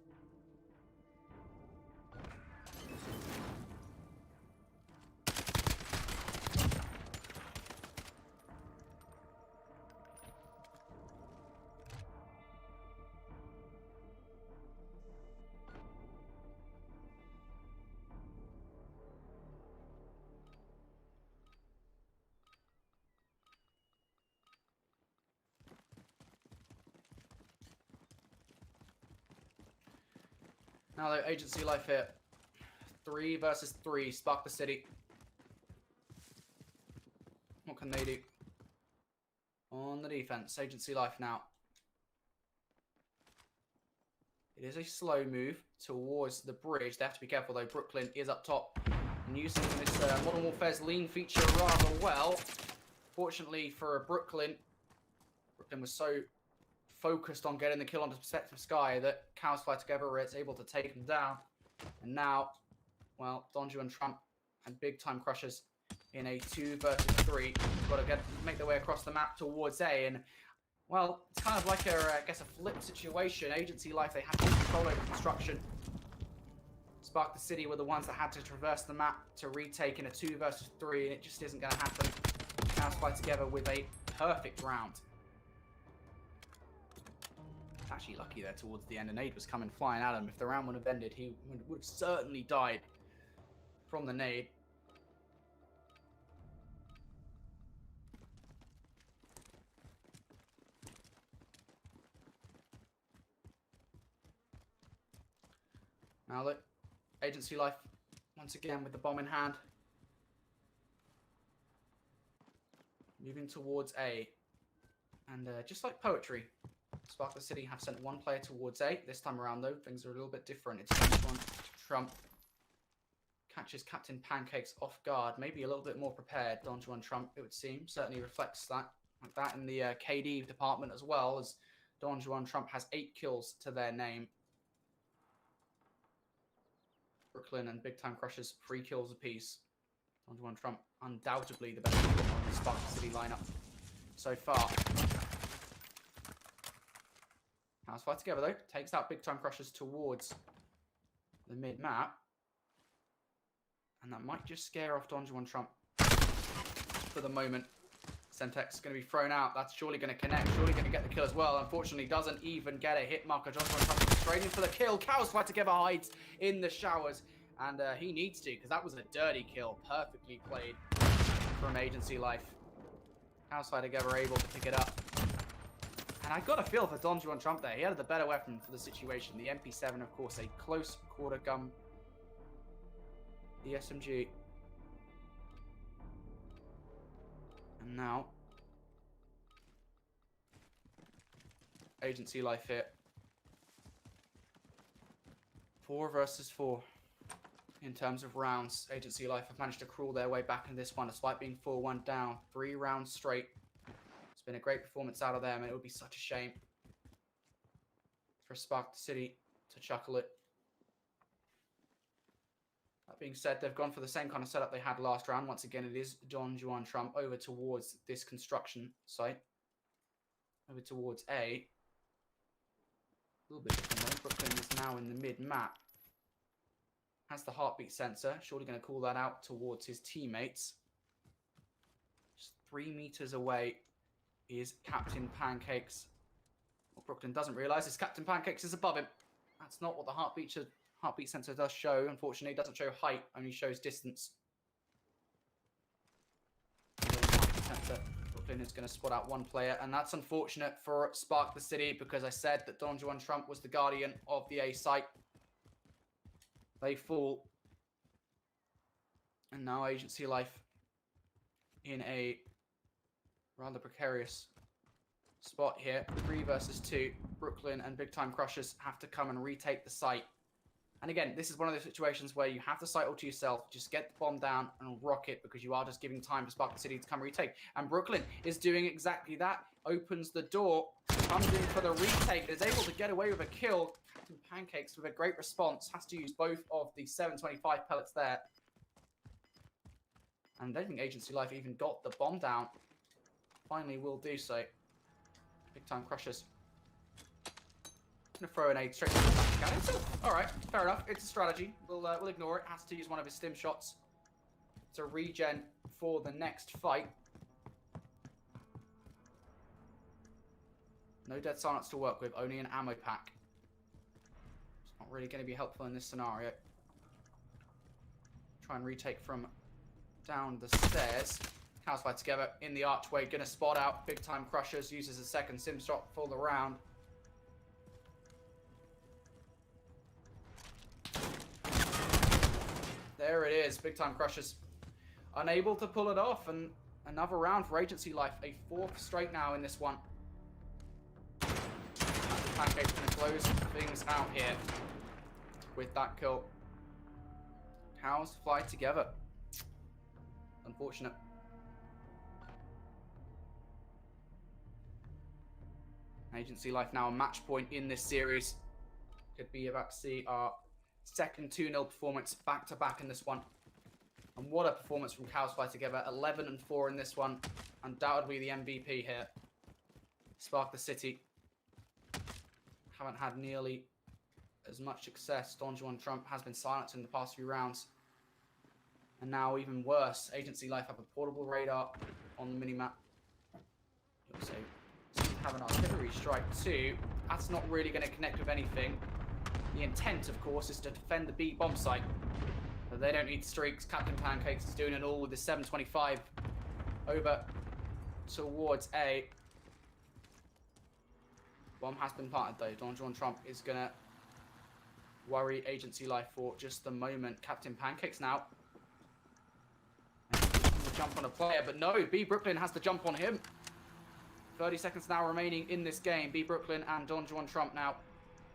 Now though, Agency Life here. 3 versus 3, Spark the City. What can they do? On the defense, Agency Life now. It is a slow move towards the bridge. They have to be careful though. Brooklyn is up top and using this Modern Warfare's lean feature rather well. Fortunately for Brooklyn was so focused on getting the kill onto Protective Sky that Cows Fly Together is able to take him down. And now, well, Donju and Trump and Big Time Crushers in a 2 versus 3. Got to make their way across the map towards A. And, well, it's kind of like I guess a flip situation. Agency Life, they had to control over construction. Spark the City were the ones that had to traverse the map to retake in a 2 versus 3, and it just isn't going to happen. Cows Fly Together with a perfect round. Actually lucky there towards the end, and nade was coming flying at him. If the round would have ended, he would have certainly died from the nade. Now look, Agency Life once again with the bomb in hand, moving towards A, and just like poetry, Spark the City have sent one player towards A. This time around, though, things are a little bit different. It's Don Trump catches Captain Pancakes off guard, maybe a little bit more prepared. Don Juan Trump, it would seem, certainly reflects that. Like that in the KD department as well, as Don Juan Trump has 8 kills to their name. Brooklyn and Big Time Crushers 3 kills apiece. Don Juan Trump, undoubtedly the best on the Spark City lineup so far. House fight together though, takes out Big Time Crushers towards the mid-map. And that might just scare off Don Juan Trump for the moment. Semtex is going to be thrown out. That's surely going to connect, surely going to get the kill as well. Unfortunately, doesn't even get a hit marker. Don Juan Trump straight in for the kill. Cows fight together hides in the showers. And he needs to, because that was a dirty kill. Perfectly played from Agency Life. Cows fight together able to pick it up. And I got a feel for Don Juan Trump there. He had the better weapon for the situation. The MP7, of course, a close quarter gun. The SMG. And now, Agency Life here. 4 versus 4 in terms of rounds. Agency Life have managed to crawl their way back in this one, despite being 4-1 down. 3 rounds straight. It's been a great performance out of them, and it would be such a shame for Spark the City to chuckle it. That being said, they've gone for the same kind of setup they had last round. Once again, it is Don Juan Trump over towards this construction site. Over towards A. A little bit different though. Brooklyn is now in the mid-map. Has the heartbeat sensor. Surely going to call that out towards his teammates. Just 3 meters away is Captain Pancakes. What Brooklyn doesn't realise is Captain Pancakes is above him. That's not what the heartbeat sensor does show. Unfortunately, it doesn't show height, only shows distance. Brooklyn is going to spot out 1 player, and that's unfortunate for Spark the City, because I said that Don Juan Trump was the guardian of the A site. They fall. And now Agency Life in a rather precarious spot here. 3 versus 2. Brooklyn and Big Time Crushers have to come and retake the site. And again, this is one of those situations where you have the site all to yourself. Just get the bomb down and rock it, because you are just giving time for Spark the City to come retake. And Brooklyn is doing exactly that. Opens the door, comes in for the retake, is able to get away with a kill. Captain Pancakes with a great response. Has to use both of the 725 pellets there. And I don't think Agency Life even got the bomb down. Finally will do so. Big Time Crushers. Going to throw an aid straight to the back cannon. So, alright, fair enough. It's a strategy. We'll ignore it. Has to use one of his stim shots to regen for the next fight. No dead silence to work with, only an ammo pack. It's not really going to be helpful in this scenario. Try and retake from down the stairs. Cows fight together in the archway. Going to spot out Big Time Crushers. Uses a second sim shot for the round. There it is. Big Time Crushers unable to pull it off. And another round for Agency Life. A 4th straight now in this one. Pancake's going to close things out here with that kill. Cows fly together. Unfortunate. Agency Life now a match point in this series. Could be about to see our second 2-0 performance back-to-back in this one. And what a performance from Cows Fly Together. 11-4 in this one. Undoubtedly the MVP here. Spark the City. Haven't had nearly as much success. Don Juan Trump has been silenced in the past few rounds. And now even worse, Agency Life have a portable radar on the minimap. You also have an artillery strike too. That's not really going to connect with anything. The intent, of course, is to defend the B bomb site. But they don't need streaks. Captain Pancakes is doing it all with the 725 over towards A. Bomb has been planted though. Don Juan Trump is going to worry Agency Life for just a moment. Captain Pancakes now. Jump on a player, but no, B Brooklyn has to jump on him. 30 seconds now remaining in this game. B Brooklyn and Don Juan Trump now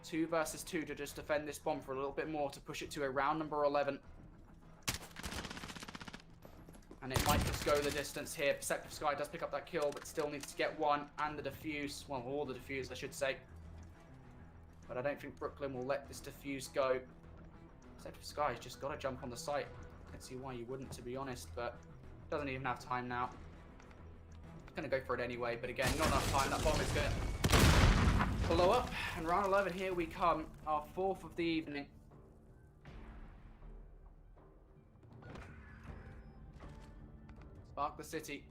2 versus 2 to just defend this bomb for a little bit more to push it to a round number 11. And it might just go the distance here. Perceptive Sky does pick up that kill, but still needs to get one and the defuse. Well, all the defuse, I should say. But I don't think Brooklyn will let this defuse go. Perceptive Sky's just got to jump on the site. I can see why you wouldn't, to be honest, but doesn't even have time now. He's going to go for it anyway, but again, not enough time. That bomb is going to blow up. And round 11, here we come. Our 4th of the evening. Spark the City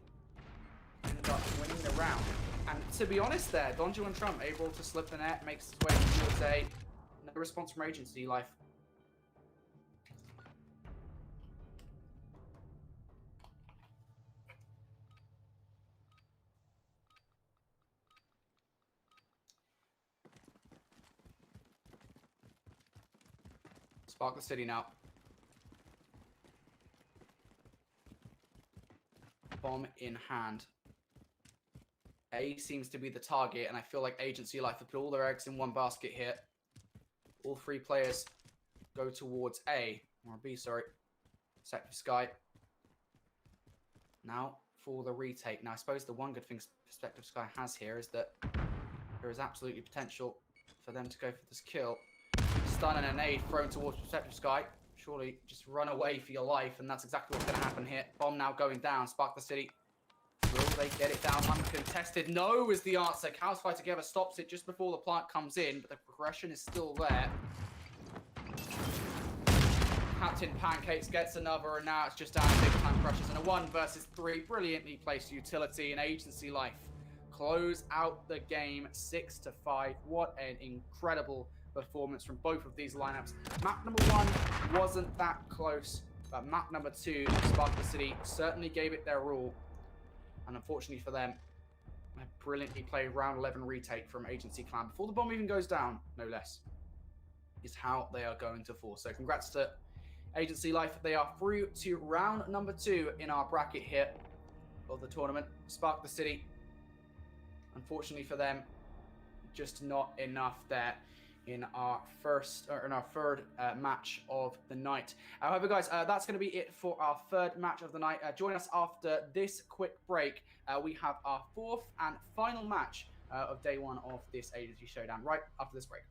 ended up winning the round. And to be honest there, Don Juan Trump able to slip the net, makes his way towards no response from Agency Life. Spark the City now. Bomb in hand. A seems to be the target, and I feel like Agency Life have put all their eggs in one basket here. All 3 players go towards A, or B, sorry. Perceptive Sky. Now for the retake. Now I suppose the one good thing Perspective Sky has here is that there is absolutely potential for them to go for this kill. Stun and a nade thrown towards Perceptive Sky. Surely just run away for your life, and that's exactly what's going to happen here. Bomb now going down. Spark the City. Will they get it down uncontested? No is the answer. Cows Fight Together stops it just before the plant comes in, but the progression is still there. Captain Pancakes gets another, and now it's just down to big time crushes. And a 1 versus 3. Brilliantly placed utility and Agency Life close out the game 6-5. What an incredible performance from both of these lineups. Map number 1 wasn't that close, but map number 2, Spark the City, certainly gave it their all. And unfortunately for them, a brilliantly played round 11 retake from Agency Clan before the bomb even goes down, no less, is how they are going to fall. So congrats to Agency Life. They are through to round number 2 in our bracket here of the tournament. Spark the City, unfortunately for them, just not enough there in our third match of the night. However, guys, that's going to be it for our 3rd match of the night. Join us after this quick break. We have our 4th and final match of day 1 of this Agency Showdown right after this break.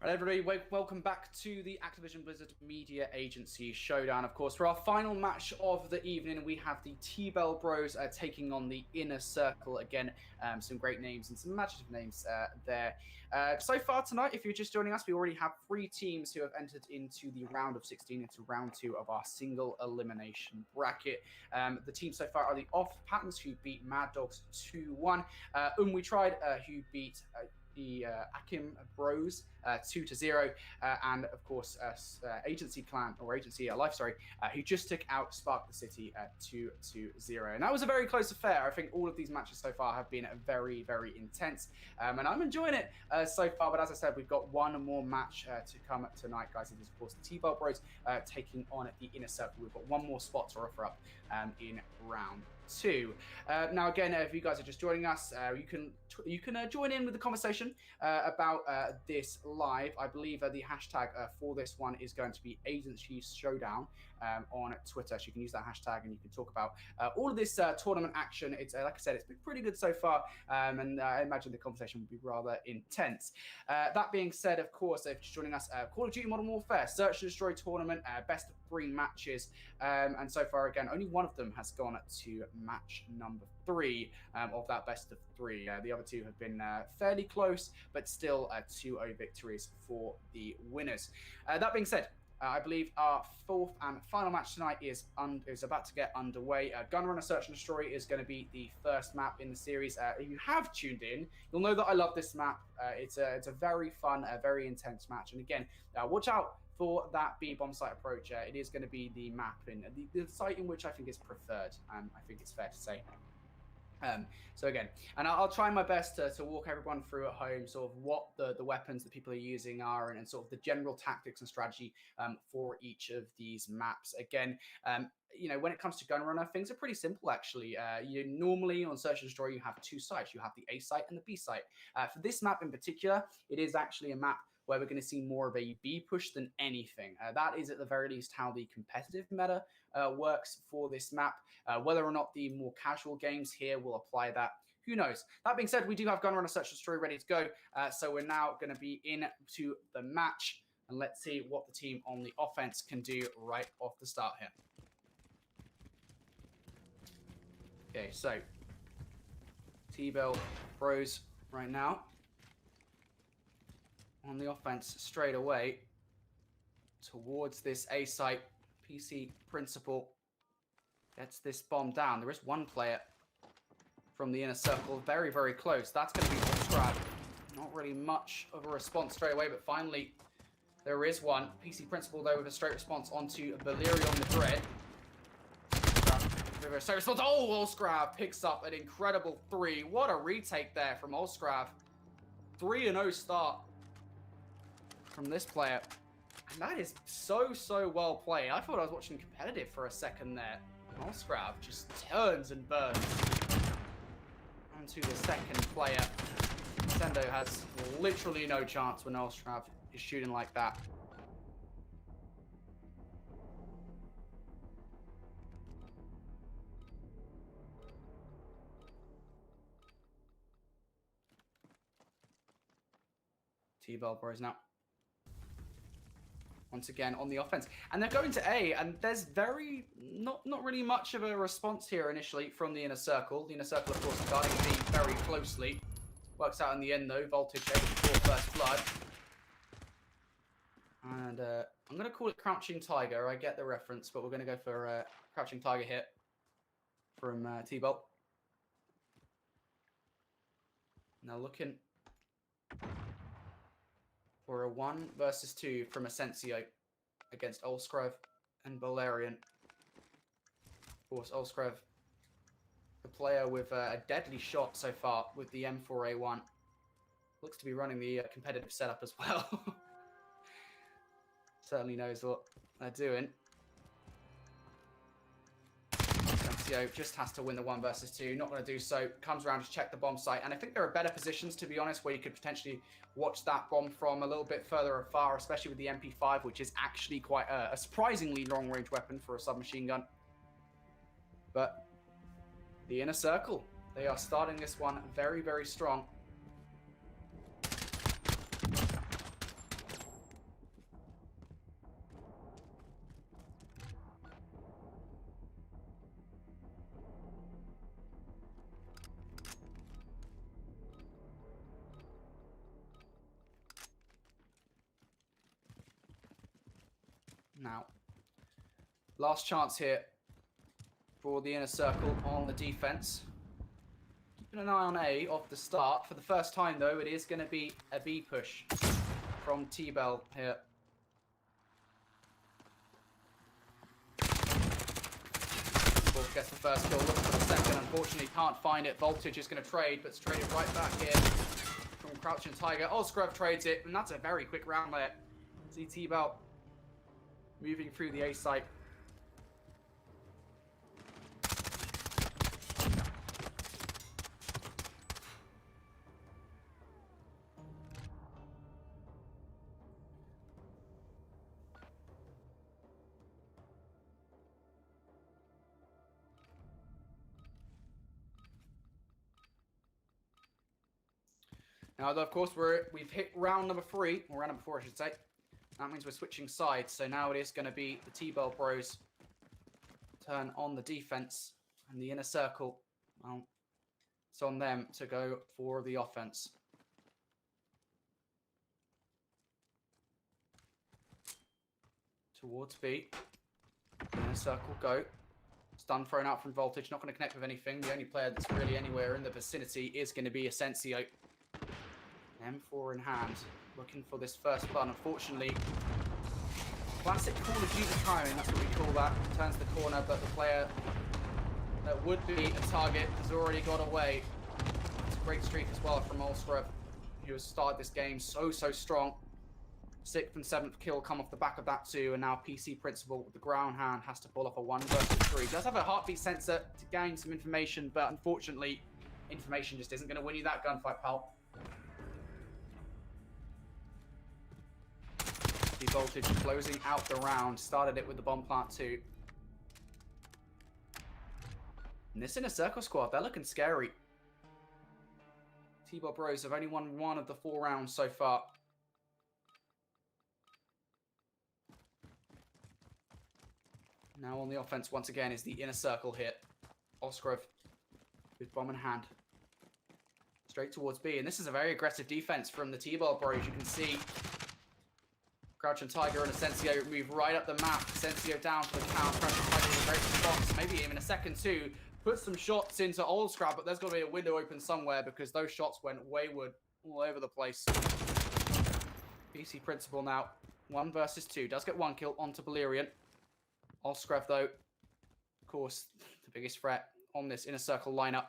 Right, everybody, welcome back to the Activision Blizzard Media Agency Showdown. Of course, for our final match of the evening, we have the T-Bell Bros taking on the Inner Circle. Again, some great names and some imaginative names there. So far tonight, if you're just joining us, we already have 3 teams who have entered into the round of 16, into round 2 of our single elimination bracket. The teams so far are the Off Patterns, who beat Mad Dogs 2-1. We tried, who beat the Akim Bros 2-0, and of course Agency Clan or Agency Life, sorry, who just took out Spark the City 2-0. And that was a very close affair. I think all of these matches so far have been very, very intense, and I'm enjoying it so far. But as I said, we've got one more match to come tonight, guys. It is of course the T-Bell Bros taking on the Inner Circle. We've got one more spot to offer up in round 2. Now again, if you guys are just joining us, you can join in with the conversation about this live. I believe the hashtag for this one is going to be Agency Showdown on Twitter, so you can use that hashtag and you can talk about all of this tournament action. It's like I said, it's been pretty good so far, and I imagine the conversation will be rather intense. That being said, of course, if you're just joining us, Call of Duty Modern Warfare Search and Destroy tournament, best of 3 matches, and so far again only one of them has gone to match number 3 of that best of 3. The other 2 have been fairly close, but still 2-0 victories for the winners. That being said, I believe our 4th and final match tonight is about to get underway. Gunrunner Search and Destroy is going to be the first map in the series. If you have tuned in, you'll know that I love this map. It's a very fun, very intense match. And again, watch out for that B bomb site approach. It is going to be the map in the site in which I think is preferred. I think it's fair to say. So again, and I'll try my best to walk everyone through at home sort of what the weapons that people are using are, and sort of the general tactics and strategy for each of these maps. Again, you know, when it comes to Gunrunner, things are pretty simple actually. You normally on Search and Destroy, you have 2 sites. You have the A site and the B site. For this map in particular, it is actually a map where we're going to see more of a B push than anything. That is at the very least how the competitive meta works for this map. Whether or not the more casual games here will apply that, who knows? That being said, we do have Gunrunner Search and Destroy ready to go. So we're now going to be into the match, and let's see what the team on the offense can do right off the start here. Okay, so T-Bell Bros right now on the offense straight away towards this A site. PC Principal gets this bomb down. There is one player from the Inner Circle, very, very close. That's going to be Scrab. Not really much of a response straight away, but finally there is one. PC Principal, though, with a straight response onto Valerion Madrid. Straight response. Oh, Olscrav picks up an incredible 3. What a retake there from Olscrav. 3-0 start from this player. And that is so well played. I thought I was watching competitive for a second there. Olscrav just turns and burns. On to the second player. Sendo has literally no chance when Olscrav is shooting like that. T-Bell Bros now. Once again on the offense, and they're going to A, and there's not really much of a response here initially from the Inner Circle. The Inner Circle, of course, guarding B very closely. Works out in the end though. Voltage able to score first blood, and I'm going to call it Crouching Tiger. I get the reference, but we're going to go for Crouching Tiger hit from T-Bell. Now looking for a 1 versus 2 from Asensio against Olscrev and Valerian. Of course, Olscrev, the player with a deadly shot so far with the M4A1. Looks to be running the competitive setup as well. Certainly knows what they're doing. Asensio just has to win the 1 versus 2. Not going to do so. Comes around to check the bomb site. And I think there are better positions, to be honest, where you could potentially watch that bomb from a little bit further afar, especially with the MP5, which is actually quite a surprisingly long-range weapon for a submachine gun. But the Inner Circle, they are starting this one very, very strong. Last chance here for the inner circle on the defense. Keeping an eye on A off the start. For the first time, though, it is going to be a B push from T-Bell here. Wolf gets the first kill, looks for the second. Unfortunately, can't find it. Voltage is going to trade, but it's traded right back here from Crouching Tiger. Oscrev trades it, and that's a very quick round there. See T-Bell moving through the A site. Now, of course, we've hit round number 3, or round number 4, I should say. That means we're switching sides. So now it is going to be the T-Bell Bros turn on the defense, and the inner circle. Well, it's on them to go for the offense. Towards B. Inner circle go. Stun thrown out from Voltage. Not going to connect with anything. The only player that's really anywhere in the vicinity is going to be Asensio. M4 in hand, looking for this first blood. Unfortunately, classic Call of Duty timing, that's what we call that. Turns the corner, but the player that would be a target has already got away. It's a great streak as well from Olskrev, who has started this game so strong. 6th and 7th kill come off the back of that too, and now PC Principal with the ground hand has to pull off a 1 versus 3. Does have a heartbeat sensor to gain some information, but unfortunately, information just isn't going to win you that gunfight, pal. Voltage closing out the round. Started it with the bomb plant too. And this inner circle squad, they're looking scary. T-Bell Bros have only won 1 of the 4 rounds so far. Now on the offense once again is the inner circle hit. Oscrev with bomb in hand. Straight towards B. And this is a very aggressive defense from the T-Bell Bros. You can see Crouching Tiger and Asensio move right up the map. Asensio down for the count. Crouching Tiger with a great response. Maybe even a second too. Put some shots into Oldscrab, but there's got to be a window open somewhere because those shots went wayward all over the place. PC Principal now. 1 versus 2. Does get 1 kill onto Balerian. Oldscrab though, of course, the biggest threat on this inner circle lineup.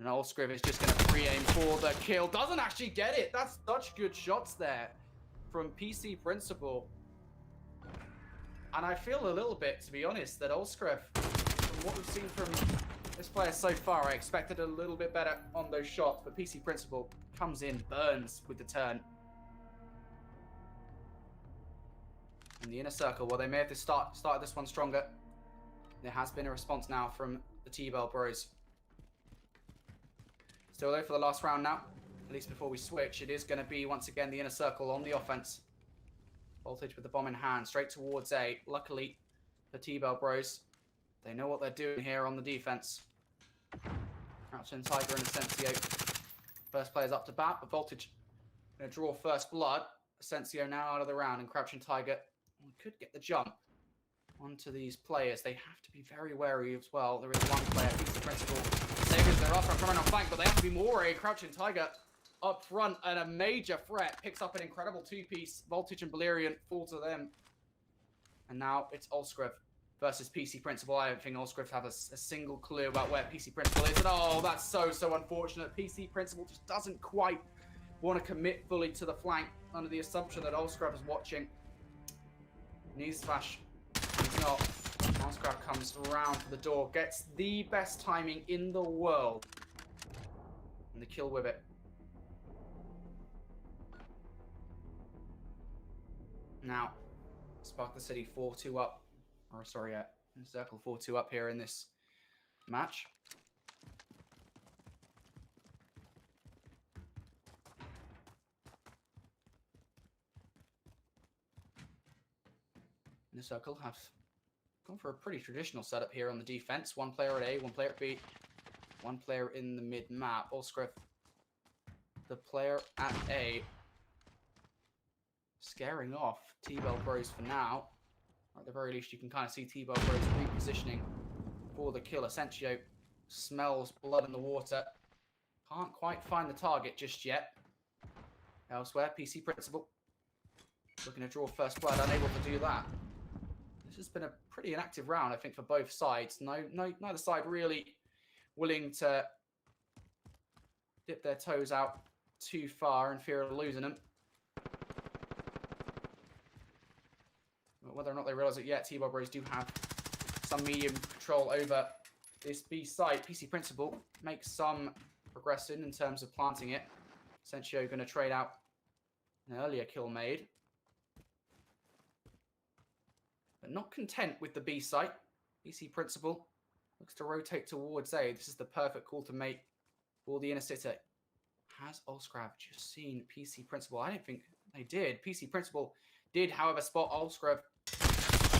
And Oldscrab is just going to pre-aim for the kill. Doesn't actually get it. That's such good shots there from PC Principal. And I feel a little bit, to be honest, that Olskrev, from what we've seen from this player so far, I expected a little bit better on those shots, but PC Principal comes in, burns with the turn. And the inner circle, well, they may have to started this one stronger. There has been a response now from the T-Bell Bros. Still though for the last round now. At least before we switch, it is going to be, once again, the inner circle on the offense. Voltage with the bomb in hand, straight towards A. Luckily, the T-Bell Bros, they know what they're doing here on the defense. Crouching Tiger and Asensio. First player's up to bat, but Voltage going to draw first blood. Asensio now out of the round, and Crouching Tiger could get the jump onto these players. They have to be very wary as well. There is one player, PC Principal. Saviors their offer coming on flank, but they have to be more wary. Crouching Tiger up front and a major threat. Picks up an incredible 2-piece. Voltage and Balerian fall to them. And now it's Olskrev versus PC Principal. I don't think Olskrev have a single clue about where PC Principal is. And oh, that's so unfortunate. PC Principal just doesn't quite want to commit fully to the flank under the assumption that Olskrev is watching. Newsflash, he's not. Olskrev comes around for the door, gets the best timing in the world. And the kill with it. Now, Spark the City 4-2 up. Or sorry, Circle 4-2 up here in this match. And the Circle have gone for a pretty traditional setup here on the defense. 1 player at A, 1 player at B, 1 player in the mid-map. Olskrev, the player at A, scaring off T-Bell Bros for now. At the very least, you can kind of see T-Bell Bros repositioning for the kill. Asensio smells blood in the water. Can't quite find the target just yet. Elsewhere, PC Principal looking to draw first blood, unable to do that. This has been a pretty inactive round, I think, for both sides. Neither side really willing to dip their toes out too far in fear of losing them. But whether or not they realize it yet, T-Bell Bros do have some medium control over this B site. PC Principal makes some progression in terms of planting it. Asensio going to trade out an earlier kill made. But not content with the B site. PC Principal looks to rotate towards A. This is the perfect call to make for the inner city. Has Olskrav just seen PC Principal? I don't think they did. PC Principal did, however, spot Olskrav.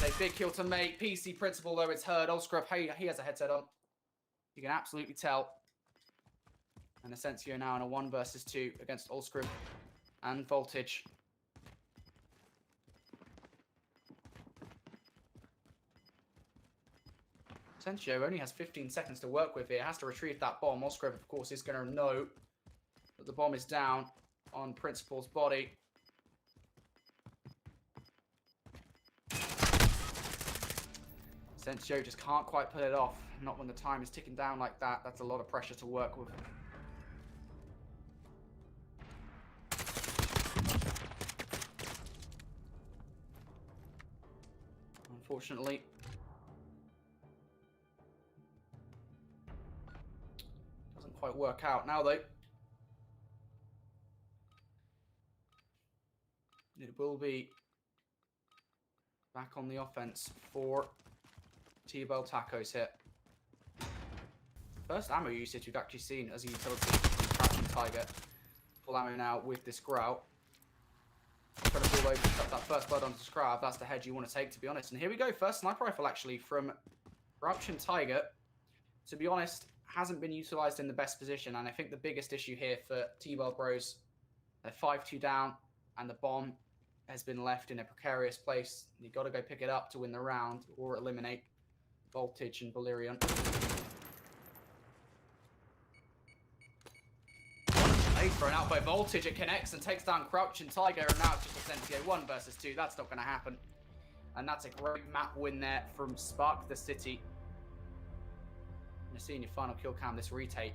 A big kill to make. PC Principal, though, it's heard. Olskrav, he has a headset on. You can absolutely tell. And Asensio now in a 1 versus 2 against Olskrav and Voltage. Asensio only has 15 seconds to work with here. Has to retrieve that bomb. Olskrav, of course, is going to know that the bomb is down on Principal's body. Asensio just can't quite pull it off. Not when the time is ticking down like that. That's a lot of pressure to work with. Unfortunately, doesn't quite work out now, though. It will be back on the offense for T-Bell Tacos here. First ammo usage we've actually seen as a utility from Crouching Tiger. Full ammo now with this Grout. Trying to pull over to cut that first blood onto Scrab. That's the head you want to take, to be honest. And here we go. First sniper rifle, actually, from Crouching Tiger. To be honest, hasn't been utilized in the best position. And I think the biggest issue here for T-Bell Bros, they're 5-2 down, and the bomb has been left in a precarious place. You've got to go pick it up to win the round or eliminate Voltage and Valerian. Thrown out by Voltage, it connects and takes down Crouching Tiger, and now it's just Asensio 1 versus 2. That's not going to happen. And that's a great map win there from Spark the City. You're seeing your final kill cam, this retake.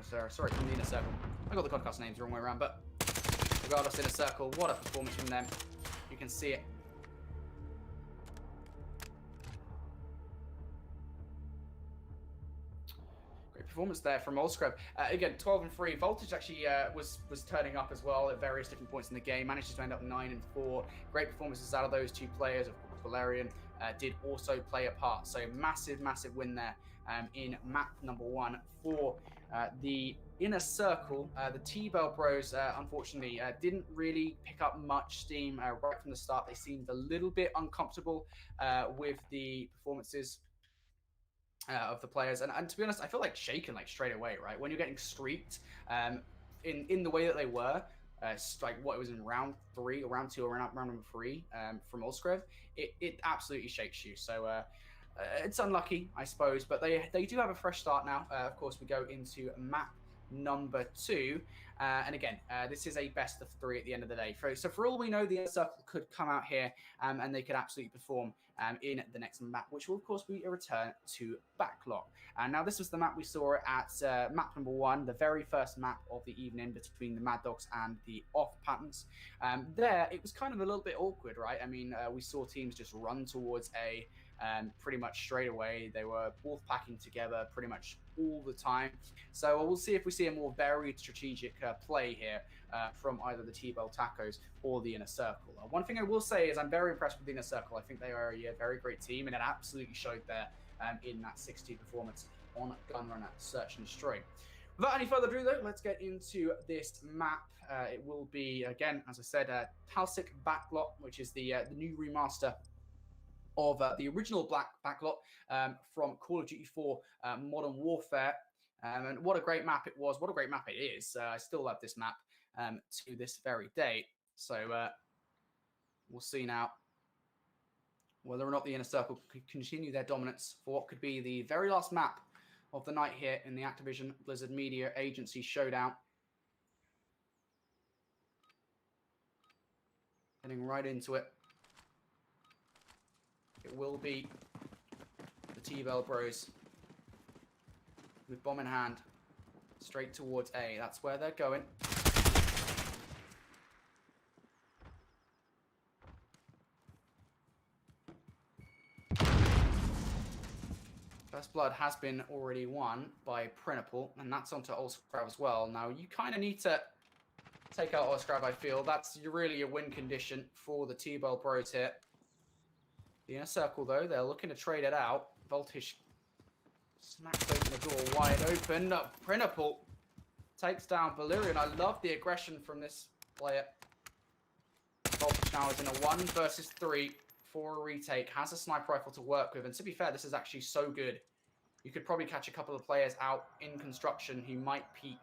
Sorry, from the Inner Circle. I got the podcast names the wrong way around, but regardless, Inner Circle, what a performance from them. You can see it. Performance there from Olskrav. Again, 12-3. Voltage actually was turning up as well at various different points in the game. Managed to end up 9-4. Great performances out of those two players. Of course, Valerian did also play a part. So massive win there in map number 1 for the Inner Circle. The T-Bell Bros, unfortunately, didn't really pick up much steam right from the start. They seemed a little bit uncomfortable with the performances of the players, and to be honest, I feel like shaken like straight away, right? When you're getting streaked in the way that they were, like what it was in round 3 or round 2 or round number 3 from Olskrav, it absolutely shakes you. So it's unlucky, I suppose, but they do have a fresh start now. Of course, we go into map number 2, and again, this is a best of 3 at the end of the day. So for all we know, the Inner Circle could come out here and they could absolutely perform in the next map, which will of course be a return to Backlot. And now this was the map we saw at map number 1, the very first map of the evening between the Mad Dogs and the Off Patterns. There, it was kind of a little bit awkward, right? I mean, we saw teams just run towards A pretty much straight away. They were wolf packing together pretty much all the time. So we'll see if we see a more varied strategic play here from either the T-Bell Tacos or the Inner Circle. One thing I will say is I'm very impressed with the Inner Circle. I think they are a very great team, and it absolutely showed there in that 6-2 performance on Gunrunner Search and Destroy. Without any further ado, though, let's get into this map. It will be, again, as I said, Talsic Backlot, which is the new remaster of the original Backlot from Call of Duty 4 Modern Warfare. And what a great map it was. What a great map it is. I still love this map to this very day. So we'll see now whether or not the Inner Circle could continue their dominance for what could be the very last map of the night here in the Activision Blizzard Media Agency Showdown. Getting right into it. It will be the T-Bell Bros with bomb in hand, straight towards A. That's where they're going. First blood has been already won by Prinapal, and that's onto Olscrav as well. Now, you kind of need to take out Olscrav, I feel. That's really a win condition for the T-Bell Bros here. The Inner Circle, though, they're looking to trade it out. Voltage smacks open the door wide open. Prinapal takes down Valyrian. I love the aggression from this player. Voltage now is in a 1 versus 3 for a retake. Has a sniper rifle to work with. And to be fair, this is actually so good. You could probably catch a couple of players out in construction. He might peek.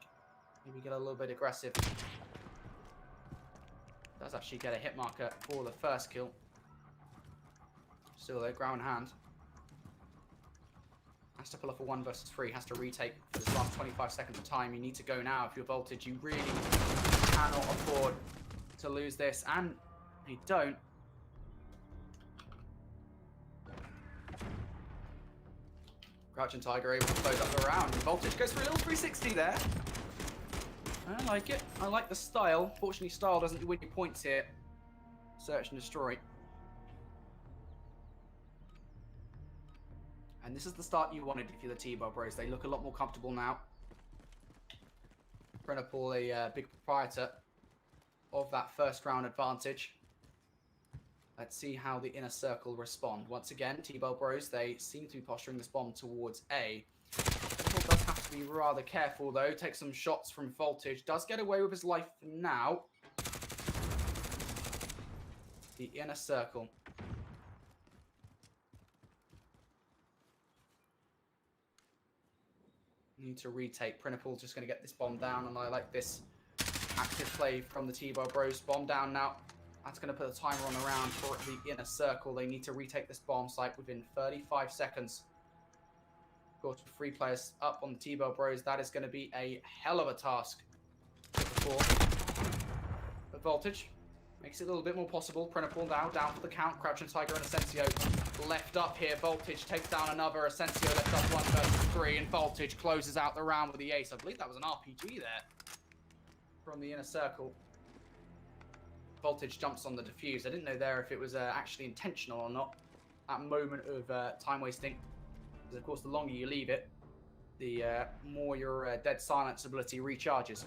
Maybe get a little bit aggressive. Does actually get a hit marker for the first kill. Still though, ground hand. Has to pull off a 1 versus 3. Has to retake for this last 25 seconds of time. You need to go now if you're Voltage. You really cannot afford to lose this. And you don't. Crouching Tiger able to close up the round. Voltage goes for a little 360 there. I like it. I like the style. Fortunately, style doesn't win you points here. Search and destroy. And this is the start you wanted if you're the T-Bell Bros. They look a lot more comfortable now. Prinapal, a big proprietor of that first round advantage. Let's see how the Inner Circle respond. Once again, T-Bell Bros, they seem to be posturing this bomb towards A. Prinapal does have to be rather careful, though. Takes some shots from Voltage. Does get away with his life for now. The Inner Circle. Need to retake. Prinapal's just going to get this bomb down, and I like this active play from the T-Bell Bros. Bomb down now. That's going to put a timer on the round for the Inner Circle. They need to retake this bomb site within 35 seconds. Of course, with 3 players up on the T-Bell Bros, that is going to be a hell of a task. But Voltage makes it a little bit more possible. Prinapal now down for the count. Crouching Tiger and Asensio left up here. Voltage takes down another. Asensio left up 1 versus 3, and Voltage closes out the round with the ace. I believe that was an RPG there from the Inner Circle. Voltage jumps on the defuse. I didn't know there if it was actually intentional or not. That moment of time wasting. Because of course, the longer you leave it, the more your dead silence ability recharges.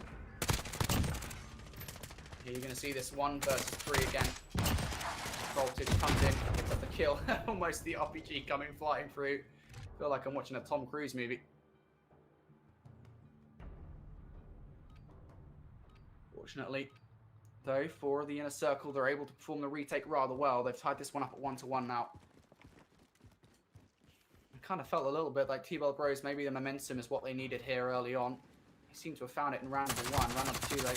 Here you're going to see this 1 versus 3 again. Voltage comes in, picks up the kill. Almost the RPG coming flying through. Feel like I'm watching a Tom Cruise movie. Fortunately, though, for the Inner Circle, they're able to perform the retake rather well. They've tied this one up at 1-1 now. I kind of felt a little bit like T-Bell Bros, maybe the momentum is what they needed here early on. They seem to have found it in round number 1. Round number 2, though,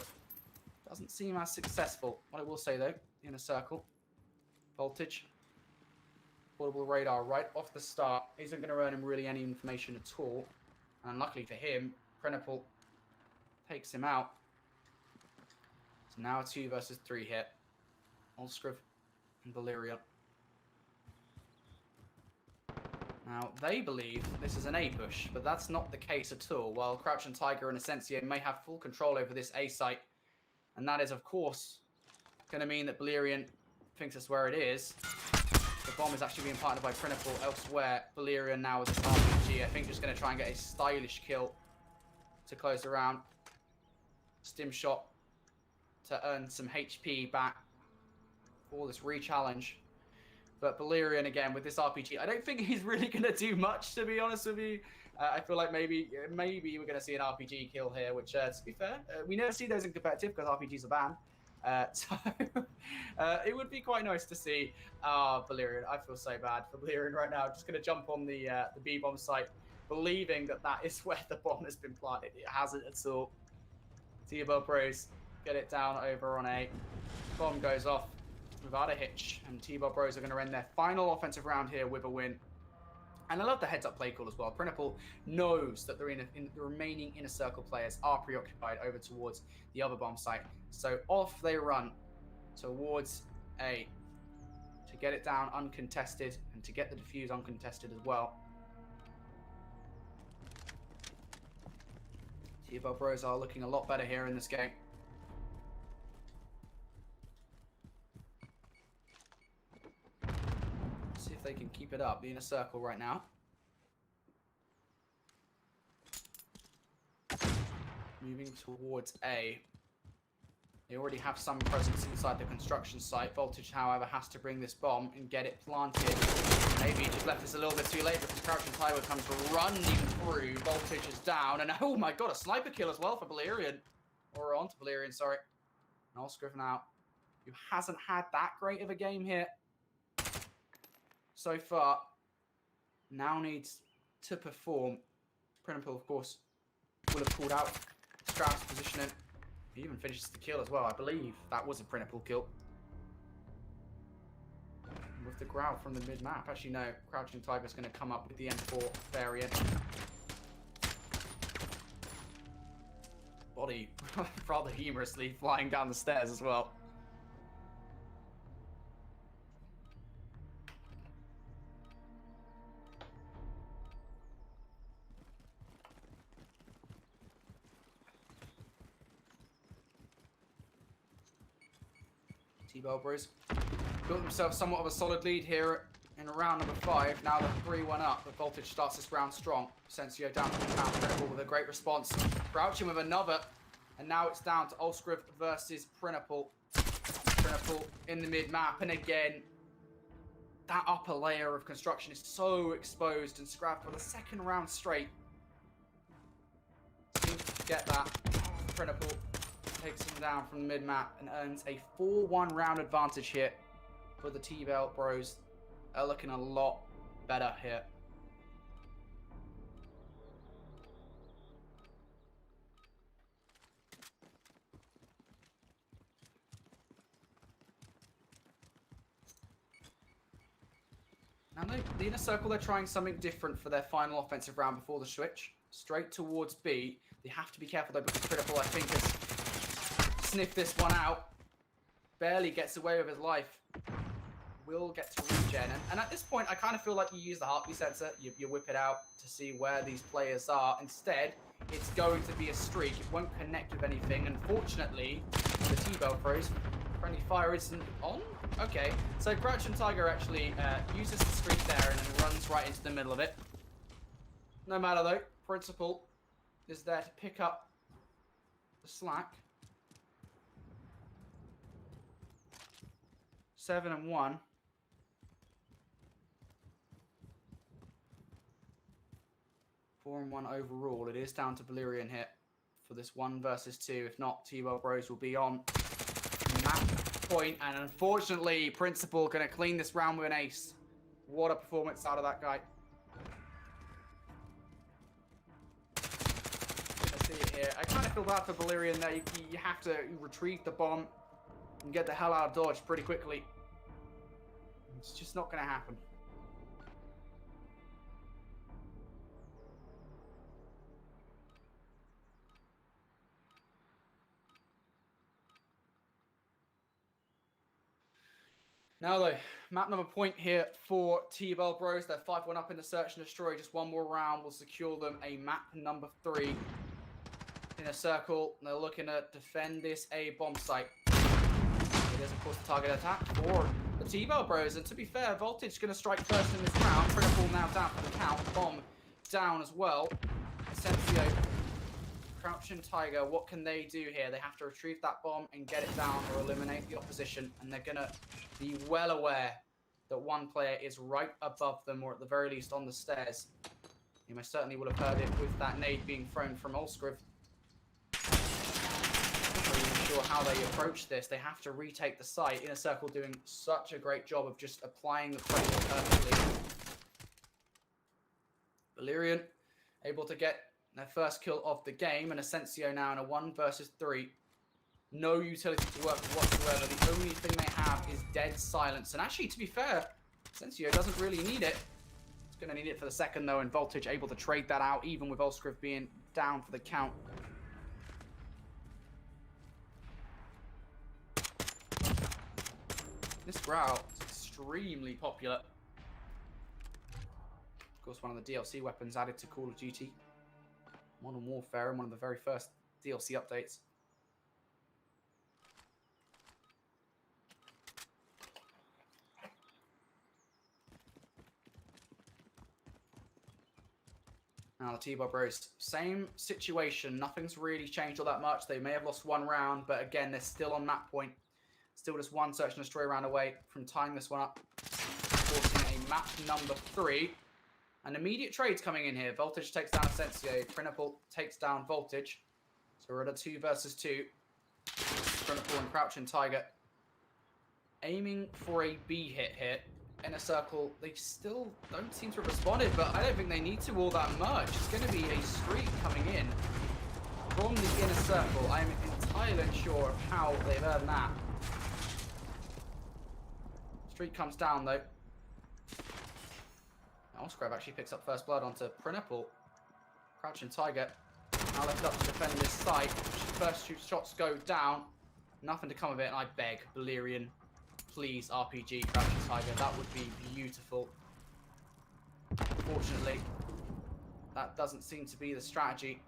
doesn't seem as successful. What I will say, though, Inner Circle, Voltage, portable radar right off the start isn't going to earn him really any information at all. And luckily for him, Prinapal takes him out. So now a 2 versus 3 hit. Olscrav and Valyrian. Now, they believe this is an A push, but that's not the case at all. While Crouching Tiger and Asensio may have full control over this A site, and that is, of course, going to mean that Valyrian thinks that's where it is. The bomb is actually being planted by Prinapal elsewhere. Valyrian now with this RPG, I think, just going to try and get a stylish kill to close the round. Stim shot to earn some HP back for this re-challenge. But Valyrian, again, with this RPG, I don't think he's really going to do much, to be honest with you. I feel like maybe we're going to see an RPG kill here, which, to be fair, we never see those in competitive because RPGs are banned. So it would be quite nice to see. Valyrian, I feel so bad for Valyrian right now. Just going to jump on the B-bomb site, believing that that is where the bomb has been planted. It hasn't at all. T-Bell Bros get it down over on A. Bomb goes off. without a hitch, and T-Bar Bros are going to end their final offensive round here with a win. And I love the heads-up play call as well. Printable knows that the remaining inner circle players are preoccupied over towards the other bomb site. So off they run towards A to get it down uncontested and to get the defuse uncontested as well. T-Bar Bros are looking a lot better here in this game. See if they can keep it up. The inner circle right now. Moving towards A. They already have some presence inside the construction site. Voltage, however, has to bring this bomb and get it planted. Maybe he just left this a little bit too late because Crouching Tiger comes running through. Voltage is down. And oh my god, a sniper kill as well for Balerian. Or onto Balerian, sorry. And Allscriv now, who hasn't had that great of a game here so far, now needs to perform. Printable, of course, will have pulled out Scraps positioning. He even finishes the kill as well. I believe that was a printable kill. With the growl from the mid-map. Actually, no. Crouching Tiger's going to come up with the M4 variant. Body rather humorously flying down the stairs as well. T-Bell Bros built themselves somewhat of a solid lead here in round number 5. Now they're 3-1 up, but Voltage starts this round strong. Sensio down to the town, Printable with a great response. Crouching with another, and now it's down to Allscriv versus Printable. Printable in the mid-map, and again, that upper layer of construction is so exposed, and Scrap for the second round straight seems to get that. Printable takes him down from the mid-map and earns a 4-1 round advantage here for the T-Bell Bros. They're looking a lot better here. Now the inner circle, they're trying something different for their final offensive round before the switch. Straight towards B. They have to be careful though because Critical, I think, has sniffed this one out. Barely gets away with his life. Will get to regen. And at this point, I kind of feel like you use the heartbeat sensor. You whip it out to see where these players are. Instead, it's going to be a streak. It won't connect with anything. Unfortunately, the T-Bell Pros, friendly fire isn't on. Okay, so Crouching Tiger actually uses the streak there and then runs right into the middle of it. No matter though, Principal is there to pick up the slack. 7-1. Four and 1 overall. It is down to Balerian here for this 1 versus 2. If not, T-Bell Bros will be on that point. And unfortunately, Principal going to clean this round with an ace. What a performance out of that guy. See it here. I kind of feel bad for Balerian there. You have to retrieve the bomb and get the hell out of dodge pretty quickly. It's just not going to happen. Now though, map number point here for T-Bell Bros. They're 5-1 up in the search and destroy. Just one more round will secure them a map number 3 in a circle. They're looking to defend this A bomb site. It is, of course, the target attack for the T-Bell Bros. And to be fair, Voltage is going to strike first in this round. Critical now down for the count. Bomb down as well. Asensio, Crouching Tiger, what can they do here? They have to retrieve that bomb and get it down or eliminate the opposition. And they're going to be well aware that one player is right above them, or at the very least on the stairs. You most certainly would have heard it with that nade being thrown from Allscriv. Not even sure how they approach this. They have to retake the site. Inner Circle doing such a great job of just applying the pressure perfectly. Balerian able to get their first kill of the game, and Asensio now in a 1 versus 3. no utility to work with whatsoever. The only thing they have is dead silence. And actually, to be fair, Sensio doesn't really need it. It's going to need it for the second, though, and Voltage able to trade that out, even with Ulskriv being down for the count. This Growl is extremely popular. Of course, one of the DLC weapons added to Call of Duty Modern Warfare and one of the very first DLC updates. Now the T-Bar Bros, same situation. Nothing's really changed all that much. They may have lost one round, but again, they're still on map point. Still just one search and destroy round away from tying this one up. Forcing a map number 3. An immediate trade's coming in here. Voltage takes down Asensio. Prinapple takes down Voltage. So we're at a 2 versus 2. Prinapple and Crouching Tiger aiming for a B hit here. Inner Circle, they still don't seem to have responded, but I don't think they need to all that much. It's going to be a streak coming in from the Inner Circle. I'm entirely unsure of how they've earned that. Streak comes down, though. Oscrav actually picks up first blood onto Prinapple. Crouching Tiger now left up to defend this site. First 2 shots go down. Nothing to come of it, and I beg, Balerian, please, RPG, Crouching Tiger. That would be beautiful. Unfortunately, that doesn't seem to be the strategy.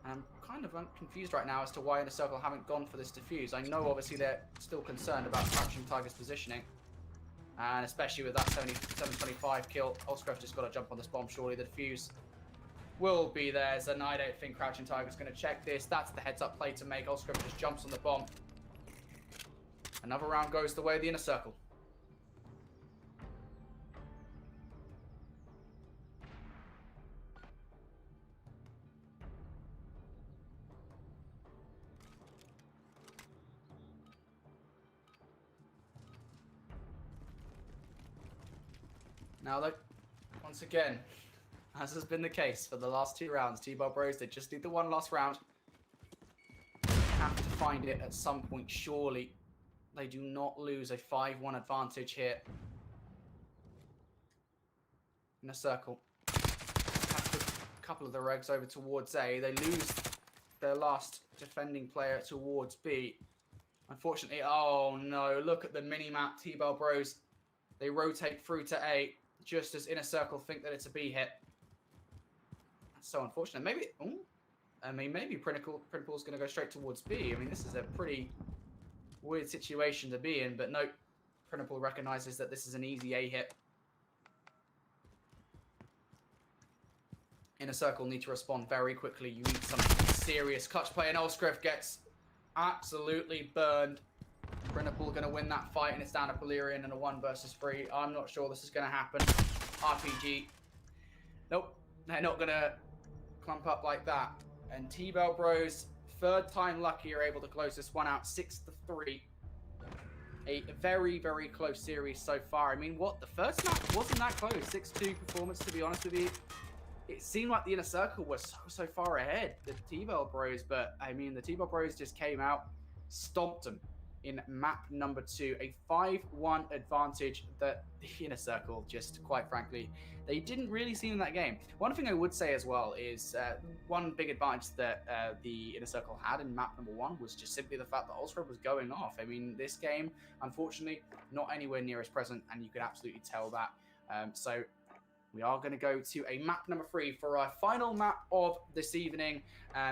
And I'm kind of confused right now as to why Inner Circle haven't gone for this defuse. I know, obviously, they're still concerned about Crouching Tiger's positioning. And especially with that 725 kill, Oscrav just got to jump on this bomb. Surely the defuse will be theirs, and I don't think Crouching Tiger's going to check this. That's the heads-up play to make. Oscrav just jumps on the bomb. Another round goes the way of the Inner Circle. Now, though, once again, as has been the case for the last 2 rounds, T-Bar Bros, they just need the one last round. They have to find it at some point, surely. They do not lose a 5-1 advantage here. In a circle. A couple of the regs over towards A. They lose their last defending player towards B. Unfortunately, oh no, look at the mini-map. T-Bar Bros, they rotate through to A just as Inner Circle think that it's a B hit. That's so unfortunate. Maybe, maybe Prinaple's going to go straight towards B. I mean, this is a pretty weird situation to be in, but no, Prinapple recognizes that this is an easy A hit. Inner Circle need to respond very quickly. You need some serious clutch play, and Oscrav gets absolutely burned. Prinapple going to win that fight, and it's down to Balerian in a 1 versus 3. I'm not sure this is going to happen. RPG. Nope, they're not going to clump up like that. And T-Bell Bros, 3rd time lucky, are able to close this one out 6-3. A very, very close series so far. I mean, the first match wasn't that close. 6-2 performance, to be honest with you. It seemed like the Inner Circle was so far ahead, the T-Bell Bros, but I mean, the T-Bell Bros just came out, stomped them in map number 2, a 5-1 advantage that the Inner Circle, just quite frankly, they didn't really see in that game. One thing I would say as well is one big advantage that the Inner Circle had in map number 1 was just simply the fact that Ulskriv was going off. I mean, this game, unfortunately, not anywhere near as present, and you could absolutely tell that. So we are going to go to a map number 3 for our final map of this evening.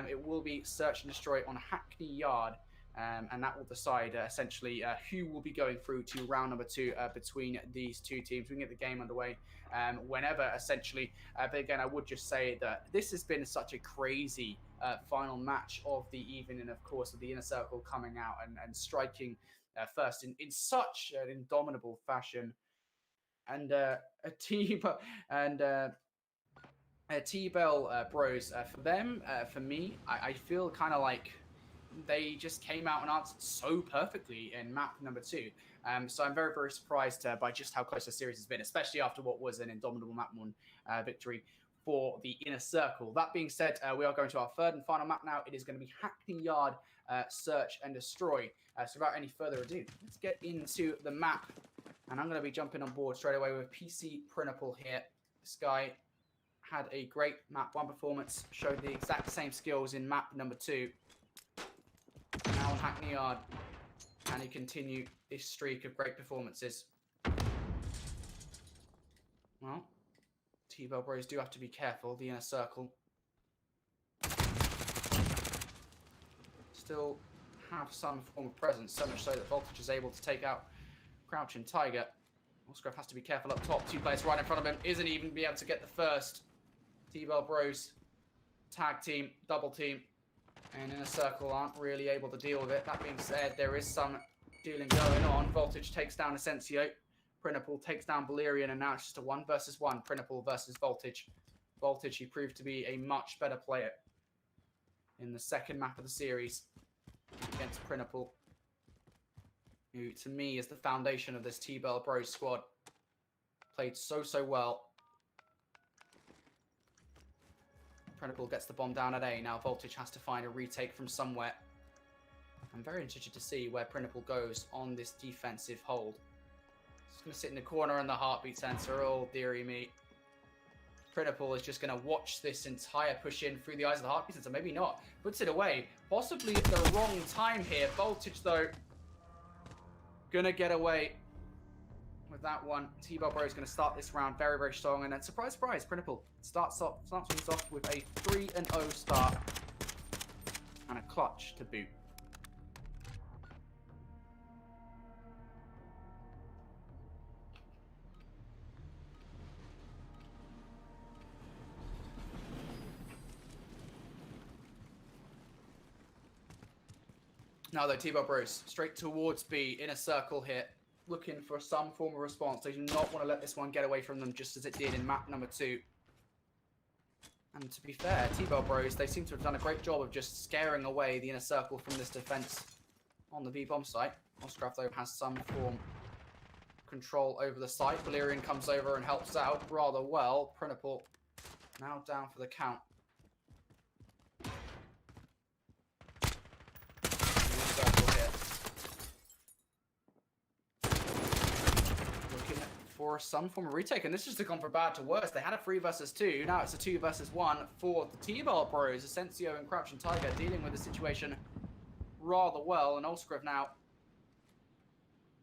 It will be Search and Destroy on Hackney Yard. And that will decide essentially who will be going through to round number 2 between these 2 teams. We can get the game underway whenever, essentially. But again, I would just say that this has been such a crazy final match of the evening, and of course, with the Inner Circle coming out and striking first in such an indomitable fashion. And a T-Bell Bros, for them, for me, I feel kind of like they just came out and answered so perfectly in map number 2. So I'm very, very surprised by just how close the series has been, especially after what was an indomitable map 1 victory for the inner circle. That being said, we are going to our third and final map now. It is going to be Hackney Yard, Search and Destroy. So without any further ado, let's get into the map. And I'm going to be jumping on board straight away with PC Printable here. This guy had a great map 1 performance, showed the exact same skills in map number 2. Now on Hackney Yard, and he continue this streak of great performances. Well, T-Bell Bros do have to be careful, the inner circle. Still have some form of presence, so much so that Voltage is able to take out Crouching Tiger. Oscroft has to be careful up top. 2 players right in front of him. Isn't even be able to get the first. T-Bell Bros tag team, double team, and inner circle aren't really able to deal with it. That being said, there is some dealing going on. Voltage takes down Asensio. Printable takes down Valerian, and now it's just a 1 versus 1. Printable versus Voltage. Voltage, he proved to be a much better player in the second map of the series against Printable, who to me is the foundation of this T-Bell Bros squad. Played so well. Printable gets the bomb down at A. Now Voltage has to find a retake from somewhere. I'm very interested to see where Printable goes on this defensive hold. He's going to sit in the corner on the heartbeat sensor. Oh, dearie me. Printable is just going to watch this entire push in through the eyes of the heartbeat sensor. Maybe not. Puts it away. Possibly at the wrong time here. Voltage, though, going to get away with that one. T-Bell Bro is going to start this round very strong. And then, surprise, Printable starts things off with a 3-0 start. And a clutch to boot. Now though, T-Bell Bros straight towards B, inner circle here, looking for some form of response. They do not want to let this one get away from them, just as it did in map number 2. And to be fair, T-Bell Bros, they seem to have done a great job of just scaring away the inner circle from this defense on the B-bomb site. Oscraft, though, has some form of control over the site. Valerian comes over and helps out rather well. Printable now down for the count. For some form of retake, and this has gone from bad to worse. They had a 3 versus 2, now it's a 2 versus 1 for the T-Bell Bros. Asensio and Crouching Tiger dealing with the situation rather well, and Olsgrove now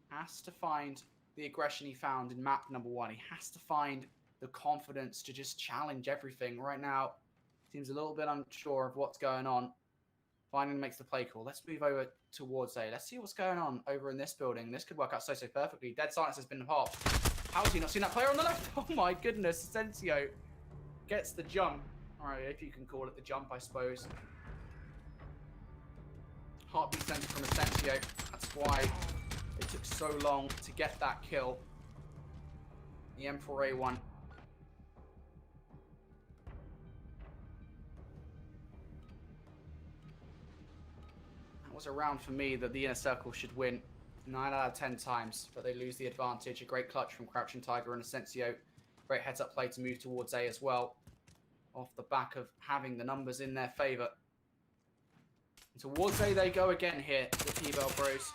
has to find the aggression he found in map number 1. He has to find the confidence to just challenge everything. Right now, seems a little bit unsure of what's going on. Finally makes the play call. Let's move over towards A. Let's see what's going on over in this building. This could work out so perfectly. Dead silence has been popped. How has he not seen that player on the left? Oh my goodness, Asensio gets the jump. Alright, if you can call it the jump, I suppose. Heartbeat sensor from Asensio. That's why it took so long to get that kill. The M4A1. That was a round for me that the inner circle should win 9 out of 10 times, but they lose the advantage. A great clutch from Crouching Tiger and Asensio. Great heads-up play to move towards A as well, off the back of having the numbers in their favour. And towards A they go again here, the T-Bell Bros.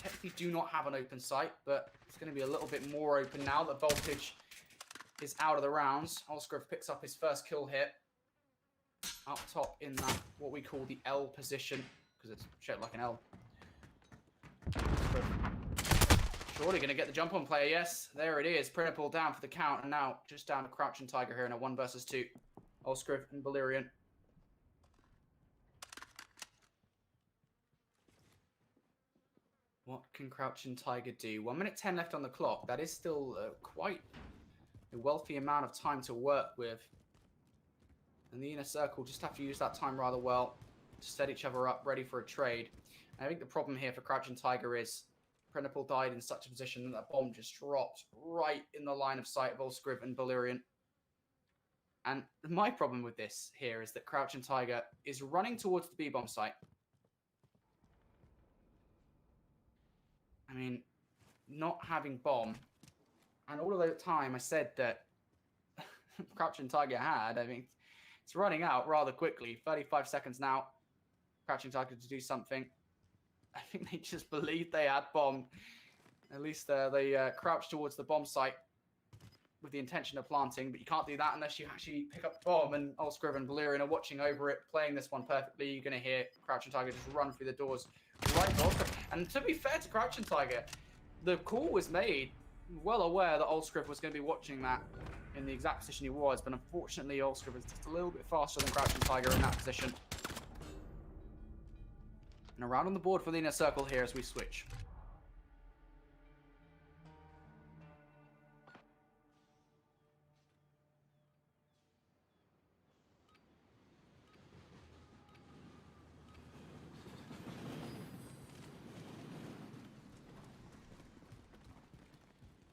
Technically do not have an open site, but it's going to be a little bit more open now that Voltage is out of the rounds. Olsgrove picks up his first kill here. Up top in that, what we call the L position, because it's shaped like an L. Surely going to get the jump on player. Yes, there it is. Printable down for the count, and now just down to Crouching Tiger here in a 1 versus 2. Olsgrove and Valerian. What can Crouching Tiger do? 1 minute 10 left on the clock. That is still quite a wealthy amount of time to work with. And the inner circle just have to use that time rather well to set each other up, ready for a trade. And I think the problem here for Crouching Tiger is Printable died in such a position that bomb just dropped right in the line of sight of Olsgrove and Valerian. And my problem with this here is that Crouching Tiger is running towards the B-bomb site. I mean, not having bomb. And all of the time I said that Crouching Tiger had. I mean, it's running out rather quickly. 35 seconds now. Crouching Tiger to do something. I think they just believed they had bombed. At least they crouched towards the bomb site with the intention of planting, but you can't do that unless you actually pick up the bomb. And Olscriv and Valerian are watching over it, playing this one perfectly. You're going to hear Crouching Tiger just run through the doors right to Olscriv. And to be fair to Crouching Tiger, the call was made well aware that Olscriv was going to be watching that in the exact position he was, but unfortunately Olscriv is just a little bit faster than Crouching Tiger in that position. And around on the board for the inner circle here as we switch.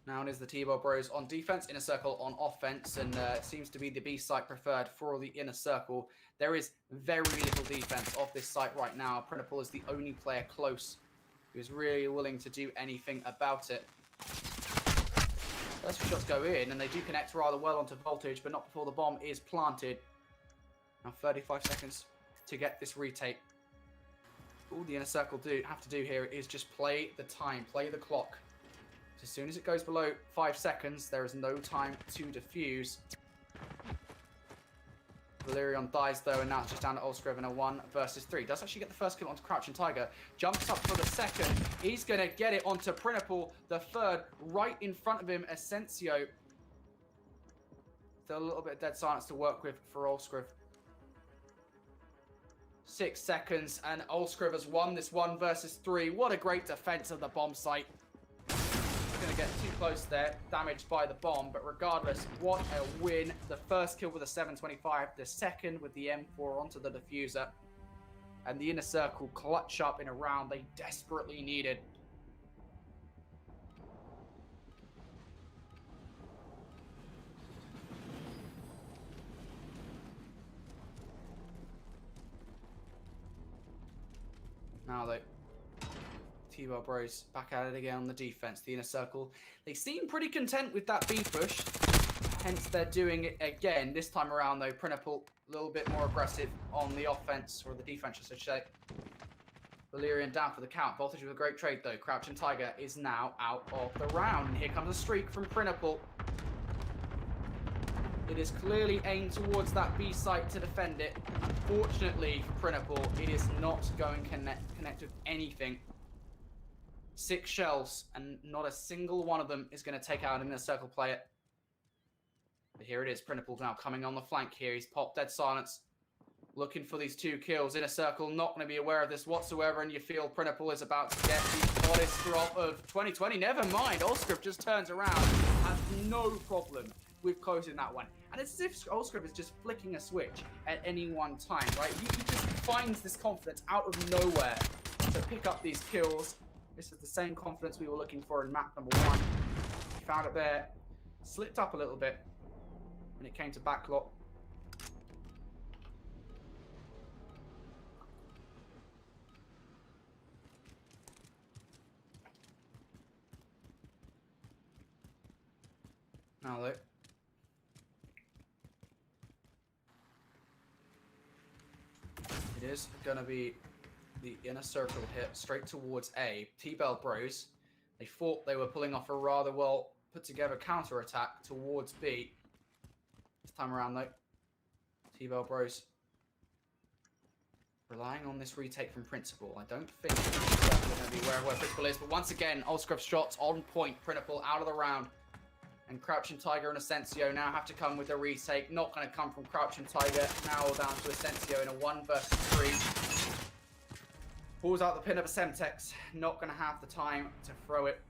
Now it is the T-Ball Bros on defense, inner circle on offense, and it seems to be the B site preferred for the inner circle. There is very little defense off this site right now. Printable is the only player close who is really willing to do anything about it. First few shots go in, and they do connect rather well onto Voltage, but not before the bomb is planted. Now 35 seconds to get this retake. All the inner circle have to do here is just play the time, play the clock. As soon as it goes below 5 seconds, there is no time to defuse. Valerian dies though, and now it's just down to Olscriv in a 1 versus 3. Does actually get the first kill onto Crouching Tiger. Jumps up for the second. He's going to get it onto Printable, the third, right in front of him, Asensio. Still a little bit of dead silence to work with for Olscriv. 6 seconds, and Olscriv has won this 1 versus 3. What a great defense of the bomb site. Going to get too close there, damaged by the bomb, but regardless, what a win. The first kill with a 725, the second with the M4 onto the diffuser, and the inner circle clutch up in a round they desperately needed. Now they T-Ball Bros back at it again on the defense. The inner circle, they seem pretty content with that B push, hence they're doing it again. This time around though, Printable a little bit more aggressive on the offense, or the defense I should say. Valerian down for the count. Voltage with a great trade though. Crouching Tiger is now out of the round, and here comes a streak from Printable. It is clearly aimed towards that B site to defend it. Unfortunately for Printable, it is not going to connect with anything. 6 shells, and not a single one of them is going to take out an inner circle player. But here it is. Printable now coming on the flank here. He's popped dead silence, looking for these 2 kills. Inner circle not going to be aware of this whatsoever, and you feel Printable is about to get the hottest drop of 2020. Never mind. Olscriv just turns around, has no problem with closing that one. And it's as if Olscriv is just flicking a switch at any one time, right? He just finds this confidence out of nowhere to pick up these kills. This is the same confidence we were looking for in map number 1. He found it there, slipped up a little bit when it came to backlot. Now look. It is going to be the inner circle hit straight towards A. T-Bell Bros, they thought they were pulling off a rather well put together counter attack towards B. This time around though, T-Bell Bros relying on this retake from Principal. I don't think they're going to be where Principal is, but once again, Olscriv's shots on point. Principal out of the round. And Crouching Tiger and Asensio now have to come with a retake. Not going to come from Crouching Tiger. Now down to Asensio in a 1 versus 3. Pulls out the pin of a Semtex. Not going to have the time to throw it.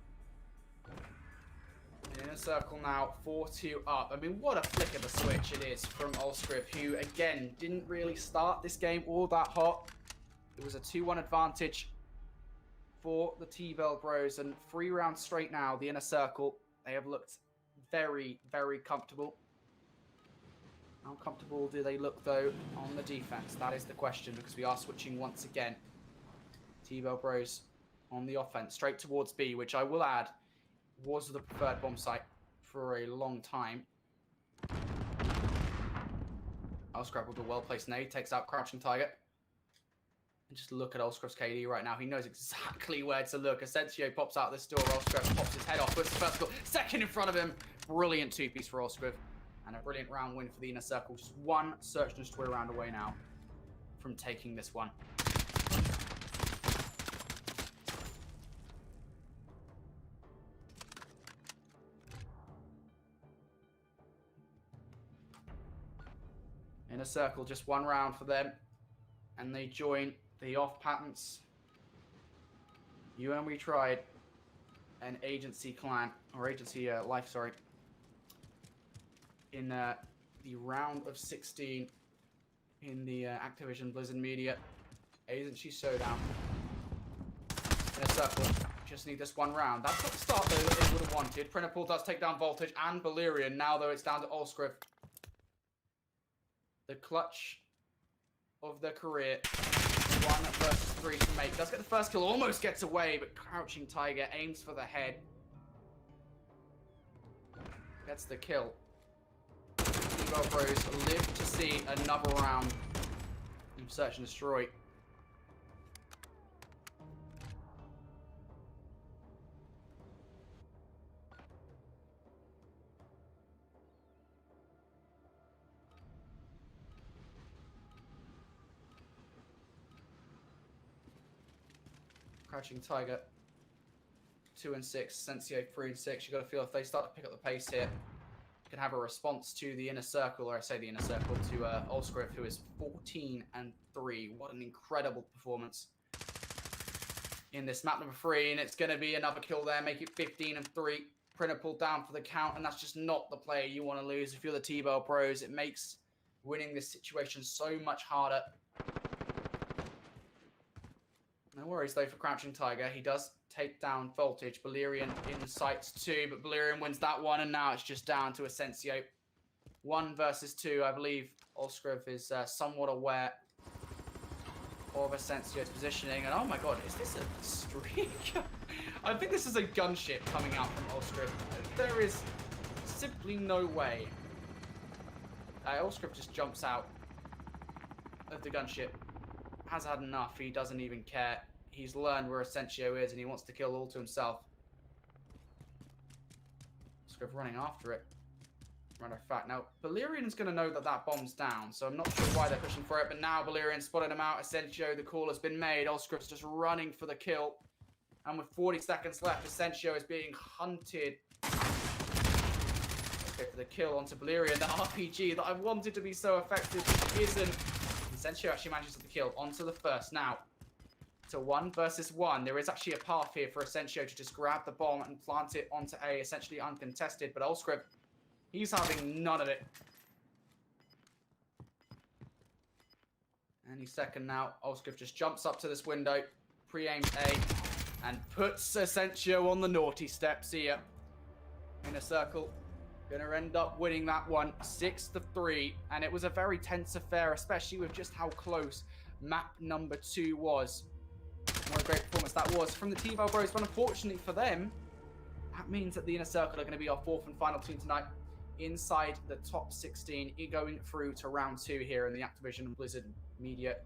Inner circle now, 4-2 up. I mean, what a flick of a switch it is from Olscriv, who, again, didn't really start this game all that hot. It was a 2-1 advantage for the T-Bell Bros. And 3 rounds straight now, the inner circle, they have looked very, very comfortable. How comfortable do they look, though, on the defense? That is the question, because we are switching once again. T-Bell Bros on the offense, straight towards B, which I will add was the preferred bomb site for a long time. Oscrub with a well-placed nade takes out Crouching Tiger. And just look at Oscrub's KD right now. He knows exactly where to look. Asensio pops out this door. Oscrub pops his head off. Puts the first goal. Second in front of him. Brilliant two-piece for Oscrub. And a brilliant round win for the Inner Circle. Just one search and destroy round away now from taking this one. Inner Circle, just one round for them. And they join the off patents. We tried an agency clan, or agency life, sorry. In the round of 16 in the Activision Blizzard Media Agency Showdown. Inner Circle, just need this one round. That's not the start though that they would have wanted. Printerpool does take down Voltage and Balerion. Now though it's down to Olscriv. The clutch of their career. 1 versus 3 to make. Does get the first kill, almost gets away, but Crouching Tiger aims for the head. Gets the kill. T-Bell Bros live to see another round of Search and Destroy. Crouching Tiger, 2 and 6. Sensio, 3 and 6. You got to feel if they start to pick up the pace here, you can have a response to the Inner Circle, or I say the Inner Circle, to Olscriv, who is 14 and 3. What an incredible performance in this map number 3, and it's going to be another kill there, make it 15 and 3. Printerpool down for the count, and that's just not the player you want to lose. If you're the T-Bell Pros, it makes winning this situation so much harder. No worries, though, for Crouching Tiger. He does take down Voltage. Balerion in sights too, but Balerion wins that one, and now it's just down to Asensio. 1 versus 2. I believe Olscriv is somewhat aware of Asensio's positioning. And oh my god, is this a streak? I think this is a gunship coming out from Olscriv. There is simply no way. Olscriv just jumps out of the gunship. Has had enough. He doesn't even care. He's learned where Asensio is, and he wants to kill all to himself. Olscriv running after it. Matter of fact, now Balerion's going to know that that bomb's down, so I'm not sure why they're pushing for it. But now Balerion spotted him out. Asensio, the call has been made. Olscriv's just running for the kill, and with 40 seconds left, Asensio is being hunted. Okay, for the kill onto Balerion. The RPG that I wanted to be so effective isn't. Asensio actually manages the kill onto the first. Now, to 1 versus 1. There is actually a path here for Asensio to just grab the bomb and plant it onto A, essentially uncontested. But Olscriv, he's having none of it. Any second now, Olscriv just jumps up to this window, pre-aims A, and puts Asensio on the naughty step. See ya. Inner Circle. Gonna end up winning that one 6-3, and it was a very tense affair, especially with just how close map number 2 was. What a great performance that was from the T-Bell Bros, but unfortunately for them, that means that the Inner Circle are going to be our 4th and final team tonight inside the top 16, going through to round 2 here in the Activision Blizzard Media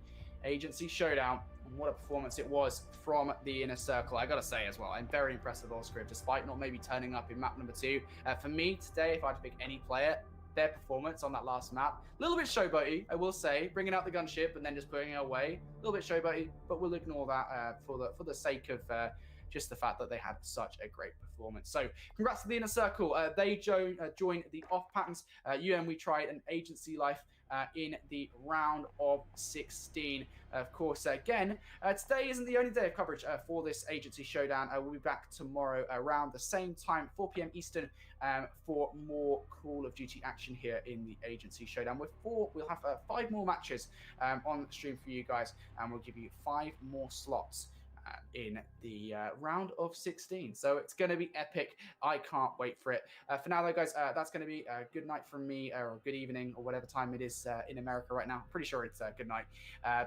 Agency Showdown. And what a performance it was from the Inner Circle. I gotta say as well, I'm very impressed with Olscriv, despite not maybe turning up in map number 2. For me today, if I had to pick any player, their performance on that last map, a little bit showboaty, I will say, bringing out the gunship and then just putting it away, a little bit showboaty, but we'll ignore that for the sake of just the fact that they had such a great performance. So congrats to the Inner Circle. They joined the off patterns. We tried an agency life in the round of 16. Of course, again, today isn't the only day of coverage for this agency showdown. We'll be back tomorrow around the same time, 4 p.m. Eastern, for more Call of Duty action here in the agency showdown. We'll have 5 more matches on stream for you guys, and we'll give you 5 more slots in the round of 16. So it's going to be epic. I can't wait for it. For now, though, guys, that's going to be a good night from me, or good evening, or whatever time it is in America right now. Pretty sure it's good night.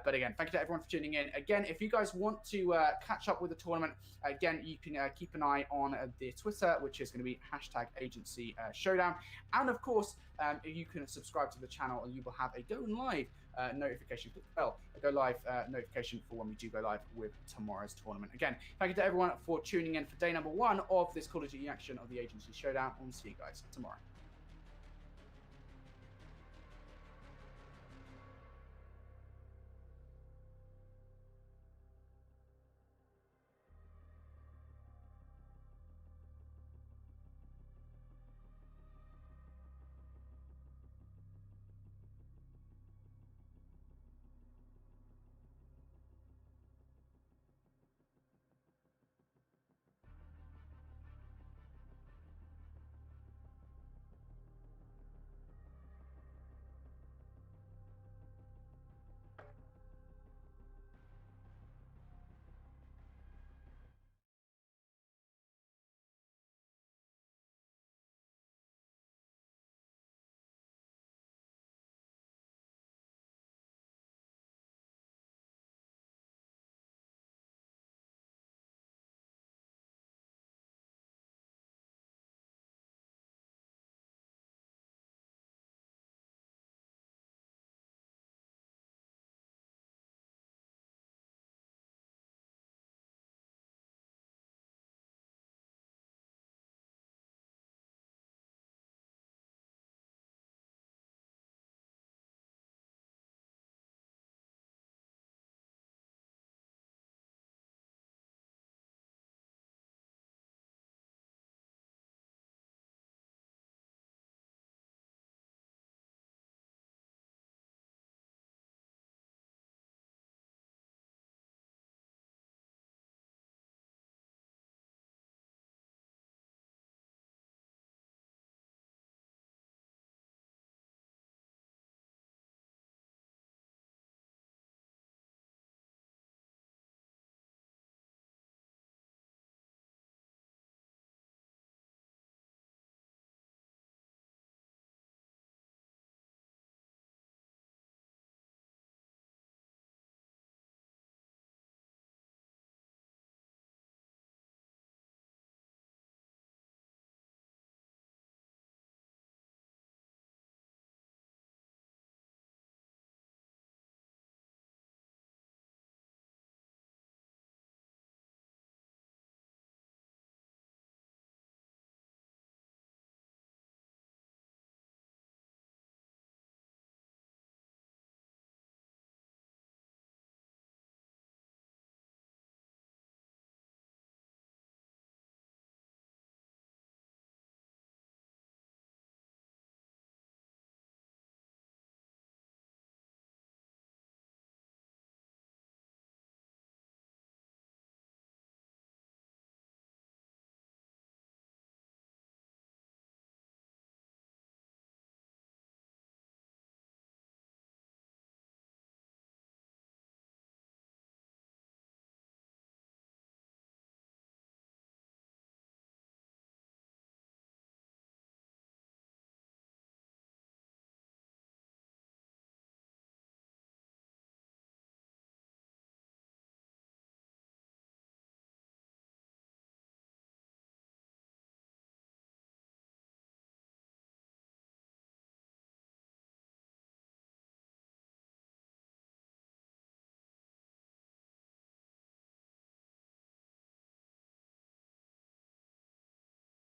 But again, thank you to everyone for tuning in. Again, if you guys want to catch up with the tournament, again, you can keep an eye on the Twitter, which is going to be #Agency Showdown. And of course, you can subscribe to the channel and you will have a go live notification. Click the bell, a go live notification for when we do go live with tomorrow's tournament. Again, thank you to everyone for tuning in for day number 1 of this Call of Duty action of the Agency Showdown, and we'll see you guys tomorrow.